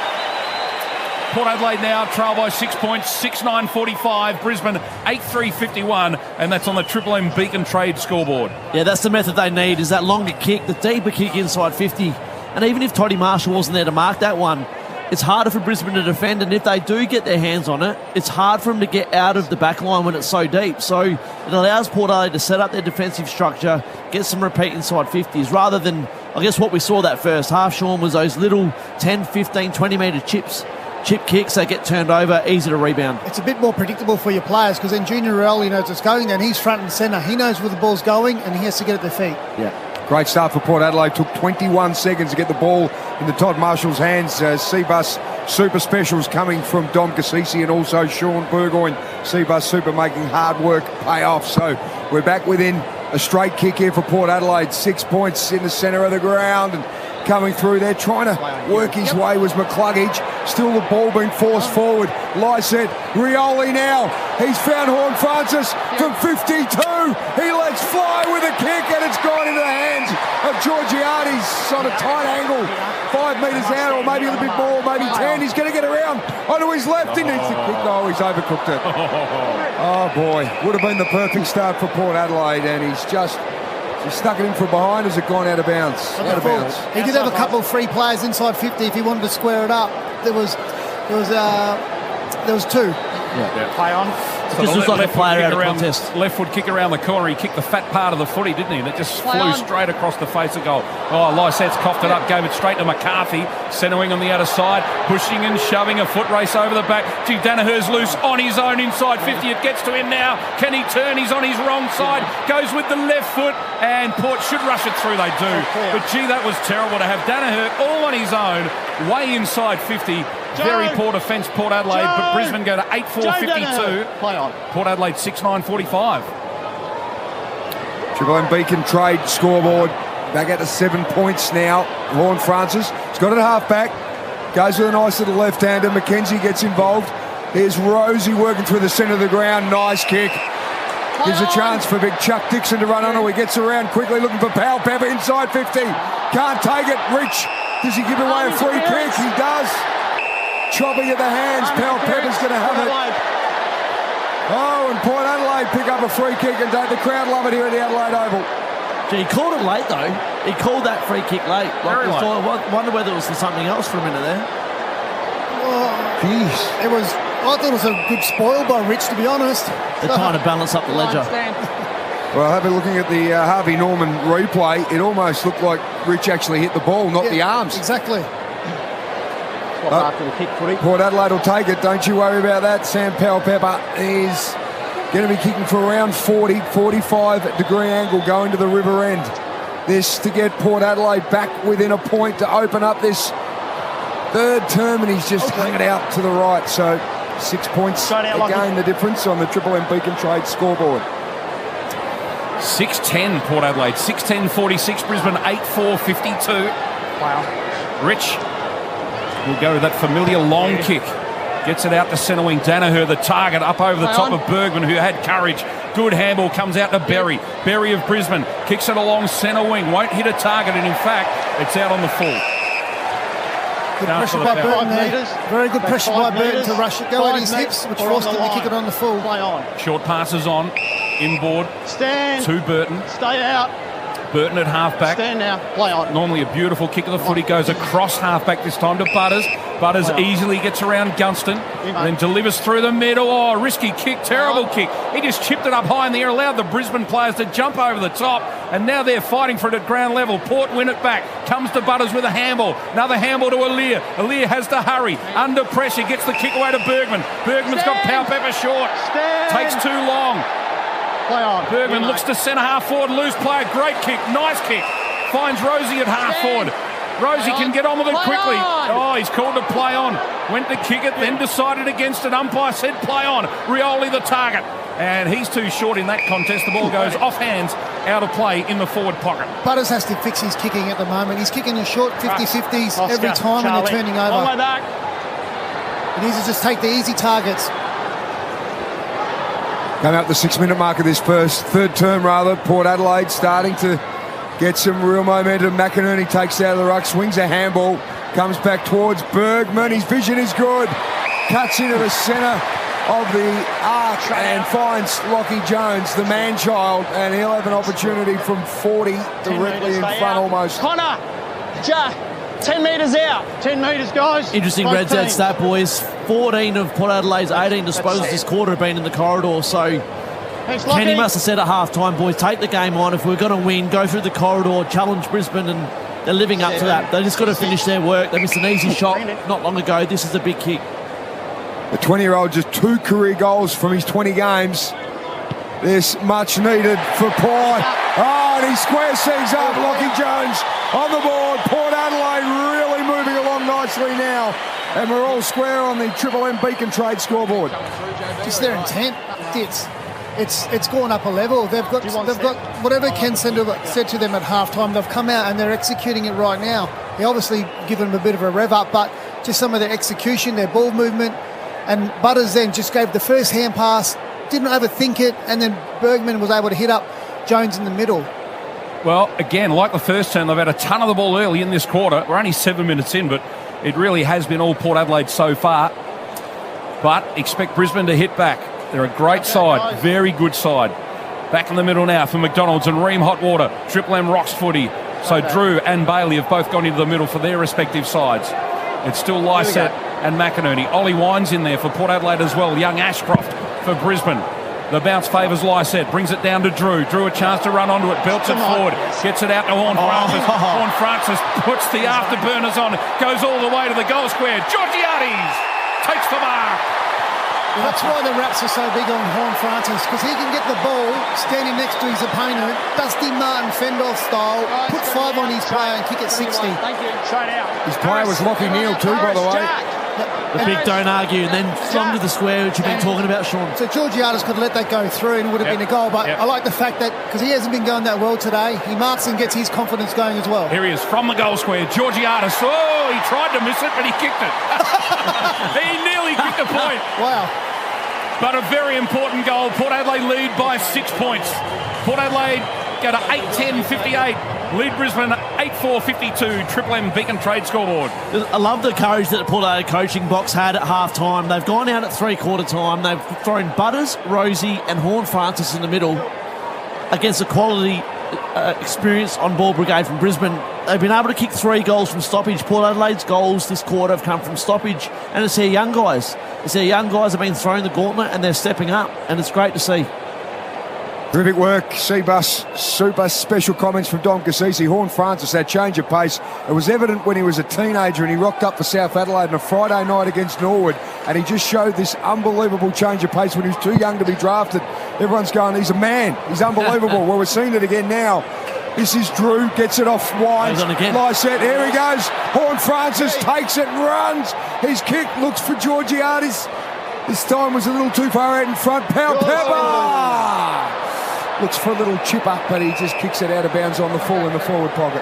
Port Adelaide now trail by 6 points, 6-9-45. Brisbane 8-3-51, and that's on the Triple M Beacon Trade scoreboard. Yeah, that's the method they need, is that longer kick, the deeper kick inside 50. And even if Toddy Marshall wasn't there to mark that one, it's harder for Brisbane to defend, and if they do get their hands on it, it's hard for them to get out of the back line when it's so deep. So it allows Port Adelaide to set up their defensive structure, get some repeat inside 50s, rather than, I guess, what we saw that first half, Sean, was those little 10, 15, 20-metre chip kicks, they get turned over, easy to rebound. It's a bit more predictable for your players because then Junior Rioli knows it's going and he's front and centre. He knows where the ball's going and he has to get at their feet. Yeah. Great start for Port Adelaide. Took 21 seconds to get the ball into Todd Marshall's hands. Seabus Super Specials coming from Dom Cassisi and also Sean Burgoyne. Seabus Super making hard work pay off. So we're back within a straight kick here for Port Adelaide. 6 points in the centre of the ground and coming through there, trying to work his way was McCluggage. Still the ball being forced forward. Lysett, Rioli now. He's found Horn-Francis from 52. He lets fly with a kick and it's gone into the hands of Georgiades on a tight angle. 5 metres out or maybe a little bit more, maybe 10. He's going to get around onto his left. He needs to kick. Oh, he's overcooked it. Oh, boy. Would have been the perfect start for Port Adelaide and he's just He stuck it in from behind. Has it gone out of bounds? Out of bounds. He did have a couple of free players inside 50 if he wanted to square it up. There was two. Yeah. Play on. This was like a player out of contest. Left foot kick around the corner. He kicked the fat part of the footy, didn't he? And it just flew straight across the face of goal. Oh, Lysette's coughed it up, gave it straight to McCarthy. Centre wing on the outer side, pushing and shoving, a foot race over the back. Gee, Danaher's loose on his own inside 50. It gets to him now. Can he turn? He's on his wrong side. Goes with the left foot, and Port should rush it through. They do. But gee, that was terrible to have Danaher all on his own, way inside 50. Very poor defence, Port Adelaide, but Brisbane go to 8-4-52. Play on. Port Adelaide 6-9-45. Triple M Beacon Trade scoreboard. Back out to 7 points now. Horn Francis. He's got it half back. Goes with a nice little left-hander. McKenzie gets involved. Here's Rosie working through the centre of the ground. Nice kick. Gives a chance for big Chuck Dixon to run on. He gets around quickly looking for Powell Pepper inside 50. Can't take it. Rich. Does he give away a free kick? He does. Chopping at the hands. Powell Pepper's going to have it. Oh, and Port Adelaide pick up a free kick, and the crowd love it here at the Adelaide Oval. Gee, he called it late, though. He called that free kick late. I wonder whether it was something else for a minute there. Jeez. I thought it was a good spoil by Rich, to be honest. They're trying to balance up the ledger. Well, having looking at the Harvey Norman replay, it almost looked like Rich actually hit the ball, not the arms. Exactly. After the kick footy. Port Adelaide will take it. Don't you worry about that. Sam Powell Pepper is going to be kicking for around 40, 45 degree angle going to the river end. This to get Port Adelaide back within a point to open up this third term, and he's just hung it out to the right. So 6 points again, the difference on the Triple M Beacon Trade scoreboard. 6-10 Port Adelaide, 6-10-46 Brisbane, 8-4-52. Wow. Rich will go to that familiar long kick. Gets it out to centre wing. Danaher, the target, up over the top of Bergman, who had courage. Good handball comes out to Berry. Berry of Brisbane kicks it along centre wing. Won't hit a target, and in fact, it's out on the full. Good pressure by Burton there. Very good pressure by Burton to rush it. Go at his hips, which forced him to kick it on the full. Play on. Short passes on. Inboard. Stand. To Burton. Stay out. Burton at halfback. Stand now. Play on. Normally a beautiful kick of the footy. Goes across halfback this time to Butters. Butters easily gets around Gunston. And then delivers through the middle. Oh, risky kick. Terrible kick. He just chipped it up high in the air. Allowed the Brisbane players to jump over the top. And now they're fighting for it at ground level. Port win it back. Comes to Butters with a handball. Another handball to Aaliyah. Aaliyah has to hurry. Under pressure. Gets the kick away to Bergman. Bergman's got Powell Pepper short. Takes too long. Play on. Bergman looks to centre half forward, loose player, great kick, nice kick. Finds Rosie at half forward. Rosie can get on with it quickly. Oh, he's called to play on. Went to kick it, then decided against it. Umpire said play on. Rioli the target. And he's too short in that contest. The ball goes off hands, out of play in the forward pocket. Butters has to fix his kicking at the moment. He's kicking the short 50-50s every time when they're turning over. On my back. He needs to just take the easy targets. Coming up the 6 minute mark of this third term, Port Adelaide starting to get some real momentum. McInerney takes out of the ruck, swings a handball, comes back towards Bergman. His vision is good. Cuts into the centre of the arc and finds Lockie Jones, the man-child, and he'll have an opportunity from 40 directly in front almost. Connor, 10 metres out. 10 metres, guys. Interesting red Z stat, boys. 14 of Port Adelaide's 18 disposals this quarter have been in the corridor, so Kenny must have said at half-time, boys, take the game on. If we're going to win, go through the corridor, challenge Brisbane, and they're living up to that. They just got to finish their work. They missed an easy shot not long ago. This is a big kick. The 20-year-old just 2 career goals from his 20 games. This much needed for Port. Oh, and he square sees up. Lockie Jones on the board. Port Adelaide really moving along nicely now. And we're all square on the Triple M Beacon Trade scoreboard. Just their intent. It's gone up a level. They've got whatever Ken said to them at halftime. They've come out and they're executing it right now. He obviously given them a bit of a rev up, but just some of their execution, their ball movement, and Butters then just gave the first hand pass, didn't overthink it, and then Bergman was able to hit up Jones in the middle. Well, again, like the first turn, they've had a ton of the ball early in this quarter. We're only 7 minutes in, but it really has been all Port Adelaide so far. But expect Brisbane to hit back. They're a great side, very good side. Back in the middle now for McDonald's and Ream Hotwater. Triple M rocks footy. So Drew and Bailey have both gone into the middle for their respective sides. It's still Lysette and McInerney. Ollie Wines in there for Port Adelaide as well. Young Ashcroft for Brisbane. The bounce favours Lysette. Brings it down to Drew. Drew a chance to run onto it. Belts it forward. Gets it out to Horn Francis. Horn Francis puts the afterburners on. Goes all the way to the goal square. Georgiades takes the mark. Well, that's why the Raps are so big on Horn Francis, because he can get the ball standing next to his opponent, Dusty Martin Fendorf style, put 5 on his player and kick it 60. Thank you. Straight out. His player was Lockie Neal too, by the way. The big don't argue, and then flung to the square, which you've been talking about, Sean. So Georgiades could let that go through and it would have been a goal, but I like the fact that, because he hasn't been going that well today, he marks and gets his confidence going as well. Here he is from the goal square. Georgiades, he tried to miss it, but he kicked it. He nearly kicked a point. Wow. But a very important goal. Port Adelaide lead by 6 points. Port Adelaide go to 8-10-58. Lead Brisbane 8-4-52. Triple M Beacon Trade scoreboard. I love the courage that the Port Adelaide coaching box had at half-time. They've gone out at three-quarter time. They've thrown Butters, Rosie and Horn Francis in the middle against a quality experience on-ball brigade from Brisbane. They've been able to kick 3 goals from stoppage. Port Adelaide's goals this quarter have come from stoppage. And it's their young guys. It's their young guys have been throwing the gauntlet and they're stepping up. And it's great to see. Terrific work, Seabus. Super special comments from Dom Cassisi. Horn Francis, that change of pace. It was evident when he was a teenager and he rocked up for South Adelaide on a Friday night against Norwood, and he just showed this unbelievable change of pace when he was too young to be drafted. Everyone's going, he's a man. He's unbelievable. Well, we're seeing it again now. This is Drew, gets it off Wines. Lysette, here he goes. Horn Francis takes it and runs. His kick looks for Georgiades. This time was a little too far out in front. Pepper! Looks for a little chip up, but he just kicks it out of bounds on the full in the forward pocket.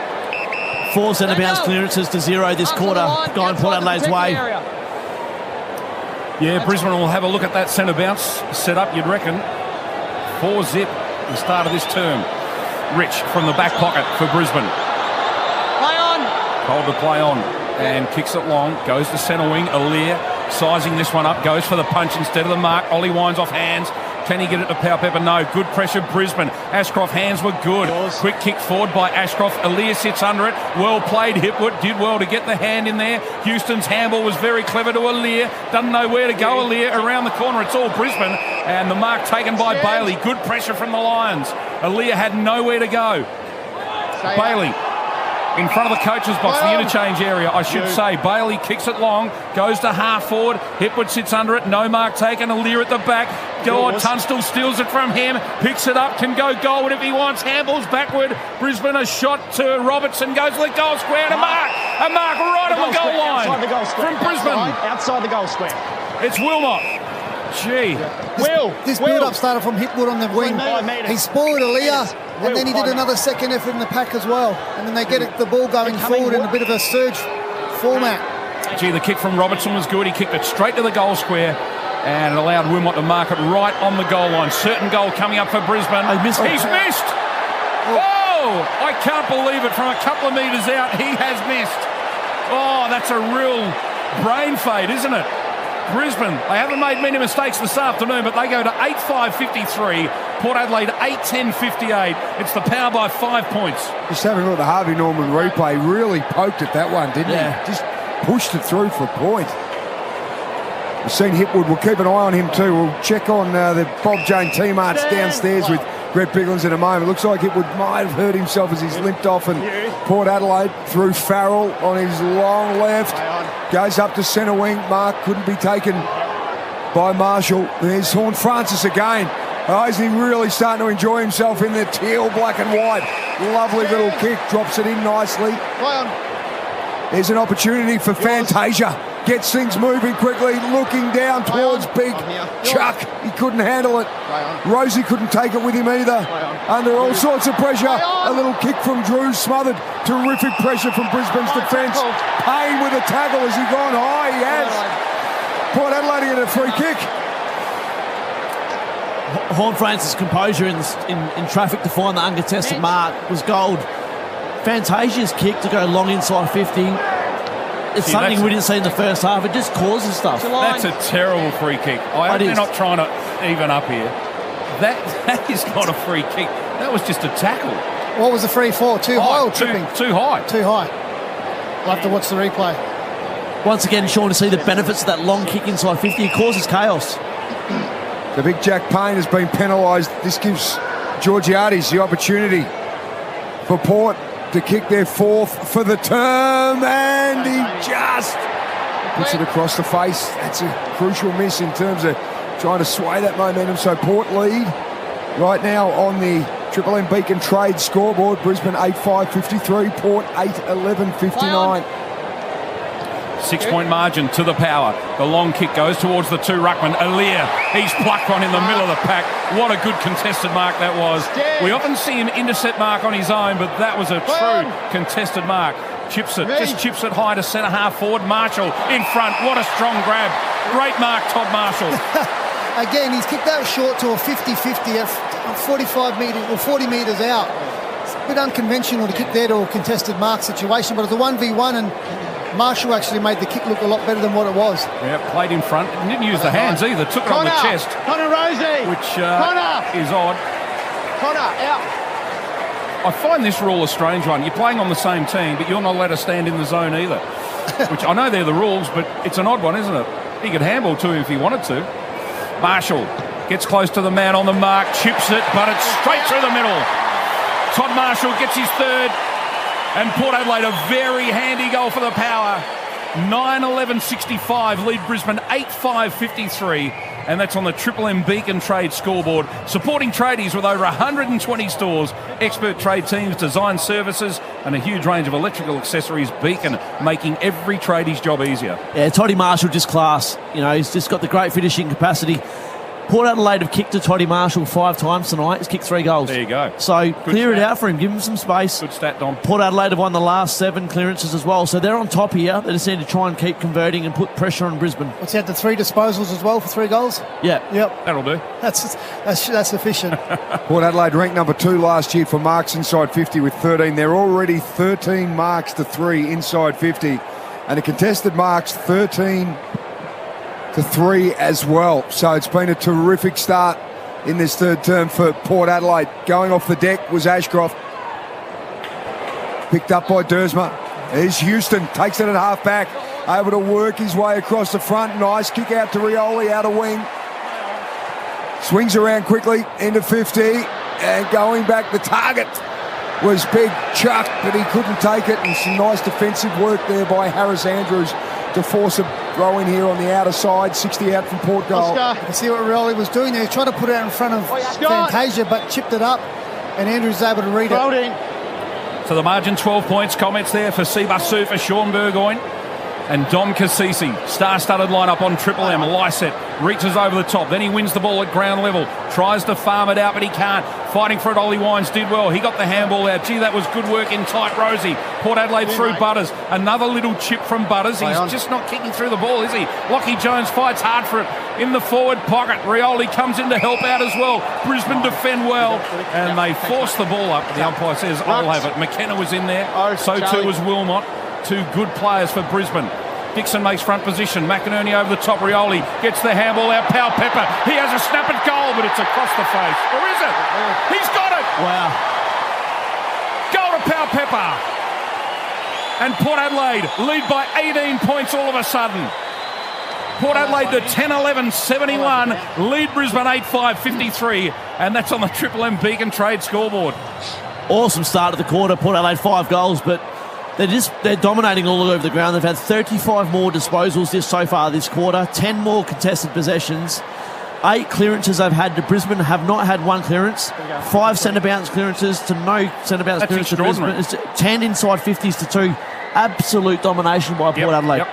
4 centre-bounce clearances to 0 this quarter, going Port Adelaide's way. Yeah, Brisbane will have a look at that centre bounce set up, you'd reckon. 4-zip the start of this term. Rich from the back pocket for Brisbane. Play on. Told to play on and kicks it long. Goes to centre wing. Alir sizing this one up. Goes for the punch instead of the mark. Ollie Wines off hands. Can he get it to Power Pepper? No. Good pressure, Brisbane. Ashcroft, hands were good. Quick kick forward by Ashcroft. Alir sits under it. Well played. Hipwood did well to get the hand in there. Houston's handball was very clever to Alir. Doesn't know where to go. Alir around the corner. It's all Brisbane. And the mark taken by Bailey. Good pressure from the Lions. Alir had nowhere to go. Bailey in front of the coach's box, the interchange area, I should say. Bailey kicks it long, goes to half forward. Hipwood sits under it, no mark taken. Alir at the back. Tunstall steals it from him, picks it up, can go goal if he wants. Handballs backward. Brisbane a shot to Robertson, goes to the goal square and a mark right on the goal line from Brisbane. Outside the goal square. It's Wilmot. Gee. This build-up started from Hipwood on the wing. He spoiled Alir, and then he did another second effort in the pack as well. And then they get the ball going forward in a bit of a surge format. Gee, the kick from Robertson was good. He kicked it straight to the goal square and it allowed Wilmot to mark it right on the goal line. Certain goal coming up for Brisbane. He's missed. Oh, I can't believe it. From a couple of metres out, he has missed. Oh, that's a real brain fade, isn't it? Brisbane, they haven't made many mistakes this afternoon, but they go to 8-5-53. Port Adelaide 8-10-58. It's the Power by 5 points. Just having a look at the Harvey Norman replay, really poked at that one, didn't he? Just pushed it through for a point. We've seen Hipwood. We'll keep an eye on him too. We'll check on the Bob Jane teammates downstairs with Greg Biglands in a moment. Looks like Hipwood might have hurt himself as he's limped off, and Port Adelaide through Farrell on his long left. Goes up to centre wing. Mark couldn't be taken by Marshall. There's Horn Francis again. Oh, isn't he really starting to enjoy himself in the teal, black and white? Lovely little kick. Drops it in nicely. There's an opportunity for Fantasia. Gets things moving quickly. Looking down towards Big Chuck. He couldn't handle it. Rosie couldn't take it with him either. Under all sorts of pressure. A little kick from Drew, smothered. Terrific pressure from Brisbane's defence. Payne with a tackle. Has he gone high? He has. Port Adelaide get a free kick. Horn Francis' composure in traffic to find the uncontested mark was gold. Fantasia's kick to go long inside 50. It's something we didn't see in the first half. It just causes stuff. That's a terrible free kick. They're not trying to even up here. That is not a free kick. That was just a tackle. What was the free for? Too high or tripping? Too high. Too high. We'll have to watch the replay. Once again, Sean, to see the benefits of that long kick inside 50, it causes chaos. The big Jack Payne has been penalised. This gives Georgiades the opportunity for Port to kick their fourth for the term, and he just puts it across the face. That's a crucial miss in terms of trying to sway that momentum. So Port lead right now on the Triple M Beacon Trade scoreboard. Brisbane 8-5-53, Port 8-11-59. 6-point margin to the power. The long kick goes towards the 2 ruckman. Alir, he's plucked one in the middle of the pack. What a good contested mark that was. We often see him intercept mark on his own, but that was a true contested mark. Chips it high to centre half forward. Marshall in front. What a strong grab. Great mark, Todd Marshall. Again, he's kicked that short to a 50-50 at 45 metres or 40 metres out. It's a bit unconventional to kick there to a contested mark situation, but it's a 1v1 and Marshall actually made the kick look a lot better than what it was. Yeah, played in front. Didn't use the hands either. Took it on the chest. Connor Rosie. Which is odd. Connor, out. I find this rule a strange one. You're playing on the same team, but you're not allowed to stand in the zone either. Which I know they're the rules, but it's an odd one, isn't it? He could handball to him if he wanted to. Marshall gets close to the man on the mark, chips it, but it's straight through the middle. Todd Marshall gets his third. And Port Adelaide, a very handy goal for the power. 9-11-65, lead Brisbane 8-5-53. And that's on the Triple M Beacon Trade scoreboard. Supporting tradies with over 120 stores, expert trade teams, design services, and a huge range of electrical accessories. Beacon making every tradie's job easier. Yeah, Toddy Marshall, just class. You know, he's just got the great finishing capacity. Port Adelaide have kicked to Toddy Marshall 5 times tonight. He's kicked 3 goals. There you go. So clear it out for him. Give him some space. Good stat, Dom. Port Adelaide have won the last 7 clearances as well. So they're on top here. They just need to try and keep converting and put pressure on Brisbane. What's he had, the 3 disposals as well for 3 goals? Yeah. Yep. That'll do. That's sufficient. Port Adelaide ranked number 2 last year for marks inside 50 with 13. They're already 13 marks to 3 inside 50. And the contested marks 13 to 3 as well. So it's been a terrific start in this third term for Port Adelaide. Going off the deck was Ashcroft. Picked up by Dersma. Here's Houston, takes it at half back, able to work his way across the front. Nice kick out to Rioli, out of wing. Swings around quickly into 50, and going back, the target was Big Chuck, but he couldn't take it, and some nice defensive work there by Harris Andrews to force a throw in here on the outer side. 60 out from Port goal. You see what Rioli was doing there? He tried to put it out in front of Fantasia, but chipped it up, and Andrews was able to read it. So the margin 12 points. Comments there for Seabus Super, Sean Burgoyne and Dom Cassisi. Star-studded lineup on Triple M. Lyset reaches over the top. Then he wins the ball at ground level. Tries to farm it out, but he can't. Fighting for it, Ollie Wines did well. He got the handball out. Gee, that was good work in tight, Rosie. Port Adelaide through Butters. Another little chip from Butters. He's just not kicking through the ball, is he? Lockie Jones fights hard for it in the forward pocket. Rioli comes in to help out as well. Brisbane defend well, and they force the ball up. The umpire says, I'll have it. McKenna was in there. So too was Wilmot. 2 good players for Brisbane. Dixon makes front position. McInerney over the top. Rioli gets the handball out. Powell Pepper. He has a snap at goal, but it's across the face. Or is it? He's got it. Wow. Goal to Powell Pepper. And Port Adelaide lead by 18 points all of a sudden. Port Adelaide to 10-11-71. Lead Brisbane 8-5-53. And that's on the Triple M Beacon Trade scoreboard. Awesome start of the quarter. Port Adelaide 5 goals, but they're dominating all over the ground. They've had 35 more disposals so far this quarter, 10 more contested possessions, 8 clearances they've had to Brisbane, have not had 1 clearance, 5 centre bounce clearances to no centre bounce clearance to Brisbane. It's 10 inside 50s to 2. Absolute domination by Port Adelaide.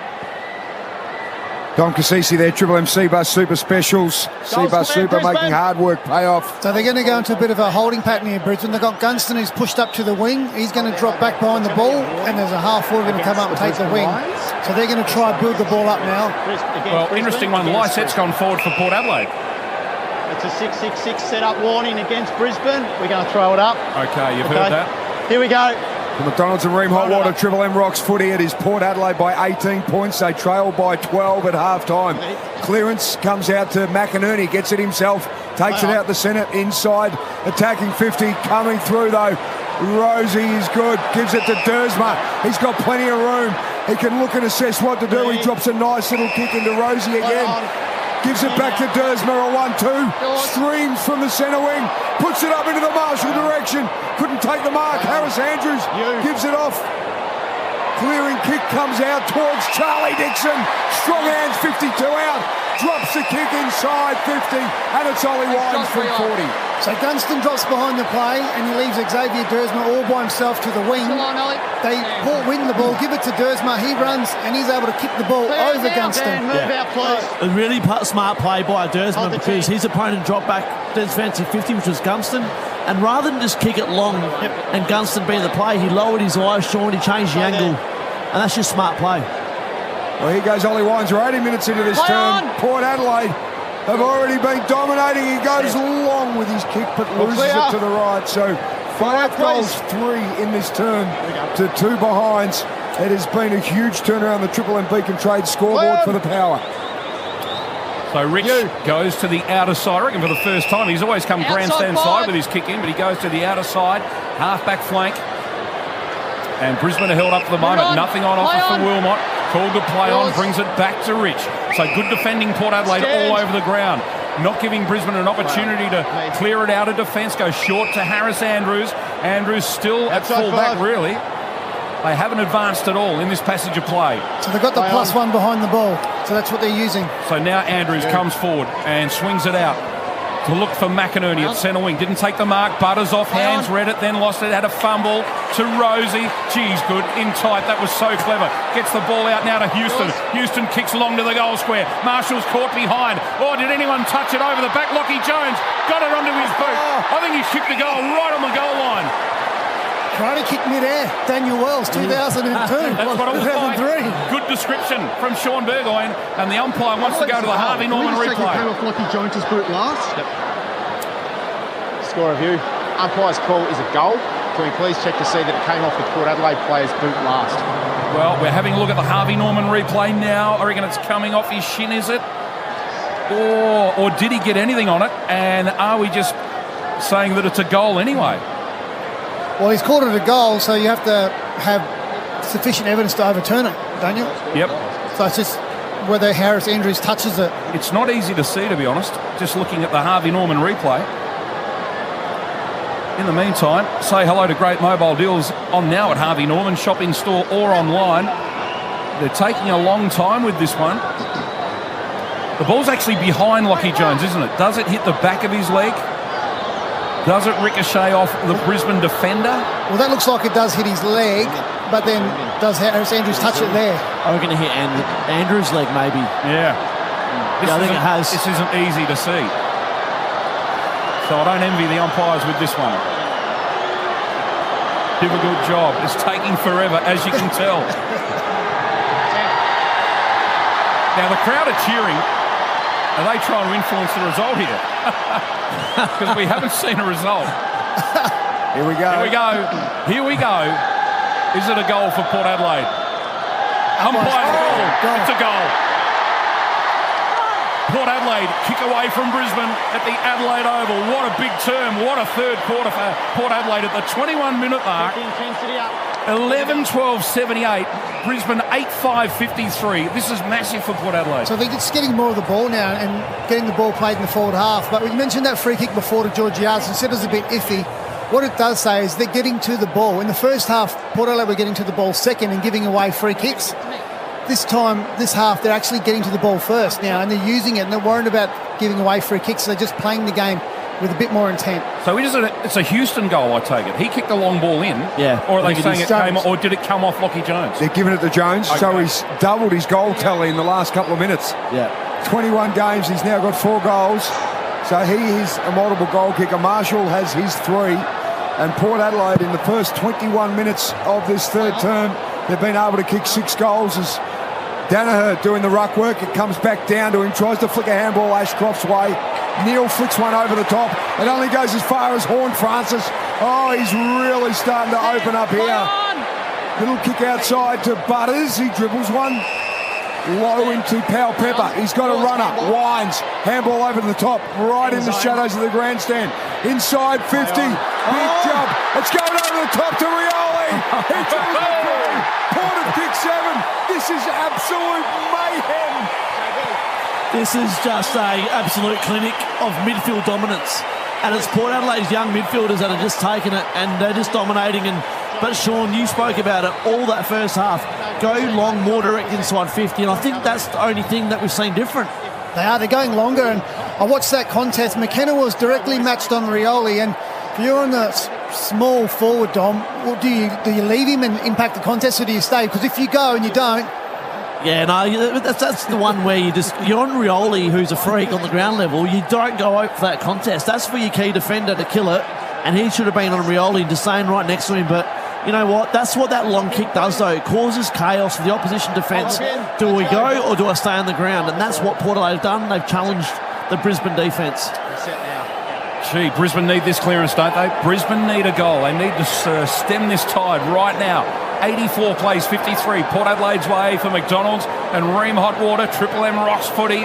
Dom Cassisi there, Triple M Seabus Super Specials. Seabus Super making hard work pay off. So they're going to go into a bit of a holding pattern here, Brisbane. They've got Gunston who's pushed up to the wing. He's going to drop back behind the ball, and there's a half forward going to come up and take the wing. So they're going to try and build the ball up now. Well, interesting one. Lyset's gone forward for Port Adelaide. It's a 6-6-6 set-up warning against Brisbane. We're going to throw it up. Okay, you've heard that. Here we go. The McDonald's and Ream Hot Water Triple M Rocks footy. It is Port Adelaide by 18 points. They trail by 12 at half time. Clearance comes out to McInerney, gets it himself Takes it out the centre, inside, attacking 50, coming through though. Rosie is good, gives it to Dersma. He's got plenty of room. He can look and assess what to do. He drops a nice little kick into Rosie again. Gives it back to Dersma, a 1-2. Streams from the centre wing, puts it up into the Marshall direction. Couldn't take the mark. Harris Andrews gives it off. Clearing kick comes out towards Charlie Dixon. Strong hands, 52 out. Drops the kick inside 50, and it's Ollie Wines from 40. So Gunston drops behind the play, and he leaves Xavier Dersma all by himself to the wing. They win the ball, give it to Dersma. He runs, and he's able to kick the ball over Gunston. A really smart play by Dersma because his opponent dropped back defensive 50, which was Gunston. And rather than just kick it long and Gunston be in the play, he lowered his eyes, Sean, he changed the angle. And that's just smart play. Well, here goes Ollie Wines. We're 80 minutes into this turn. Port Adelaide have already been dominating. He goes long with his kick, but loses it to the right. So 5 goals, 3 in this turn to 2 behinds. It has been a huge turnaround, the Triple M Beacon Trade scoreboard for the Power. So Rich goes to the outer side. I reckon for the first time. He's always come grandstand side with his kick in, but he goes to the outer side, half-back flank. And Brisbane are held up for the moment. Nothing on offer for Wilmot. Called to play on, brings it back to Rich. So good defending Port Adelaide all over the ground. Not giving Brisbane an opportunity to clear it out of defence. Goes short to Harris Andrews. Andrews still at full back, really. They haven't advanced at all in this passage of play. So they've got the +1 behind the ball. So that's what they're using. So now Andrews comes forward and swings it out to look for McInerney at centre wing. Didn't take the mark. Butters off hands. Read it, then lost it. Had a fumble to Rosie. Geez, good. In tight. That was so clever. Gets the ball out now to Houston. Houston kicks long to the goal square. Marshall's caught behind. Oh, did anyone touch it over the back? Lockie Jones got it onto his boot. I think he's kicked the goal right on the goal line. Karate kick mid-air. Daniel Wells, 2002. That's what it was like. Good description from Sean Burgoyne, and the umpire wants to go to the Harvey Norman replay. Came off Lockie Jones' boot last. Score review. Umpire's call is a goal. Can we please check to see that it came off the Port Adelaide player's boot last? Well, we're having a look at the Harvey Norman replay now. I reckon it's coming off his shin, is it? Or did he get anything on it? And are we just saying that it's a goal anyway? Well, he's called it a goal, so you have to have sufficient evidence to overturn it, Daniel. Yep. So it's just whether Harris Andrews touches it. It's not easy to see, to be honest, just looking at the Harvey Norman replay. In the meantime, say hello to great mobile deals on now at Harvey Norman, shopping store or online. They're taking a long time with this one. The ball's actually behind Lockie Jones, isn't it? Does it hit the back of his leg? Does it ricochet off the Brisbane defender? Well, that looks like it does hit his leg, but then does Harris Andrews touch it there? I reckon it hit Andrews' leg, maybe. Yeah. I think it has. This isn't easy to see. So I don't envy the umpires with this one. Difficult job. It's taking forever, as you can tell. Now, the crowd are cheering. Are they trying to influence the result here? Because we haven't seen a result. Here we go. Here we go. Here we go. Is it a goal for Port Adelaide? Umpire's goal. It's a goal. Port Adelaide kick away from Brisbane at the Adelaide Oval. What a big term. What a third quarter for Port Adelaide at the 21-minute mark. 11-12-78. Brisbane 8-5-53. This is massive for Port Adelaide. So they're just getting more of the ball now and getting the ball played in the forward half. But we mentioned that free kick before to Georgiades and said it was a bit iffy. What it does say is they're getting to the ball. In the first half, Port Adelaide were getting to the ball second and giving away free kicks. This time, this half, they're actually getting to the ball first now, and they're using it, and they're worried about giving away free kicks. So they're just playing the game with a bit more intent. So it's a Houston goal, I take it. He kicked the long ball in. Yeah. Or are they saying it came, or did it come off Lockie Jones? They're giving it to Jones, okay. So he's doubled his goal tally in the last couple of minutes. Yeah. 21 games, he's now got 4 goals. So he is a multiple goal kicker. Marshall has his 3. And Port Adelaide, in the first 21 minutes of this third term, they've been able to kick 6 goals as Danaher doing the ruck work. It comes back down to him, tries to flick a handball Ashcroft's way. Neil flicks one over the top. It only goes as far as Horn Francis. Oh, he's really starting to open up here. Little kick outside to Butters. He dribbles one. low into Powell Pepper. He's got a runner, winds, handball over to the top, right in the shadows of the grandstand. Inside 50, big jump. It's going over the top to Rioli. He goes through. Port of kick 7. This is absolute mayhem. This is just a absolute clinic of midfield dominance. And it's Port Adelaide's young midfielders that are just taking it and they're just dominating. But Sean, you spoke about it all that first half. Go long, more direct inside 50, and I think that's the only thing that we've seen different. They're going longer, and I watched that contest. McKenna was directly matched on Rioli, and if you're on the small forward, Dom, well, do you leave him and impact the contest, or do you stay? Because if you go and you don't... Yeah, no, that's the one where you're on Rioli, who's a freak on the ground level. You don't go out for that contest. That's for your key defender to kill it, and he should have been on Rioli just staying right next to him, but... You know what? That's what that long kick does, though. It causes chaos for the opposition defence. Do we go or do I stay on the ground? And that's what Port Adelaide have done. They've challenged the Brisbane defence. Gee, Brisbane need this clearance, don't they? Brisbane need a goal. They need to stem this tide right now. 84 plays 53. Port Adelaide's way for McDonald's and Ream Hot Water. Triple M Rocks footy.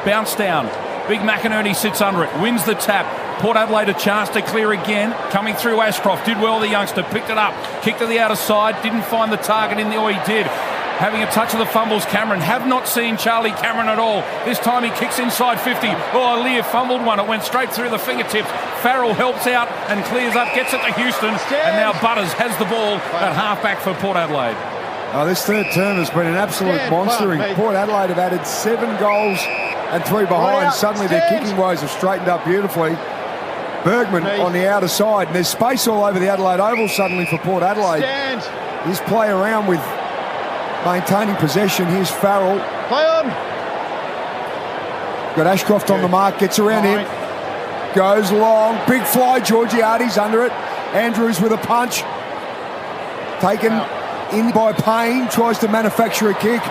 Bounce down. Big McInerney sits under it. Wins the tap. Port Adelaide a chance to clear again. Coming through Ashcroft. Did well, the youngster. Picked it up. Kicked to the outer side. Didn't find the target in the... Oh, he did. Having a touch of the fumbles, Cameron. Have not seen Charlie Cameron at all. This time he kicks inside 50. Oh, Lear fumbled one. It went straight through the fingertips. Farrell helps out and clears up. Gets it to Houston. And now Butters has the ball at half-back for Port Adelaide. Oh, this third term has been an absolute monstering. Port Adelaide have added 7 goals and 3 behind. Suddenly their kicking woes have straightened up beautifully. Bergman on the outer side. And there's space all over the Adelaide Oval suddenly for Port Adelaide. He's play around with maintaining possession. Here's Farrell. Play on. Got Ashcroft on the mark. Gets around him. Goes long. Big fly. Georgiades under it. Andrews with a punch. Taken in by Payne. Tries to manufacture a kick.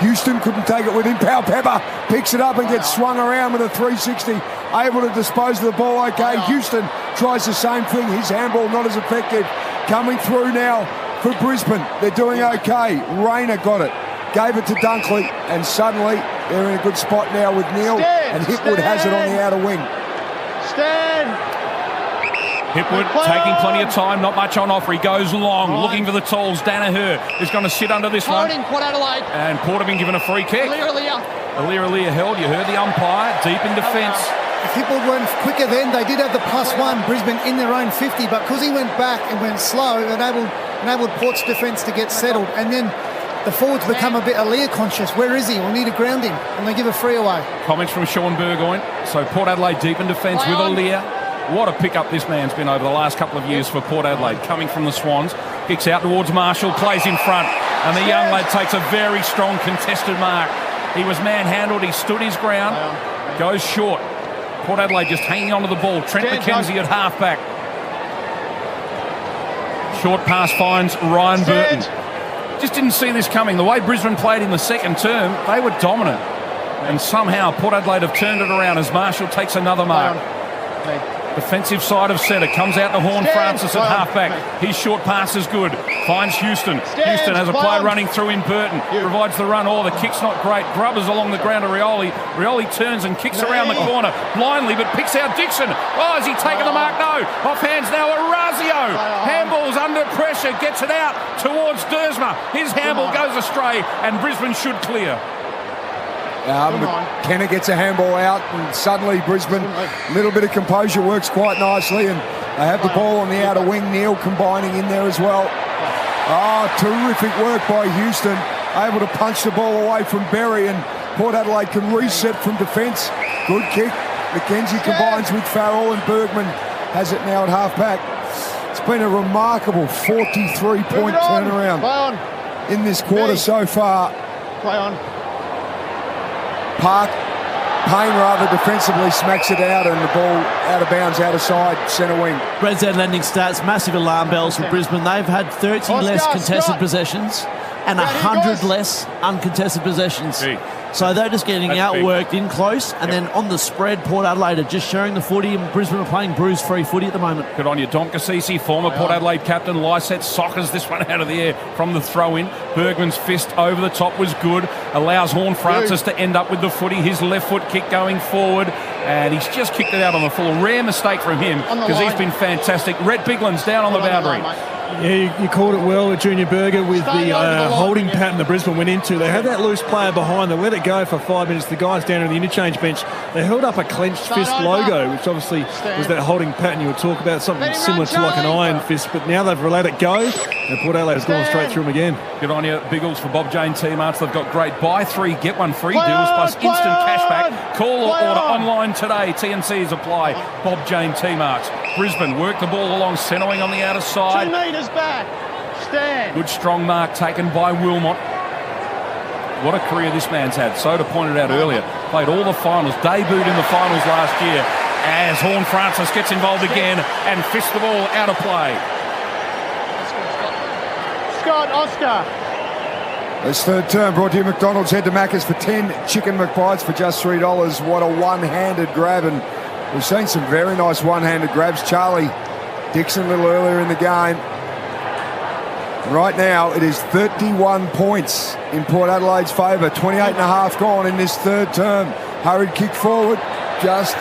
Houston couldn't take it with him. Powell Pepper picks it up and gets swung around with a 360. Able to dispose of the ball okay. Houston tries the same thing. His handball not as effective. Coming through now for Brisbane. They're doing okay. Rayner got it. Gave it to Dunkley. And suddenly they're in a good spot now with Neil. And Hipwood has it on the outer wing. Hipwood taking plenty of time, not much on offer. He goes long, looking for the tools. Danaher is going to sit under this one. Port Adelaide. And Port have been given a free kick. Aliir held. You heard the umpire. Deep in defence. If Hipwood went quicker then, they did have the +1, Brisbane in their own 50, but because he went back and went slow, it enabled Port's defence to get settled. And then the forwards become a bit Aliir conscious. Where is he? We'll need to ground him. And they give a free away. Comments from Sean Burgoyne. So Port Adelaide deep in defence with Aliir. What a pickup this man's been over the last couple of years for Port Adelaide. Coming from the Swans. Kicks out towards Marshall. Plays in front. And the young lad takes a very strong contested mark. He was manhandled. He stood his ground. Goes short. Port Adelaide just hanging onto the ball. Trent McKenzie at half-back. Short pass finds Ryan Burton. Just didn't see this coming. The way Brisbane played in the second term, they were dominant. And somehow Port Adelaide have turned it around as Marshall takes another mark. Defensive side of centre. Comes out to Horn Francis at half-back. His short pass is good. Finds Houston. Houston has a player running through in Burton. Provides the run. Oh, the kick's not great. Grubbers along the ground to Rioli. Rioli turns and kicks around the corner blindly, but picks out Dixon. Oh, has he taken the mark? No. Off hands now. Orazio. Handball's under pressure. Gets it out towards Dersma. His handball goes astray, and Brisbane should clear. McKenna gets a handball out, and suddenly Brisbane, a little bit of composure works quite nicely, and they have the ball on the outer wing. Neil combining in there as well. Terrific work by Houston, able to punch the ball away from Berry, and Port Adelaide can reset from defence. Good kick. McKenzie combines with Farrell, and Bergman has it now at half-back. It's been a remarkable 43-point turnaround in this quarter so far. Payne rather defensively smacks it out, and the ball out of bounds, out of side, centre wing. Red Z lending stats, massive alarm bells for Brisbane. They've had 30 less contested possessions and 100 less uncontested possessions. So they're just getting That's big. outworked in close, and then on the spread, Port Adelaide are just sharing the footy, and Brisbane are playing bruise-free footy at the moment. Good on you, Dom Cassisi, former Port Adelaide captain. Lysette soccers this one out of the air from the throw-in. Bergman's fist over the top was good. Allows Horn Francis to end up with the footy. His left foot kick going forward, and he's just kicked it out on the full. Rare mistake from him because he's been fantastic. Rhett Bigland's down on the boundary. Yeah, you called it well, Junior Berger, with the holding pattern that Brisbane went into. They had that loose player behind. They let it go for 5 minutes. The guys down on the interchange bench, they held up a clenched fist logo, which obviously was that holding pattern you were talking about, something similar to like an iron fist. But now they've let it go, and Port Adelaide has gone straight through them again. Good on you, Biggles, for Bob Jane T-Marts. They've got great buy 3, get 1 free deals plus instant cashback. Call or order online today. TNCs apply. Bob Jane T-Marts. Brisbane work the ball along, centering on the outer side. 2 metres back. Stand. Good strong mark taken by Wilmot. What a career this man's had. Soda pointed out earlier. Played all the finals, debuted in the finals last year as Horn Francis gets involved again and fists the ball out of play. Scott, Oscar. This third term brought to you McDonald's. Head to Macca's for 10 chicken McBites for just $3. What a one-handed grab, and we've seen some very nice one-handed grabs. Charlie Dixon a little earlier in the game. Right now it is 31 points in Port Adelaide's favour. 28.5 gone in this third term. Hurried kick forward, just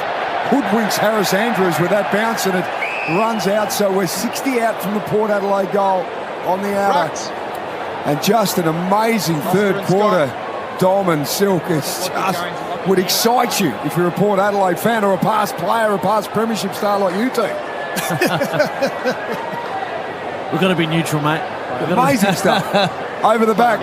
hoodwinks Harris Andrews with that bounce, and it runs out. So we're 60 out from the Port Adelaide goal on the outer. And just an amazing third quarter. Dom and Silk, it's just would excite you if you're a Port Adelaide fan or a past player, a past premiership star like you two. We're going to be neutral, mate. Amazing stuff. Over the back.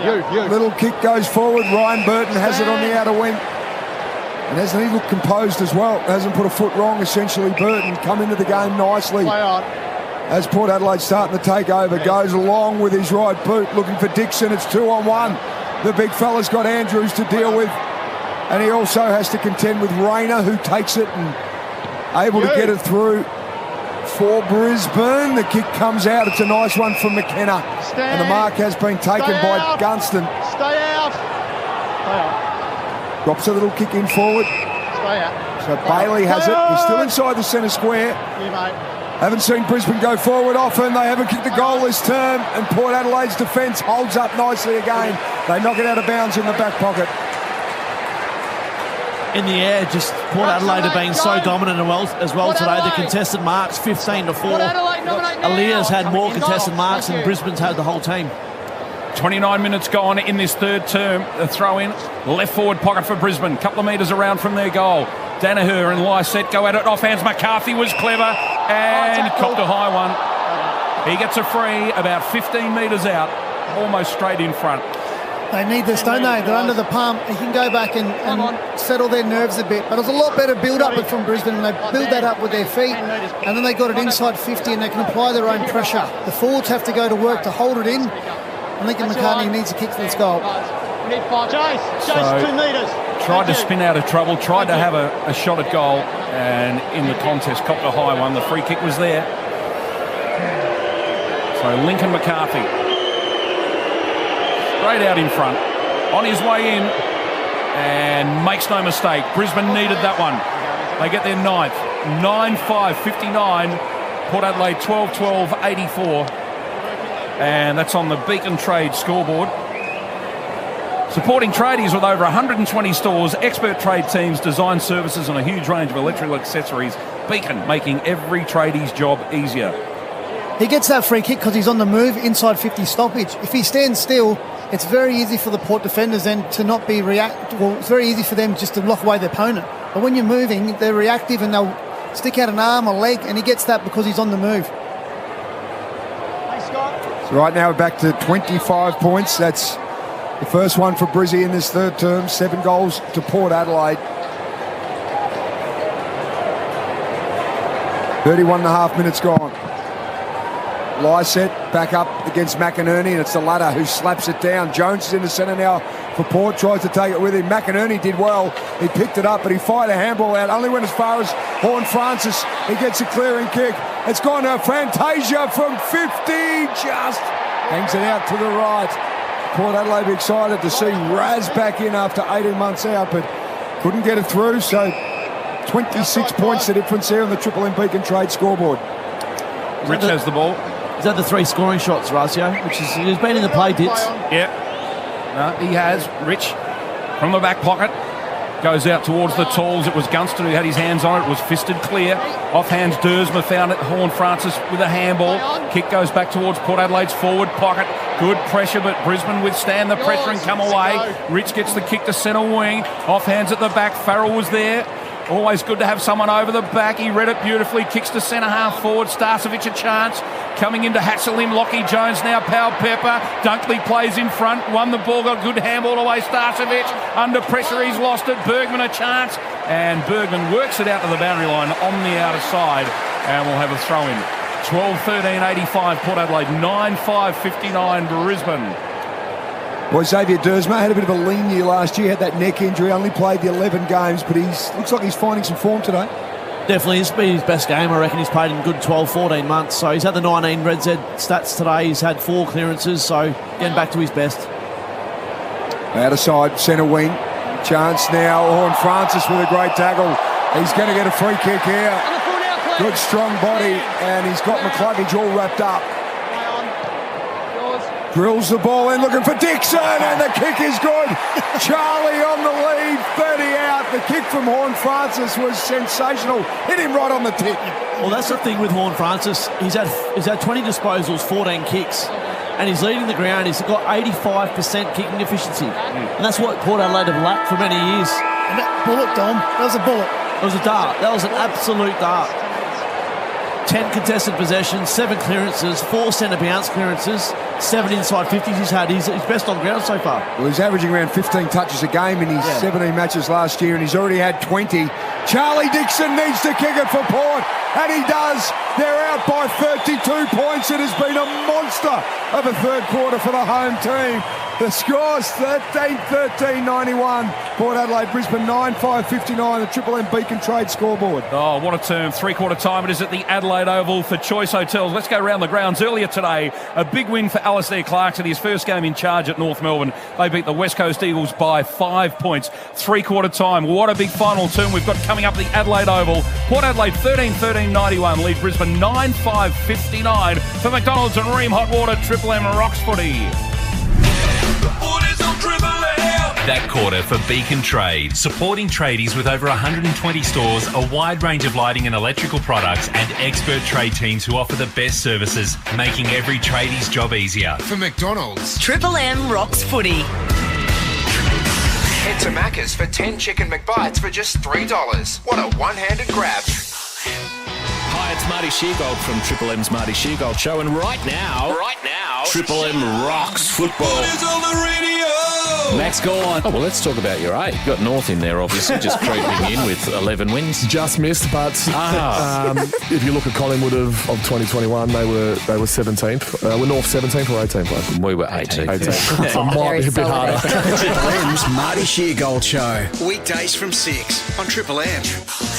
Little kick goes forward. Ryan Burton has it on the outer wing. And hasn't he looked composed as well? Hasn't put a foot wrong, essentially. Burton come into the game nicely. As Port Adelaide starting to take over, goes along with his right boot, looking for Dixon. It's 2-on-1. The big fella's got Andrews to deal with. And he also has to contend with Rayner, who takes it and able to get it through for Brisbane. The kick comes out. It's a nice one from McKenna. And the mark has been taken by Gunston. Stay out. Drops a little kick in forward. Stay out. So Bailey has it. He's still inside the centre square. Haven't seen Brisbane go forward often. They haven't kicked a goal this term. And Port Adelaide's defence holds up nicely again. They knock it out of bounds in the back pocket. In the air, just Port Adelaide have been so dominant as well today. The contested marks, 15-4. Alia's had more contested marks than Brisbane's had the whole team. 29 minutes gone in this third term. The throw in, left forward pocket for Brisbane. Couple of metres around from their goal. Danaher and Lysette go at it. Off hands. McCarthy was clever and copped a high one. He gets a free about 15 metres out, almost straight in front. They need this, don't they? They're under the pump. They can go back and settle their nerves a bit. But it was a lot better build-up from Brisbane, and they build that up with their feet, and then they got it inside 50, and they can apply their own pressure. The forwards have to go to work to hold it in. I think McCartney needs a kick for this goal. Chase, 2 metres. Tried to spin out of trouble, tried to have a shot at goal, and in the contest, copped a high one. The free kick was there. So Lincoln McCarthy, straight out in front, on his way in, and makes no mistake. Brisbane needed that one. They get their 9th. 9-5-59. Port Adelaide 12-12-84. And that's on the Beacon Trade scoreboard. Supporting tradies with over 120 stores, expert trade teams, design services and a huge range of electrical accessories. Beacon, making every tradie's job easier. He gets that free kick because he's on the move inside 50 stoppage. If he stands still, it's very easy for the Port defenders then to not be well, it's very easy for them just to lock away their opponent. But when you're moving, they're reactive and they'll stick out an arm or leg, and he gets that because he's on the move. So right now we're back to 25 points. That's the first one for Brizzy in this third term. 7 goals to Port Adelaide. 31.5 minutes gone. Lysette back up against McInerney, and it's the latter who slaps it down. Jones is in the centre now for Port, tries to take it with him. McInerney did well. He picked it up, but he fired a handball out. Only went as far as Horn Francis. He gets a clearing kick. It's gone to Fantasia from 50. Just hangs it out to the right. Port Adelaide excited to see Raz back in after 18 months out, but couldn't get it through. So 26 points the difference there on the Triple M Beacon Trade scoreboard. Rich has the ball. Is that the 3 scoring shots, Razio? He's been in the play dits. Yeah. No, he has. Rich from the back pocket. Goes out towards the talls. It was Gunston who had his hands on it. It was fisted clear. Off hands, Dersma found it. Horne-Francis with a handball. Kick goes back towards Port Adelaide's forward pocket. Good pressure, but Brisbane withstand the pressure and come away. Rich gets the kick to centre wing. Off hands at the back. Farrell was there. Always good to have someone over the back. He read it beautifully. Kicks to centre half forward. Starcevic a chance. Coming into Hassalim. Lockie Jones now. Powell Pepper. Dunkley plays in front. Won the ball. Got good handball away. Starcevic. Under pressure. He's lost it. Bergman a chance. And Bergman works it out to the boundary line on the outer side. And we'll have a throw in. 12-13-85. Port Adelaide. 9-5-59 Brisbane. Well, Xavier Dersma had a bit of a lean year last year, had that neck injury, only played the 11 games, but looks like he's finding some form today. Definitely, it's been his best game. I reckon he's played in good 12, 14 months. So he's had the 19 Red Z stats today. He's had 4 clearances, so getting back to his best. Out of side, centre wing. Chance now, Horne-Francis with a great tackle. He's going to get a free kick here. Good strong body, and he's got McCluggage all wrapped up. Drills the ball in, looking for Dixon, and the kick is good. Charlie on the lead, 30 out. The kick from Horne-Francis was sensational. Hit him right on the tip. Well, that's the thing with Horne-Francis. He's had 20 disposals, 14 kicks, and he's leading the ground. He's got 85% kicking efficiency, and that's what Port Adelaide have lacked for many years. And that bullet, Dom, that was a bullet. It was a dart. That was an absolute dart. 10 contested possessions, 7 clearances, 4 centre bounce clearances, 7 inside 50s he's had. He's best on ground so far. Well, he's averaging around 15 touches a game in his 17 matches last year, and he's already had 20. Charlie Dixon needs to kick it for Port, and he does. They're out by 32 points. It has been a monster of a third quarter for the home team. The score's 13-13-91. Port Adelaide, Brisbane 9-5-59. The Triple M Beacon Trade scoreboard. Oh, what a term. 3-quarter time. It is at the Adelaide Oval for Choice Hotels. Let's go round the grounds. Earlier today, a big win for Alistair Clarkson, his first game in charge at North Melbourne. They beat the West Coast Eagles by 5 points. 3-quarter time. What a big final term we've got coming up at the Adelaide Oval. Port Adelaide 13-13-91. Lead Brisbane 9-5-59 for McDonald's and Ream Hot Water. Triple M Rocks Footy. That quarter for Beacon Trade, supporting tradies with over 120 stores, a wide range of lighting and electrical products, and expert trade teams who offer the best services, making every tradie's job easier. For McDonald's, Triple M Rocks Footy. Head to Macca's for 10 chicken McBites for just $3. What a one-handed grab. Hi, it's Marty Sheargold from Triple M's Marty Sheargold Show, and right now, Triple M rocks football. What is on the radio? Max, go on. Oh, well, let's talk about your 8. You've got North in there, obviously, just creeping in with 11 wins. Just missed, but if you look at Collingwood of 2021, they were 17th. We're North 17th or 18th? We were 18th. So it might be a bit harder. Triple M's Marty Sheargold Show. Weekdays from 6 on Triple M.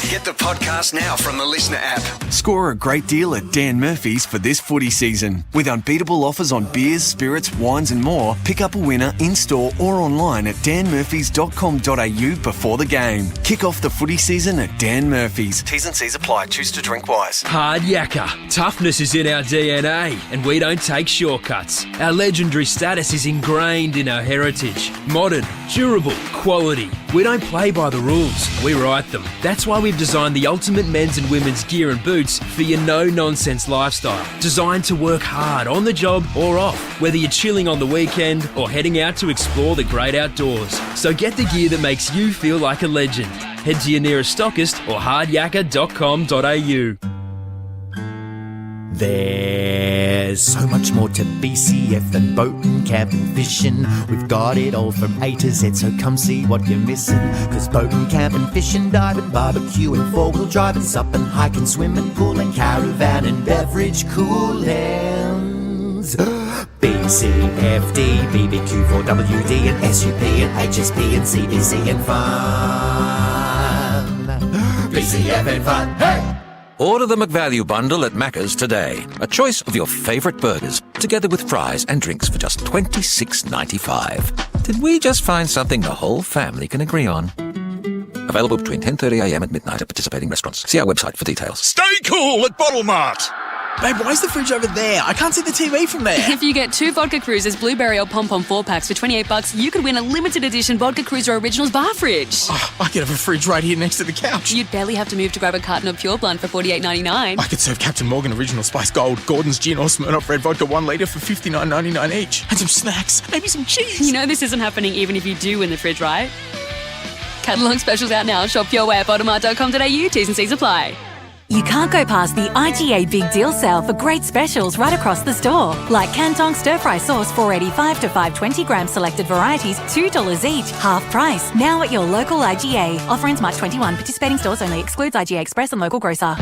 Get the podcast now from the Listener app. Score a great deal at Dan Murphy's for this footy season. With unbeatable offers on beers, spirits, wines and more, pick up a winner in-store or online at danmurphys.com.au before the game. Kick off the footy season at Dan Murphy's. T's and C's apply. Choose to drink wise. Hard yakka. Toughness is in our DNA, and we don't take shortcuts. Our legendary status is ingrained in our heritage. Modern, durable, quality. We don't play by the rules, we write them. That's why we've designed the ultimate men's and women's gear and boots for your no-nonsense lifestyle. Designed to work hard on the job or off, whether you're chilling on the weekend or heading out to explore the great outdoors. So get the gear that makes you feel like a legend. Head to your nearest stockist or hardyakka.com.au. There's so much more to BCF than boating, camping, fishing. We've got it all from A to Z, so come see what you're missing. Cause boating, camping, fishing, diving, barbecuing, four-wheel driving, supping, hiking, swimming, pooling, caravan and beverage coolings. BCFD, BBQ, 4WD and SUP and HSP and CBC and fun. BCF and fun, hey! Order the McValue Bundle at Macca's today. A choice of your favourite burgers, together with fries and drinks for just $26.95. Did we just find something the whole family can agree on? Available between 10:30am and midnight at participating restaurants. See our website for details. Stay cool at Bottle Mart. Babe, why is the fridge over there? I can't see the TV from there. If you get 2 Vodka Cruisers Blueberry or Pom Pom 4-packs for $28, you could win a limited edition Vodka Cruiser Originals bar fridge. Oh, I could have a fridge right here next to the couch. You'd barely have to move to grab a carton of Pure Blonde for $48.99. I could serve Captain Morgan Original Spice Gold, Gordon's Gin or Smirnoff Red Vodka 1 litre for $59.99 each. And some snacks, maybe some cheese. You know this isn't happening even if you do win the fridge, right? Catalogue specials out now. Shop your way at bottomart.com.au. T's and C's apply. You can't go past the IGA Big Deal Sale for great specials right across the store. Like Cantong Stir-Fry Sauce, $4.85 to 520 gram selected varieties, $2 each, half price. Now at your local IGA. Offer ends March 21. Participating stores only. Excludes IGA Express and local grocer.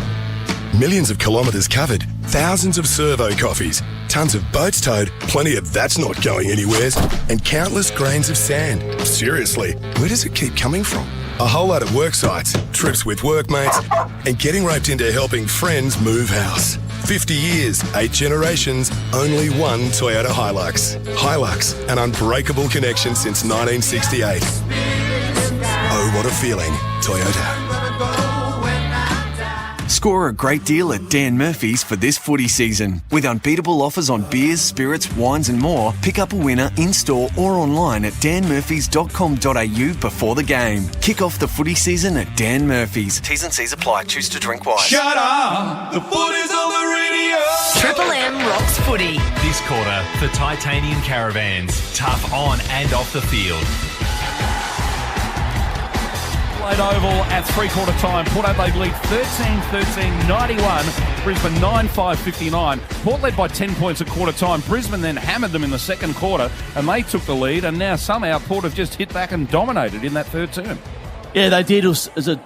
Millions of kilometres covered, thousands of servo coffees, tons of boats towed, plenty of that's not going anywheres, and countless grains of sand. Seriously, where does it keep coming from? A whole lot of work sites, trips with workmates, and getting roped into helping friends move house. 50 years, 8 generations, only one Toyota Hilux. Hilux, an unbreakable connection since 1968. Oh, what a feeling, Toyota. Score a great deal at Dan Murphy's for this footy season. With unbeatable offers on beers, spirits, wines and more, pick up a winner in-store or online at danmurphys.com.au before the game. Kick off the footy season at Dan Murphy's. T's and C's apply. Choose to drink wise. Shut up! The footy's on the radio! Triple M rocks footy. This quarter for Titanium Caravans. Tough on and off the field. Adelaide Oval at three-quarter time. Port Adelaide lead 13-13, 91. Brisbane 9-5, 59. Port led by 10 points at quarter time. Brisbane then hammered them in the second quarter and they took the lead, and now somehow Port have just hit back and dominated in that third term. Yeah, they did. It was a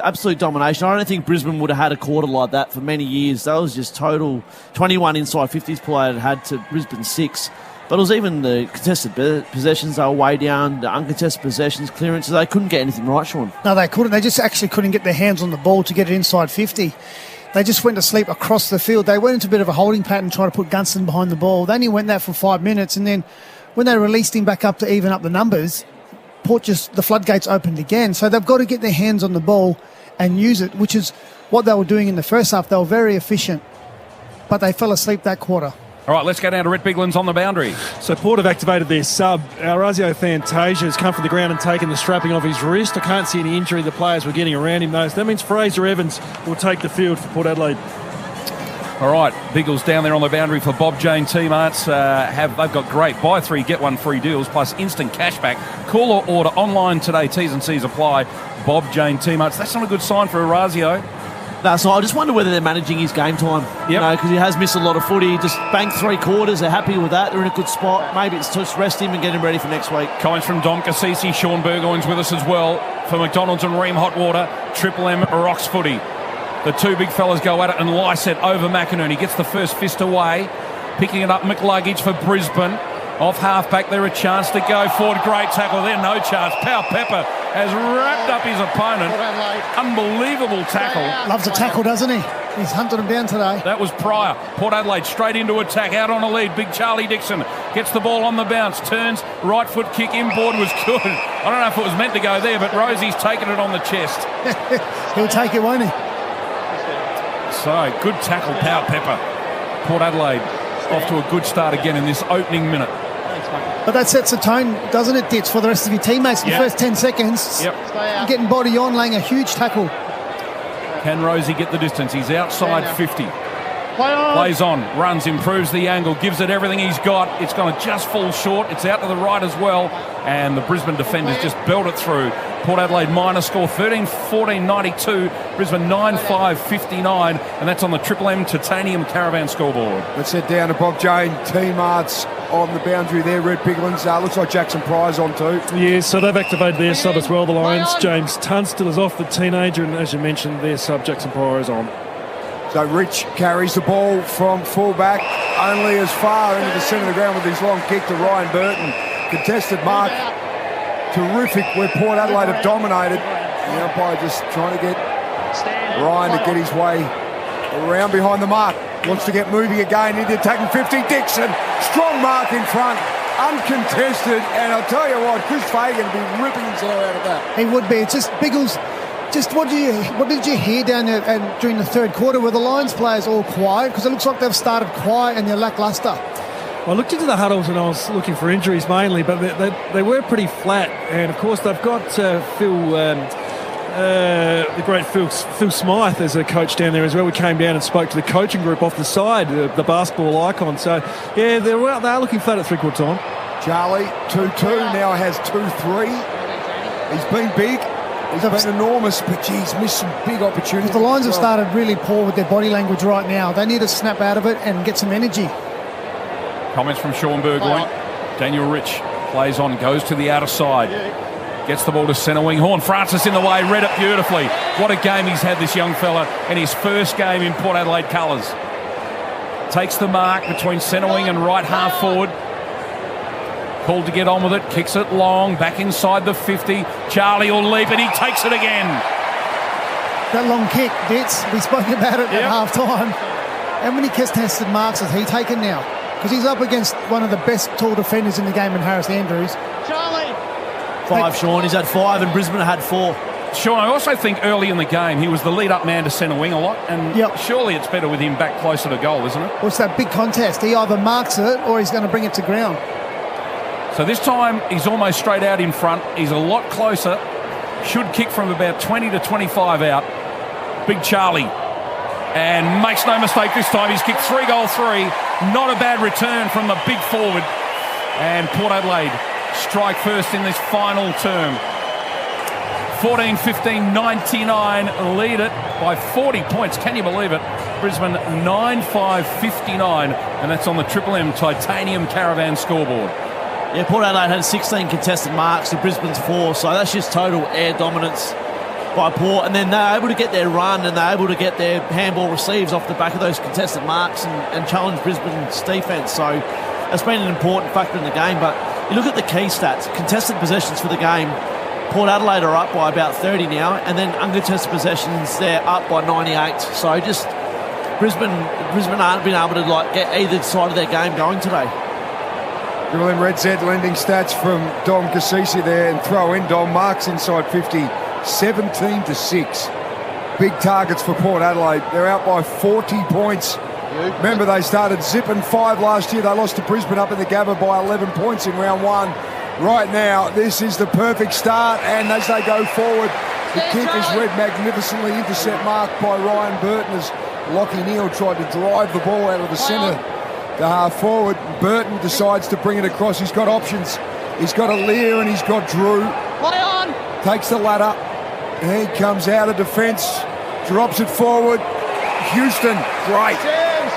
absolute domination. I don't think Brisbane would have had a quarter like that for many years. That was just total 21 inside 50s Port had to Brisbane 6. But it was even the contested possessions, they were way down, the uncontested possessions, clearances, they couldn't get anything right, Sean. No, they couldn't. They just actually couldn't get their hands on the ball to get it inside 50. They just went to sleep across the field. They went into a bit of a holding pattern trying to put Gunston behind the ball. They only went that for 5 minutes, and then when they released him back up to even up the numbers, the floodgates opened again. So they've got to get their hands on the ball and use it, which is what they were doing in the first half. They were very efficient, but they fell asleep that quarter. All right, let's go down to Rhett Biglan's on the boundary. So Port have activated their sub. Orazio Fantasia has come from the ground and taken the strapping off his wrist. I can't see any injury the players were getting around him, though. So that means Fraser Evans will take the field for Port Adelaide. All right, Biggles down there on the boundary for Bob Jane T-Marts. They've got great buy 3, get 1 free deals, plus instant cashback. Call or order online today. T's and C's apply. Bob Jane T-Marts. That's not a good sign for Orazio. That's all. I just wonder whether they're managing his game time. Yep. Because he has missed a lot of footy. Just banked 3 quarters. They're happy with that. They're in a good spot. Maybe it's just rest him and get him ready for next week. Comments from Dom Cassisi. Sean Burgoyne's with us as well for McDonald's and Ream Hot Water. Triple M rocks footy. The two big fellas go at it, and Lyset over McInerney. He gets the first fist away. Picking it up, McLuggage for Brisbane. Off half-back there, a chance to go forward. Great tackle there, no chance. Powell Pepper has wrapped up his opponent. Unbelievable tackle. Loves a tackle, doesn't he? He's hunted him down today. That was Pryor. Port Adelaide straight into attack, out on a lead. Big Charlie Dixon gets the ball on the bounce, turns, right foot kick inboard was good. I don't know if it was meant to go there, but Rosie's taken it on the chest. He'll take it, won't he? So, good tackle, Powell Pepper. Port Adelaide off to a good start again in this opening minute. But that sets a tone, doesn't it, Ditz, for the rest of your teammates in the first 10 seconds. Yep. Getting body on, laying a huge tackle. Can Rosie get the distance? He's outside 50. Plays on, runs, improves the angle, gives it everything he's got. It's going to just fall short. It's out to the right as well. And the Brisbane defenders just belt it through. Port Adelaide minus score 13-14-92. Brisbane 9-5, 59. And that's on the Triple M Titanium Caravan scoreboard. Let's head down to Bob Jane. T-Marts on the boundary there. Red Biglands. Looks like Jackson Pryor's on too. Yeah, so they've activated their sub as well, the Lions. James Tunstall is off, the teenager. And as you mentioned, their sub, Jackson Pryor, is on. So Rich carries the ball from fullback only as far into the centre of the ground with his long kick to Ryan Burton. Contested mark. Terrific where Port Adelaide have dominated. The umpire just trying to get Ryan to get his way around behind the mark. Wants to get moving again into attacking 50. Dixon, strong mark in front, uncontested. And I'll tell you what, Chris Fagan will be ripping his hair out of that. He would be. It's just Biggles. Just what did you hear down there during the third quarter? Were the Lions players all quiet? Because it looks like they've started quiet and they're lacklustre. Well, I looked into the huddles and I was looking for injuries mainly, but they were pretty flat. And of course, they've got the great Phil Smythe as a coach down there as well. We came down and spoke to the coaching group off the side, the basketball icon. So, yeah, they are looking flat at three-quarter time. Charlie, 2-2, now has 2-3. He's been big. He's been enormous, but geez, missed some big opportunities. The Lions have started really poor with their body language right now. They need to snap out of it and get some energy. Comments from Sean Burgoyne. Daniel Rich plays on, goes to the outer side. Gets the ball to centre wing. Horn Francis in the way, read it beautifully. What a game he's had, this young fella, in his first game in Port Adelaide colours. Takes the mark between centre wing and right half forward. Called to get on with it, kicks it long, back inside the 50. Charlie will leap and he takes it again. That long kick, Ditz, we spoke about it at half-time. How many contested marks has he taken now? Because he's up against one of the best tall defenders in the game in Harris Andrews. Charlie! 5, Sean. He's had 5 and Brisbane had 4. Sean, I also think early in the game he was the lead-up man to centre wing a lot, and surely it's better with him back closer to goal, isn't it? Well, it's that big contest. He either marks it or he's going to bring it to ground. So this time he's almost straight out in front. He's a lot closer. Should kick from about 20 to 25 out. Big Charlie. And makes no mistake this time. He's kicked 3-goal 3. Not a bad return from the big forward. And Port Adelaide strike first in this final term. 14-15, 99 lead it by 40 points. Can you believe it? Brisbane 9-5-59. And that's on the Triple M Titanium Caravan scoreboard. Yeah, Port Adelaide had 16 contested marks to Brisbane's 4, so that's just total air dominance by Port. And then they're able to get their run and they're able to get their handball receives off the back of those contested marks and challenge Brisbane's defence. So that's been an important factor in the game. But you look at the key stats, contested possessions for the game. Port Adelaide are up by about 30 now, and then uncontested possessions, they're up by 98. So just Brisbane aren't been able to get either side of their game going today. Triple M Red Z lending stats from Dom Cassisi there, and throw in Dom, marks inside 50, 17-6. Big targets for Port Adelaide. They're out by 40 points. Remember, they started zipping 5 last year. They lost to Brisbane up in the Gabba by 11 points in round 1. Right now, this is the perfect start, and as they go forward, the kick is read magnificently. Intercept marked by Ryan Burton as Lockie Neal tried to drive the ball out of the centre. The half forward, Burton decides to bring it across. He's got options. He's got Lear and he's got Drew. Play on! Takes the ladder. He comes out of defence, drops it forward. Houston, great.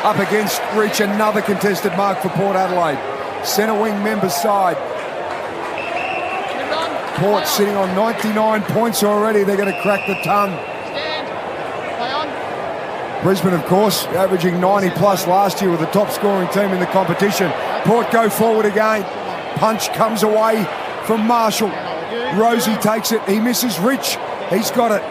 Up against reach, another contested mark for Port Adelaide. Centre wing members side. Port sitting on 99 points already. They're going to crack the ton. Brisbane, of course, averaging 90 plus last year with the top scoring team in the competition. Port go forward again. Punch comes away from Marshall. Rosie takes it. He misses Rich. He's got it.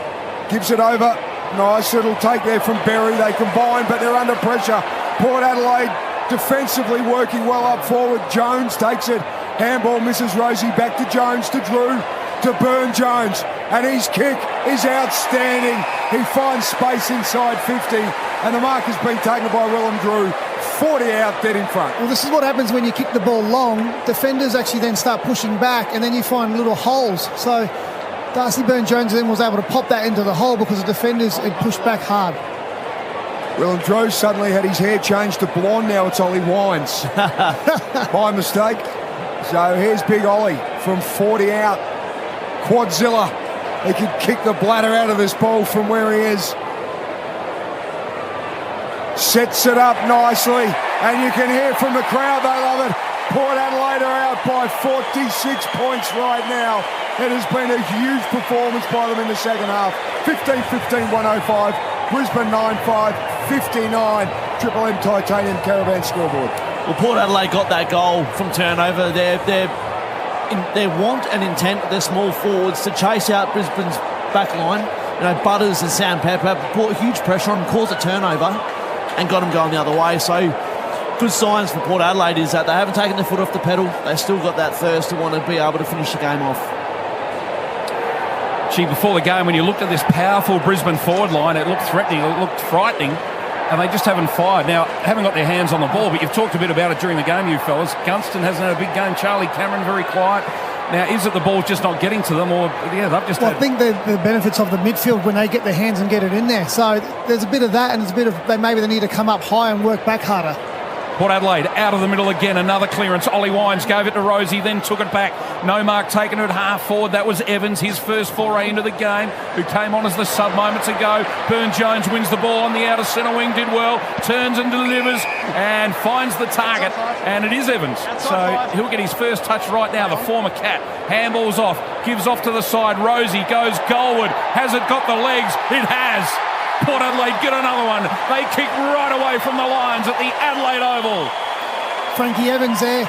Gives it over. Nice little take there from Berry. They combine, but they're under pressure. Port Adelaide defensively working well up forward. Jones takes it. Handball misses Rosie. Back to Jones, to Drew, to Burn Jones. And his kick is outstanding. He finds space inside 50, and the mark has been taken by Willem Drew. 40 out, dead in front. Well, this is what happens when you kick the ball long. Defenders actually then start pushing back, and then you find little holes. So Darcy Byrne-Jones then was able to pop that into the hole because the defenders had pushed back hard. Willem Drew suddenly had his hair changed to blonde. Now it's Ollie Wines. By mistake. So here's Big Ollie from 40 out. Quadzilla. He can kick the bladder out of this ball from where he is. Sets it up nicely, and you can hear from the crowd, they love it. Port Adelaide are out by 46 points right now. It has been a huge performance by them in the second half. 15-15, 105. Brisbane 9-5, 59. Triple M Titanium Caravan scoreboard. Well, Port Adelaide got that goal from turnover. Their want and intent of their small forwards to chase out Brisbane's back line Butters and Sandpepper brought huge pressure on him, caused a turnover, and got him going the other way. So good signs for Port Adelaide is that they haven't taken their foot off the pedal. They've still got that thirst to want to be able to finish the game off. Gee, before the game, when you looked at this powerful Brisbane forward line, it looked threatening, it looked frightening, and they just haven't fired. Now, haven't got their hands on the ball, but you've talked a bit about it during the game, you fellas. Gunston hasn't had a big game. Charlie Cameron, very quiet. Now, is it the ball just not getting to them, or, yeah, they've just... Well, I think the benefits of the midfield when they get their hands and get it in there. So there's a bit of that, and there's a bit of maybe they need to come up high and work back harder. Port Adelaide out of the middle again, another clearance. Ollie Wines gave it to Rosie, then took it back. No mark taken at half forward. That was Evans, his first foray into the game, who came on as the sub moments ago. Burn-Jones wins the ball on the outer centre wing, did well, turns and delivers and finds the target, and it is Evans. So he'll get his first touch right now, the former Cat. Handball's off, gives off to the side. Rosie goes goalward. Has it got the legs? It has. Port Adelaide get another one. They kick right away from the Lions at the Adelaide Oval. Frankie Evans there,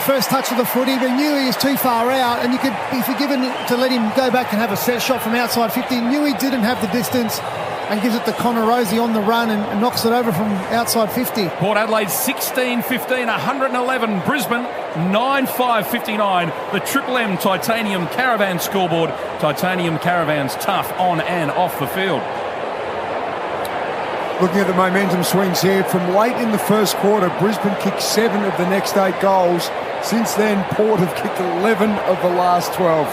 first touch of the footy, but knew he was too far out, and you could, if you're given to let him go back and have a set shot from outside 50, knew he didn't have the distance, and gives it to Connor Rosie on the run and knocks it over from outside 50. Port Adelaide 16-15, 111. Brisbane 9-5-59. The Triple M Titanium Caravan scoreboard. Titanium Caravans tough on and off the field. Looking at the momentum swings here, from late in the first quarter, Brisbane kicked 7 of the next 8 goals. Since then, Port have kicked 11 of the last 12.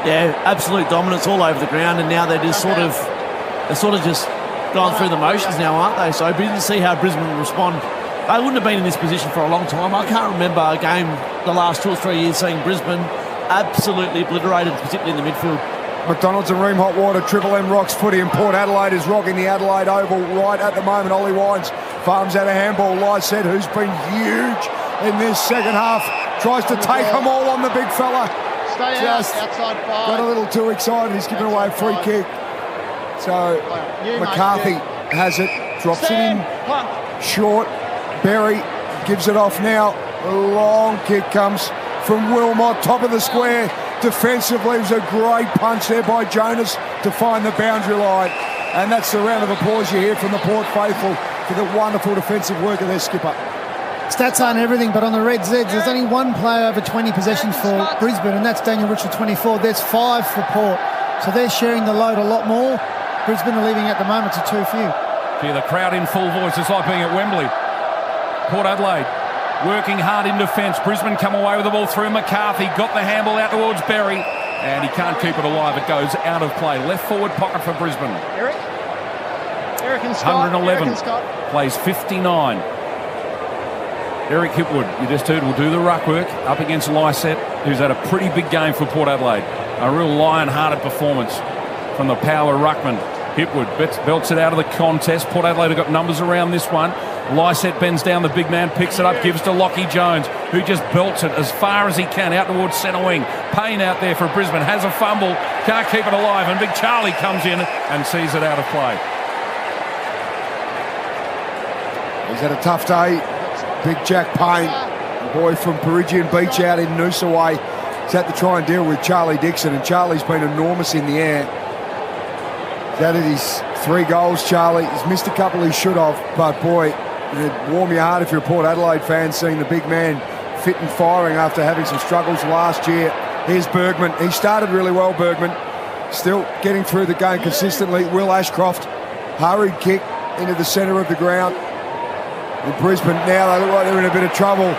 Yeah, absolute dominance all over the ground, and now they're sort of just going through the motions now, aren't they? So it'd be interesting to see how Brisbane will respond. They wouldn't have been in this position for a long time. I can't remember a game the last 2 or 3 years seeing Brisbane absolutely obliterated, particularly in the midfield. McDonald's and Ream Hot Water, Triple M rocks footy, and Port Adelaide is rocking the Adelaide Oval right at the moment. Ollie Wines farms out a handball. Lysette, who's been huge in this second half, tries to take them all on the big fella. Just outside 5. Got a little too excited. He's giving away a free kick. So McCarthy has it, drops it in short. Berry gives it off now. A long kick comes from Wilmot, top of the square. Defensively, it was a great punch there by Jonas to find the boundary line. And that's the round of applause you hear from the Port faithful for the wonderful defensive work of their skipper. Stats aren't everything, but on the Red Zeds, there's only one player over 20 possessions for Brisbane, and that's Daniel Richard, 24. There's 5 for Port. So they're sharing the load a lot more. Brisbane are leaving at the moment to too few. Gee, the crowd in full voice. It's like being at Wembley. Port Adelaide working hard in defence. Brisbane come away with the ball through McCarthy. Got the handball out towards Berry, and he can't keep it alive. It goes out of play. Left forward pocket for Brisbane. Eric and Scott. 111. Eric and Scott. Plays 59. Eric Hipwood, you just heard, will do the ruck work up against Lysette, who's had a pretty big game for Port Adelaide. A real lion-hearted performance from the power ruckman. Hipwood belts it out of the contest. Port Adelaide have got numbers around this one. Lysette bends down, the big man picks it up, gives to Lockie Jones, who just belts it as far as he can out towards centre wing. Payne out there for Brisbane, has a fumble, can't keep it alive, and Big Charlie comes in and sees it out of play. He's had a tough day. Big Jack Payne, the boy from Peregian Beach out in Noosa Way, he's had to try and deal with Charlie Dixon, and Charlie's been enormous in the air. He's added his 3 goals, Charlie. He's missed a couple he should have, but boy, it'd warm your heart if you're a Port Adelaide fan seeing the big man fit and firing after having some struggles last year. Here's Bergman. He started really well, Bergman. Still getting through the game consistently. Will Ashcroft, hurried kick into the centre of the ground. In Brisbane now, they look like they're in a bit of trouble.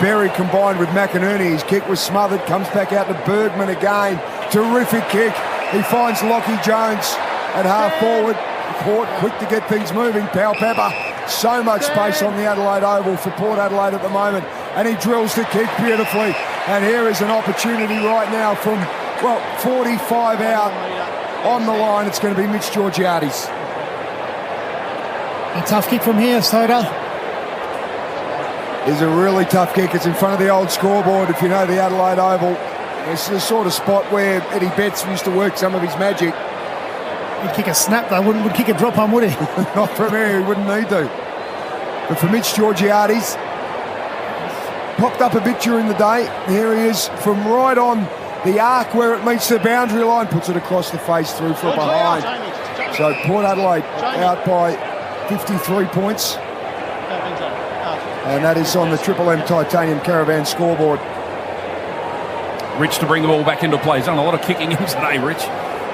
Berry combined with McInerney. His kick was smothered. Comes back out to Bergman again. Terrific kick. He finds Lockie Jones at half forward. Port quick to get things moving. Powell Pepper. So much space on the Adelaide Oval for Port Adelaide at the moment. And he drills the kick beautifully. And here is an opportunity right now from, 45 out on the line. It's going to be Mitch Georgiades. A tough kick from here, Soda. Is a really tough kick. It's in front of the old scoreboard, if you know the Adelaide Oval. It's the sort of spot where Eddie Betts used to work some of his magic. He'd kick a snap, though. Wouldn't kick a drop home, would he? Not from here, he wouldn't need to. But for Mitch Georgiades, popped up a bit during the day. Here he is from right on the arc where it meets the boundary line, puts it across the face through from behind. So Port Adelaide out by 53 points. And that is on the Triple M Titanium Caravan scoreboard. Rich to bring the ball back into play. He's done a lot of kicking in today, Rich.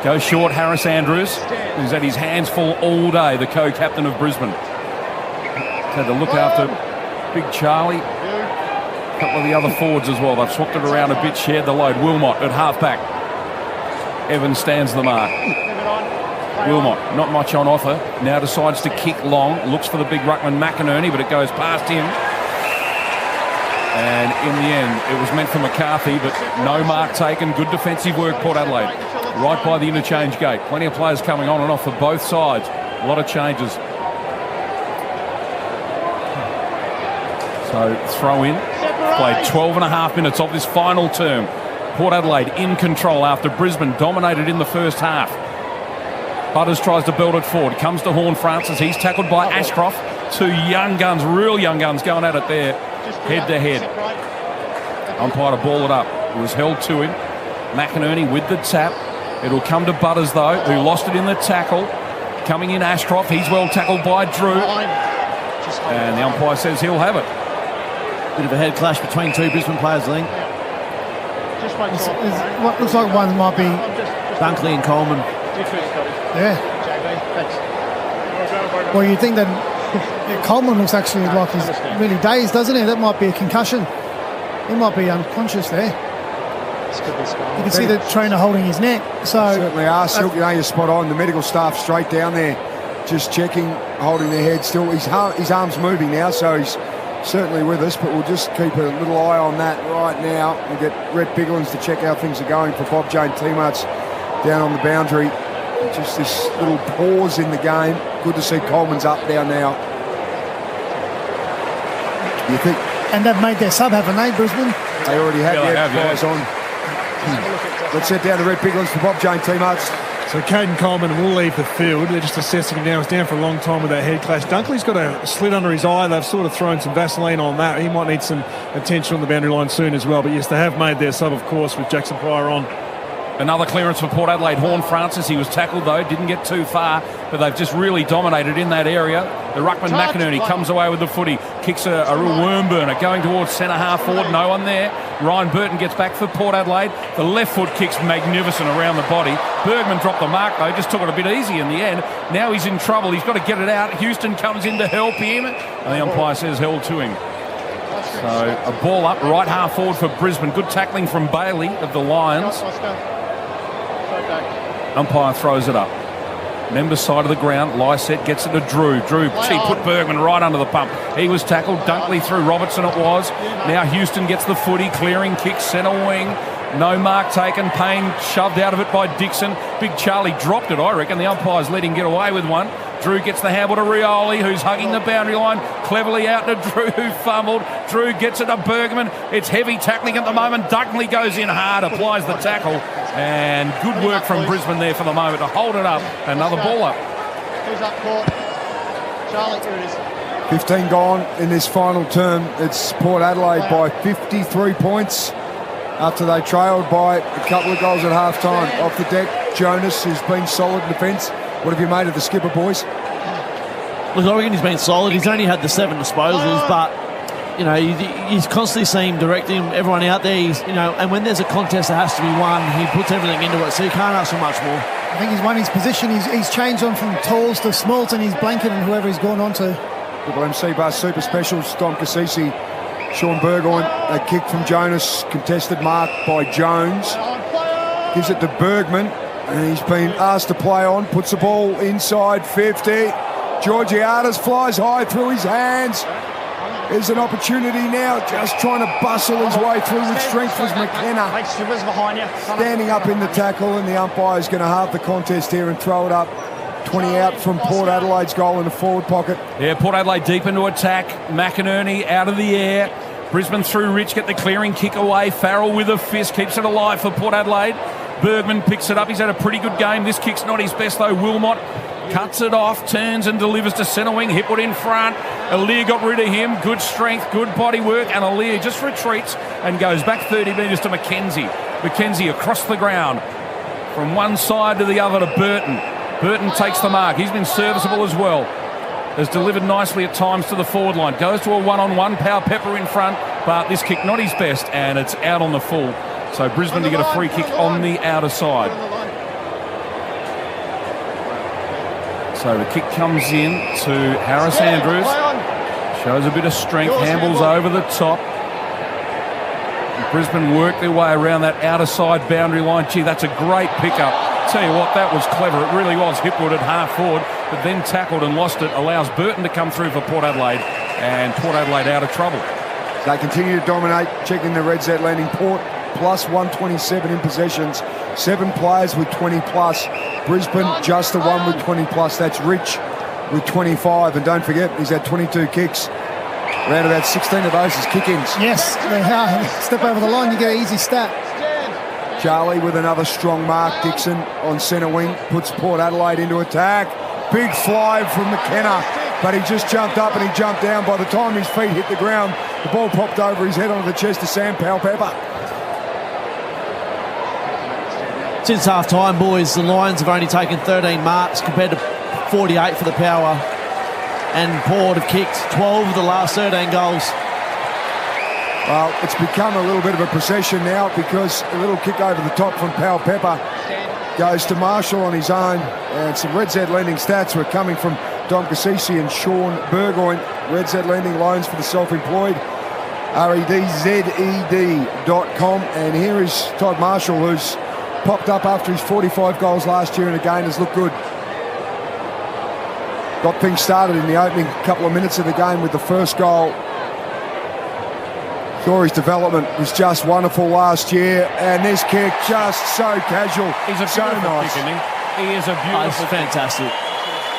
Goes short, Harris Andrews, who's had his hands full all day, the co-captain of Brisbane. Had to look after Big Charlie. A couple of the other forwards as well. They've swapped it around a bit, shared the load. Wilmot at half-back. Evans stands the mark. Wilmot, not much on offer. Now decides to kick long. Looks for the big ruckman McInerney, but it goes past him. And in the end, it was meant for McCarthy, but no mark taken. Good defensive work, Port Adelaide. Right by the interchange gate. Plenty of players coming on and off for both sides. A lot of changes. So throw in. Played 12 and a half minutes of this final term. Port Adelaide in control after Brisbane dominated in the first half. Butters tries to build it forward. Comes to Horn Francis. He's tackled by Ashcroft. Two young guns, real young guns going at it there. Head to head. Umpire to ball it up. It was held to him. McInerney with the tap. It'll come to Butters though, who lost it in the tackle. Coming in Ashcroft. He's well tackled by Drew. And the umpire says he'll have it. Bit of a head clash between two Brisbane players, I think. What looks like one might be Dunkley and Coleman. Yeah. Well, you think that Coleman looks actually like he's really dazed, doesn't he? That might be a concussion. He might be unconscious there. You can see the trainer holding his neck. So certainly are. Silk, you're spot on. The medical staff straight down there, just checking, holding their head still. His arm's moving now, so he's certainly with us, but we'll just keep a little eye on that right now. We'll get Rhett Biglands to check how things are going for Bob Jane teammates down on the boundary. Just this little pause in the game. Good to see Coleman's up down now. You think? And they've made their sub, haven't they, Brisbane? They already have. Guys on. Let's set down to Rhett Biglands for Bob Jane teammates. So Caden Coleman will leave the field. They're just assessing him now. He's down for a long time with that head clash. Dunkley's got a slit under his eye. They've sort of thrown some Vaseline on that. He might need some attention on the boundary line soon as well. But yes, they have made their sub, of course, with Jackson Pryor on. Another clearance for Port Adelaide. Horn Francis, he was tackled though, didn't get too far, but they've just really dominated in that area. The ruckman McInerney comes away with the footy, kicks a real worm burner, going towards centre half forward, no one there. Ryan Burton gets back for Port Adelaide. The left foot kicks magnificent around the body. Bergman dropped the mark though, just took it a bit easy in the end. Now he's in trouble, he's got to get it out. Houston comes in to help him, and the umpire says held to him. So a ball up, right half forward for Brisbane. Good tackling from Bailey of the Lions. Umpire throws it up. Member side of the ground. Lysette gets it to Drew. Drew, she put Bergman right under the pump. He was tackled. Dunkley through Robertson it was. Now Houston gets the footy. Clearing kick, centre wing. No mark taken. Payne shoved out of it by Dixon. Big Charlie dropped it, I reckon. The umpire's let him get away with one. Drew gets the handball to Rioli, who's hugging the boundary line. Cleverly out to Drew, who fumbled. Drew gets it to Bergman. It's heavy tackling at the moment. Dunkley goes in hard, applies the tackle. And good work from Brisbane there for the moment to hold it up. Another ball up. Who's up court? Charlie, here it is. 15 gone in this final term. It's Port Adelaide by 53 points after they trailed by a couple of goals at half-time. Off the deck, Jonas, who's been solid in defence. What have you made of the skipper, boys? Look, I reckon he's been solid. He's only had the 7 disposals, but you know, he's constantly seen directing everyone out there. He's, you know, and when there's a contest that has to be won, he puts everything into it. So you can't ask for much more. I think he's won his position. He's changed on from talls to smalls, and he's blanketed whoever he's gone on to. Triple MC Bar Super Specials, Dom Cassisi, Sean Burgoyne. A kick from Jonas, contested mark by Jones. Gives it to Bergman, and he's been asked to play on. Puts the ball inside 50. Georgiades flies high through his hands. There's an opportunity now, just trying to bustle his way through with strength was McKenna. Standing up in the tackle, and the umpire's going to halve the contest here and throw it up. 20 out from Port Adelaide's goal in the forward pocket. Yeah, Port Adelaide deep into attack. McInerney out of the air. Brisbane through Rich, get the clearing kick away. Farrell with a fist, keeps it alive for Port Adelaide. Bergman picks it up. He's had a pretty good game. This kick's not his best though. Wilmot cuts it off, turns and delivers to centre wing. Hipwood in front. Aliir got rid of him. Good strength, good body work, and Aliir just retreats and goes back 30 metres to McKenzie. McKenzie across the ground from one side to the other to Burton. Burton takes the mark. He's been serviceable as well. Has delivered nicely at times to the forward line. Goes to a one-on-one. Power Pepper in front, but this kick not his best, and it's out on the full. So Brisbane to get a free kick on the outer side. So the kick comes in to Harris Andrews. Shows a bit of strength. Handballs over the top. Brisbane work their way around that outer side boundary line. Gee, that's a great pickup. Tell you what, that was clever. It really was. Hipwood at half forward, but then tackled and lost it. Allows Burton to come through for Port Adelaide, and Port Adelaide out of trouble. They continue to dominate, checking the red Z landing. Port plus 127 in possessions. 7 players with 20 plus. Brisbane just the one with 20 plus. That's Rich with 25. And don't forget, he's had 22 kicks. Around about 16 of those is kick-ins. Yes, they are. Step over the line, you get an easy stat. Charlie with another strong mark. Dixon on centre wing puts Port Adelaide into attack. Big fly from McKenna, but he just jumped up and he jumped down. By the time his feet hit the ground, the ball popped over his head onto the chest of Sam Powell-Pepper. Since half-time, boys, the Lions have only taken 13 marks compared to 48 for the Power. And Port have kicked 12 of the last 13 goals. Well, it's become a little bit of a procession now because a little kick over the top from Powell-Pepper goes to Marshall on his own. And some Red Z lending stats were coming from Dom Cassisi and Sean Burgoyne. Red Z lending loans for the self-employed. REDZED.com. And here is Todd Marshall, who's popped up after his 45 goals last year and again has looked good. Got things started in the opening couple of minutes of the game with the first goal. Thought his development was just wonderful last year, and this kick just so casual. He's a so beautiful nice. kick, isn't he? He is a beautiful kick. Fantastic.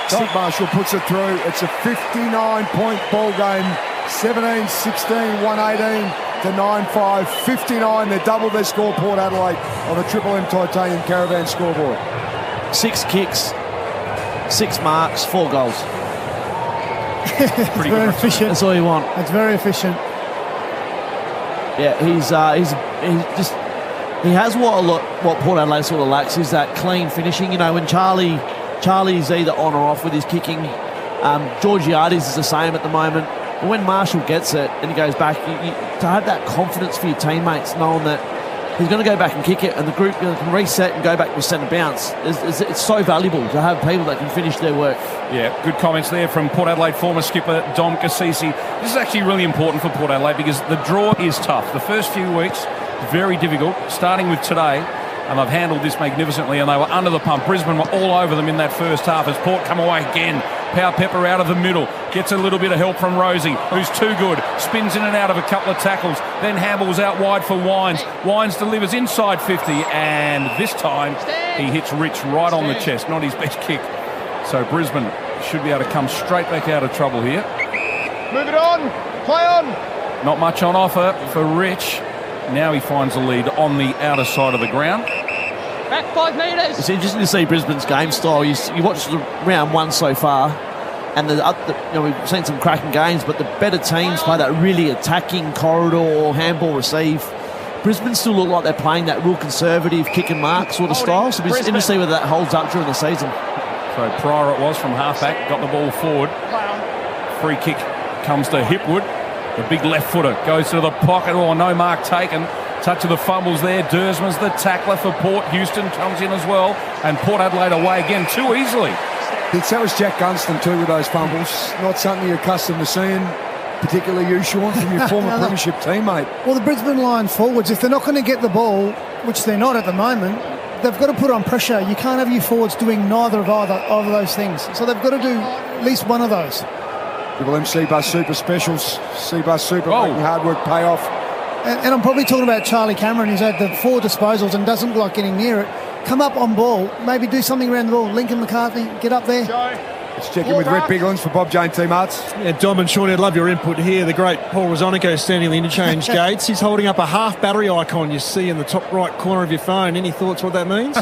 Todd Marshall puts it through. It's a 59-point ball game. 17-16, 118 to 9-5. 59. They doubled their score, Port Adelaide, on the Triple M Titanium Caravan scoreboard. 6 kicks, 6 marks, 4 goals. Pretty very efficient. That's all you want. It's very efficient. Yeah, he has what Port Adelaide sort of lacks is that clean finishing. You know, when Charlie's either on or off with his kicking. Georgiades is the same at the moment. But when Marshall gets it and he goes back, to have that confidence for your teammates, knowing that he's going to go back and kick it, and the group can reset and go back to a centre bounce. It's so valuable to have people that can finish their work. Yeah, good comments there from Port Adelaide former skipper Dom Cassisi. This is actually really important for Port Adelaide because the draw is tough. The first few weeks, very difficult, starting with today, and they've handled this magnificently, and they were under the pump. Brisbane were all over them in that first half as Port come away again. Powell-Pepper out of the middle, gets a little bit of help from Rosie, who's too good, spins in and out of a couple of tackles, then handballs out wide for Wines. Wines delivers inside 50, and this time he hits Rich right on the chest, not his best kick. So Brisbane should be able to come straight back out of trouble here. Move it on, play on. Not much on offer for Rich. Now he finds the lead on the outer side of the ground. Back 5 metres. It's interesting to see Brisbane's game style. You watch the round 1 so far, and we've seen some cracking games, but the better teams play that really attacking corridor or handball receive. Brisbane still look like they're playing that real conservative kick and mark sort of style, so it's interesting to see whether that holds up during the season. So Pryor it was from halfback, got the ball forward. Free kick comes to Hipwood. The big left footer goes to the pocket. Oh, no mark taken. Touch of the fumbles there. Dersman's the tackler for Port. Houston comes in as well. And Port Adelaide away again too easily. That was Jack Gunston too with those fumbles. Not something you're accustomed to seeing, particularly you, Sean, from your former premiership teammate. Well, the Brisbane Lions forwards, if they're not going to get the ball, which they're not at the moment, they've got to put on pressure. You can't have your forwards doing neither of either those things. So they've got to do at least one of those. Triple M C-Bus Super Specials. C-Bus Super making hard work pay off. And I'm probably talking about Charlie Cameron, who's had the 4 disposals and doesn't look like getting near it. Come up on ball, maybe do something around the ball. Lincoln McCarthy, get up there. Let's check in with Red Biglands for Bob Jane Team Arts. Yeah, Dom and Sean, I'd love your input here. The great Paul Rosonico standing in the interchange gates. He's holding up a half battery icon you see in the top right corner of your phone. Any thoughts what that means?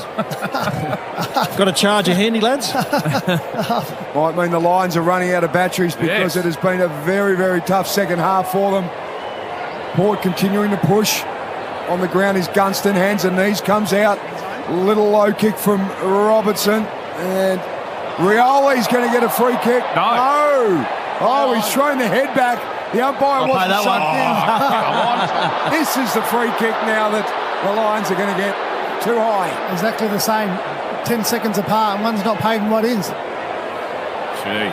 Got a charger handy, lads? Might mean the Lions are running out of batteries because it has been a very, very tough second half for them. Port continuing to push On the ground is Gunston, hands and knees, comes out. Little low kick from Robertson. And Rioli's going to get a free kick. No. Oh, he's thrown the head back. The umpire wasn't sucked in. This is the free kick now that the Lions are going to get too high. Exactly the same. 10 seconds apart, and one's not paid and one is. Gee.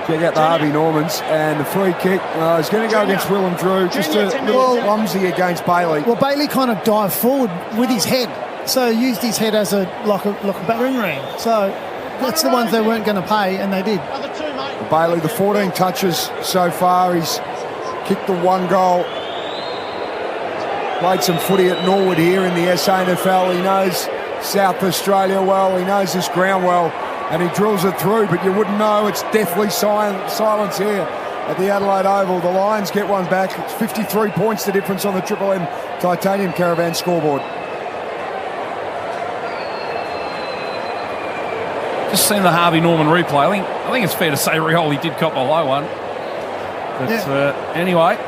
Check out the Harvey Normans, and the free kick is going to go against Willem Drew. Just a little clumsy against Bailey. Well, Bailey kind of dived forward with his head, so used his head as like a battering ram. So that's the ones they weren't going to pay, and they did. Bailey, the 14 touches so far. He's kicked the 1 goal. Played some footy at Norwood here in the SANFL. He knows South Australia well. He knows this ground well, and he drills it through, but you wouldn't know. It's deathly silence here at the Adelaide Oval. The Lions get one back. It's 53 points the difference on the Triple M Titanium Caravan scoreboard. Just seen the Harvey Norman replay. I think it's fair to say Rioli did cop a low one. But anyway.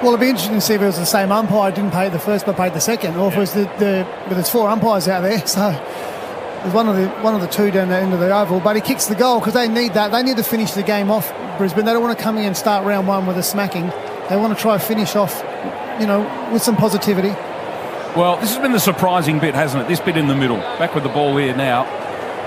Well, it'd be interesting to see if it was the same umpire, didn't pay the first but paid the second, or if it was but there's 4 umpires out there, so there's one of the 2 down the end of the oval. But he kicks the goal because they need that. They need to finish the game off, Brisbane. They don't want to come in and start round 1 with a smacking. They want to try and finish off, with some positivity. Well, this has been the surprising bit, hasn't it? This bit in the middle. Back with the ball here now.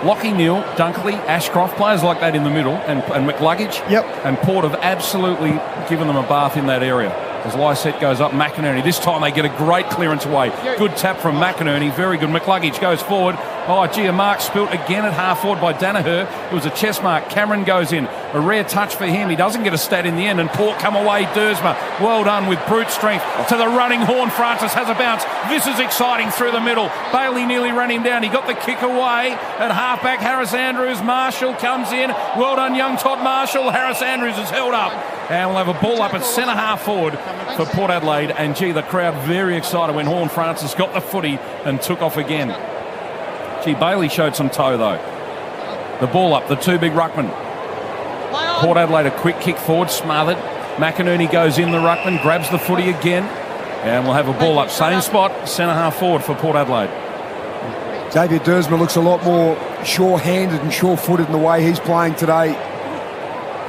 Lockie Neal, Dunkley, Ashcroft, players like that in the middle, and McLuggage. Yep. And Port have absolutely given them a bath in that area. As Lysette goes up, McInerney. This time they get a great clearance away. Good tap from McInerney. Very good. McLuggage goes forward. Oh, gee, a mark spilt again at half forward by Danaher. It was a chest mark. Cameron goes in. A rare touch for him. He doesn't get a stat in the end. And Port come away. Dersma, well done with brute strength. To the running Horn. Francis has a bounce. This is exciting through the middle. Bailey nearly ran him down. He got the kick away. At halfback, Harris Andrews. Marshall comes in. Well done, young Todd Marshall. Harris Andrews is held up. And we'll have a ball up at centre half forward for Port Adelaide. And gee, the crowd very excited when Horn Francis got the footy and took off again. Gee, Bailey showed some toe though. The ball up, the 2 big ruckman. Port Adelaide a quick kick forward, smothered. McInerney goes in the ruckman, grabs the footy again. And we'll have a ball up, same spot, centre half forward for Port Adelaide. Xavier Dersma looks a lot more sure-handed and sure-footed in the way he's playing today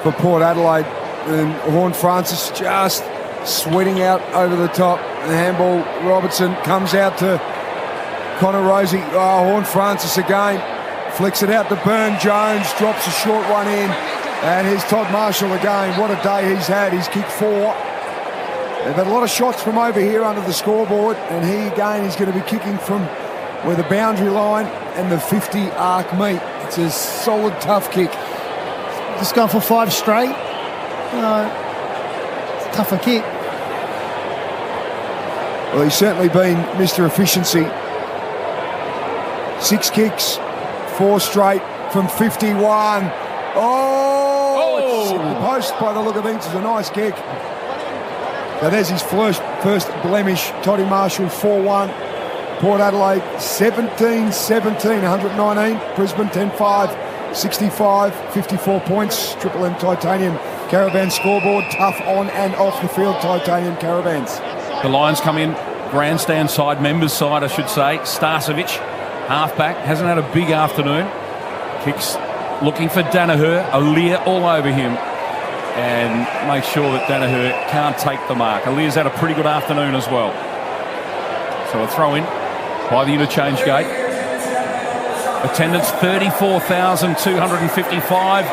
for Port Adelaide. And Horn Francis just sweating out over the top. The handball, Robertson comes out to Connor Rosie. Oh, Horn Francis again. Flicks it out to Burn Jones. Drops a short one in. And here's Todd Marshall again. What a day he's had. He's kicked 4. They've had a lot of shots from over here under the scoreboard. And he again is going to be kicking from where the boundary line and the 50 arc meet. It's a solid, tough kick. Just gone for 5 straight. It's a tougher kick. Well, he's certainly been Mr. Efficiency. 6 kicks, 4 straight from 51. It's hit the post by the look of things. It's a nice kick. So there's his first blemish. Toddy Marshall 4-1. Port Adelaide 17-17, 119. Brisbane 10-5, 65, 54 points. Triple M Titanium Caravan scoreboard. Tough on and off the field Titanium Caravans. The Lions come in, grandstand side, members side I should say. Starcevic, halfback, hasn't had a big afternoon. Kicks, looking for Danaher. Aaliyah all over him. And make sure that Danaher can't take the mark. Aaliyah's had a pretty good afternoon as well. So a throw in by the interchange gate. Attendance 34,255,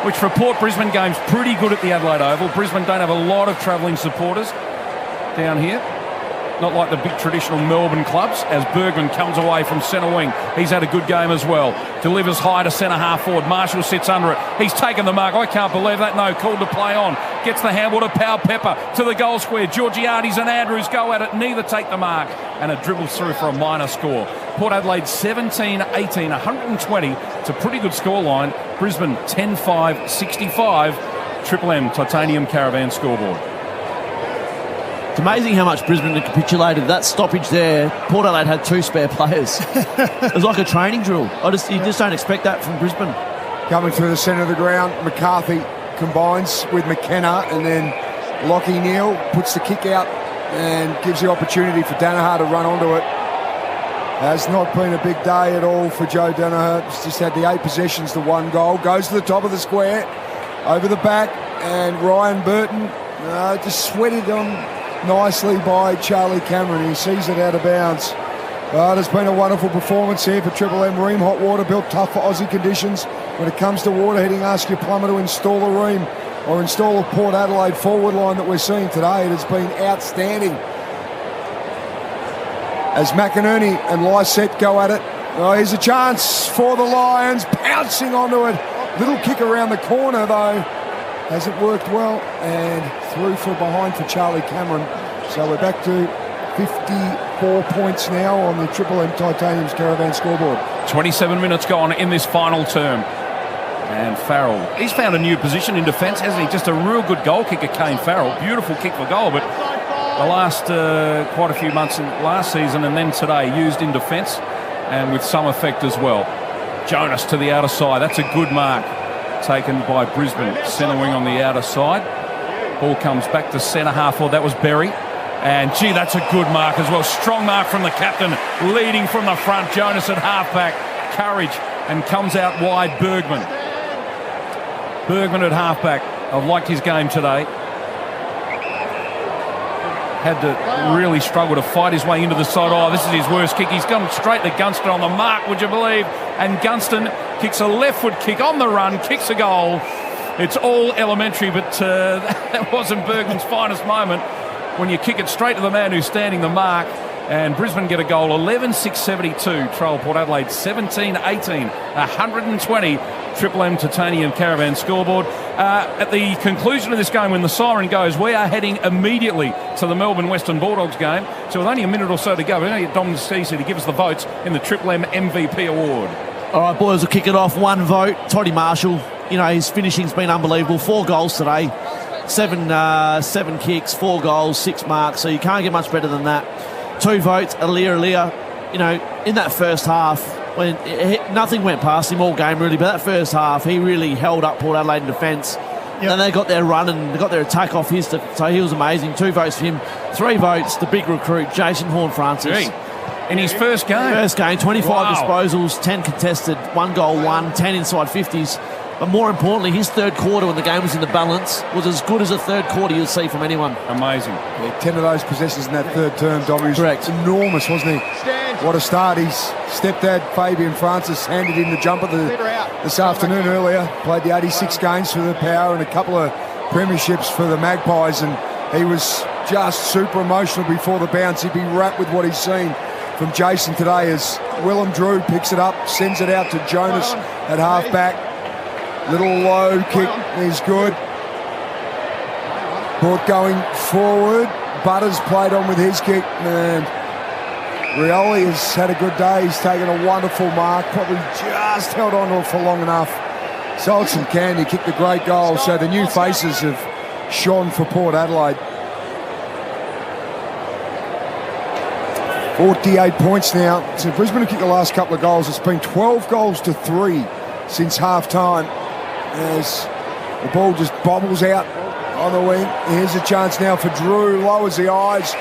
which for Port Brisbane games pretty good at the Adelaide Oval. Brisbane don't have a lot of travelling supporters down here. Not like the big traditional Melbourne clubs, as Bergman comes away from centre wing. He's had a good game as well. Delivers high to centre half forward. Marshall sits under it. He's taken the mark. I can't believe that. No, called to play on. Gets the handball to Powell Pepper to the goal square. Georgiades and Andrews go at it. Neither take the mark. And it dribbles through for a minor score. Port Adelaide 17-18, 120. It's a pretty good scoreline. Brisbane 10-5, 65. Triple M Titanium Caravan scoreboard. It's amazing how much Brisbane had capitulated. That stoppage there, Port Adelaide had 2 spare players. It was like a training drill. You just don't expect that from Brisbane. Coming through the centre of the ground, McCarthy combines with McKenna, and then Lockie Neal puts the kick out and gives the opportunity for Danaher to run onto it. Has not been a big day at all for Joe Danaher. He's just had the 8 possessions to 1 goal. Goes to the top of the square, over the back, and Ryan Burton just sweated on nicely by Charlie Cameron. He sees it out of bounds. It's been a wonderful performance here for Triple M. Ream hot water, built tough for Aussie conditions. When it comes to water heating, ask your plumber to install a Ream or install a Port Adelaide forward line that we're seeing today. It has been outstanding. As McInerney and Lysette go at it. Here's a chance for the Lions, pouncing onto it. Little kick around the corner, though. Hasn't worked well, and through for behind for Charlie Cameron. So we're back to 54 points now on the Triple M Titanium's Caravan scoreboard. 27 minutes gone in this final term. And Farrell, he's found a new position in defence, hasn't he? Just a real good goal kicker, Kane Farrell. Beautiful kick for goal, but the last quite a few months in last season and then today used in defence and with some effect as well. Jonas to the outer side. That's a good mark taken by Brisbane. Centre wing on the outer side. Ball comes back to centre half forward. That was Berry. And, gee, that's a good mark as well. Strong mark from the captain, leading from the front. Jonas at halfback. Courage, and comes out wide, Bergman. Bergman at halfback. I've liked his game today. Had to really struggle to fight his way into the side. Oh, this is his worst kick. He's gone straight to Gunston on the mark, would you believe? And Gunston kicks a left foot kick on the run, kicks a goal. It's all elementary, but that wasn't Bergman's finest moment. When you kick it straight to the man who's standing the mark, and Brisbane get a goal, 11-6-72, trail Port Adelaide 17-18, 120, Triple M Titanium Caravan scoreboard. At the conclusion of this game, when the siren goes, we are heading immediately to the Melbourne Western Bulldogs game. So with only a minute or so to go, we're going to get Dom Stacey to give us the votes in the Triple M MVP award. All right, boys, we'll kick it off. 1 vote, Toddy Marshall. You know, his finishing's been unbelievable. 4 goals today. 7 kicks, 4 goals, 6 marks, so you can't get much better than that. 2 votes, Alia. You know, in that first half, when nothing went past him all game really, but that first half, he really held up Port Adelaide in defence. Yep. And then they got their run and they got their attack off his, so he was amazing. 2 votes for him. 3 votes, the big recruit, Jason Horne-Francis. In his first game? 25 disposals, 10 contested, 1 goal, 10 inside 50s. But more importantly, his third quarter, when the game was in the balance, was as good as a third quarter you'd see from anyone. Amazing. Yeah, 10 of those possessions in that third term, Dom. He was correct. Enormous, wasn't he? What a start. His stepdad, Fabian Francis, handed him the jumper this afternoon earlier. Played the 86 games for the Power and a couple of premierships for the Magpies, and he was just super emotional before the bounce. He'd be wrapped with what he's seen from Jason today as Willem Drew picks it up, sends it out to Jonas at half-back. Little low kick is good. Port going forward. Butters played on with his kick, and Rioli has had a good day. He's taken a wonderful mark. Probably just held on to it for long enough. Salts and Candy kicked a great goal. So the new faces have shone for Port Adelaide. 48 points now. So Brisbane have kicked the last couple of goals. It's been 12 goals to 3 since half-time. As the ball just bobbles out on the wing. Here's a chance now for Drew. Lowers the eyes.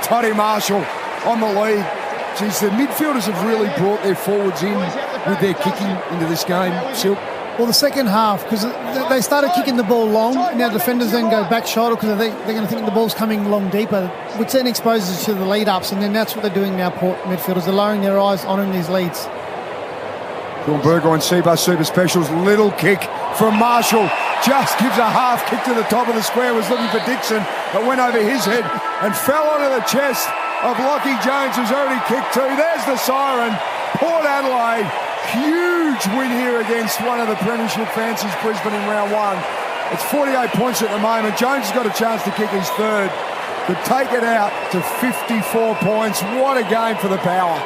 Toddy Marshall on the lead. Geez, the midfielders have really brought their forwards in with their kicking into this game. Silk. Well, the second half, because they started kicking the ball long, and now defenders then go back shoulder because they're going to think the ball's coming long deeper, which then exposes to the lead-ups, and then that's what they're doing now, Port midfielders. They're lowering their eyes, honouring these leads. Sean Burgoyne, Seabus Super Specials, little kick from Marshall. Just gives a half kick to the top of the square, was looking for Dixon, but went over his head and fell onto the chest of Lockie Jones, who's already kicked 2. There's the siren. Port Adelaide, huge win here against one of the premiership fancies, Brisbane, in round 1. It's 48 points at the moment. Jones has got a chance to kick his third, to take it out to 54 points. What a game for the Power.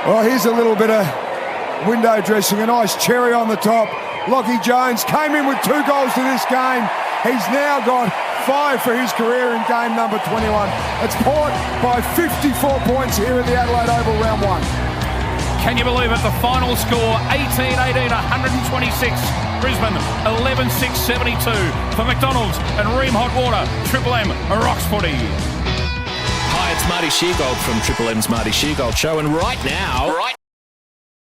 Well, here's a little bit of window dressing, a nice cherry on the top. Lockie Jones came in with 2 goals to this game. He's now got 5 for his career in game number 21. It's Port by 54 points here at the Adelaide Oval, round 1. Can you believe it? The final score, 18-18, 126. Brisbane, 11-6, 72. For McDonald's and Ream Hot Water, Triple M Rocks Footy. Hi, it's Marty Sheargold from Triple M's Marty Sheargold Show, and right now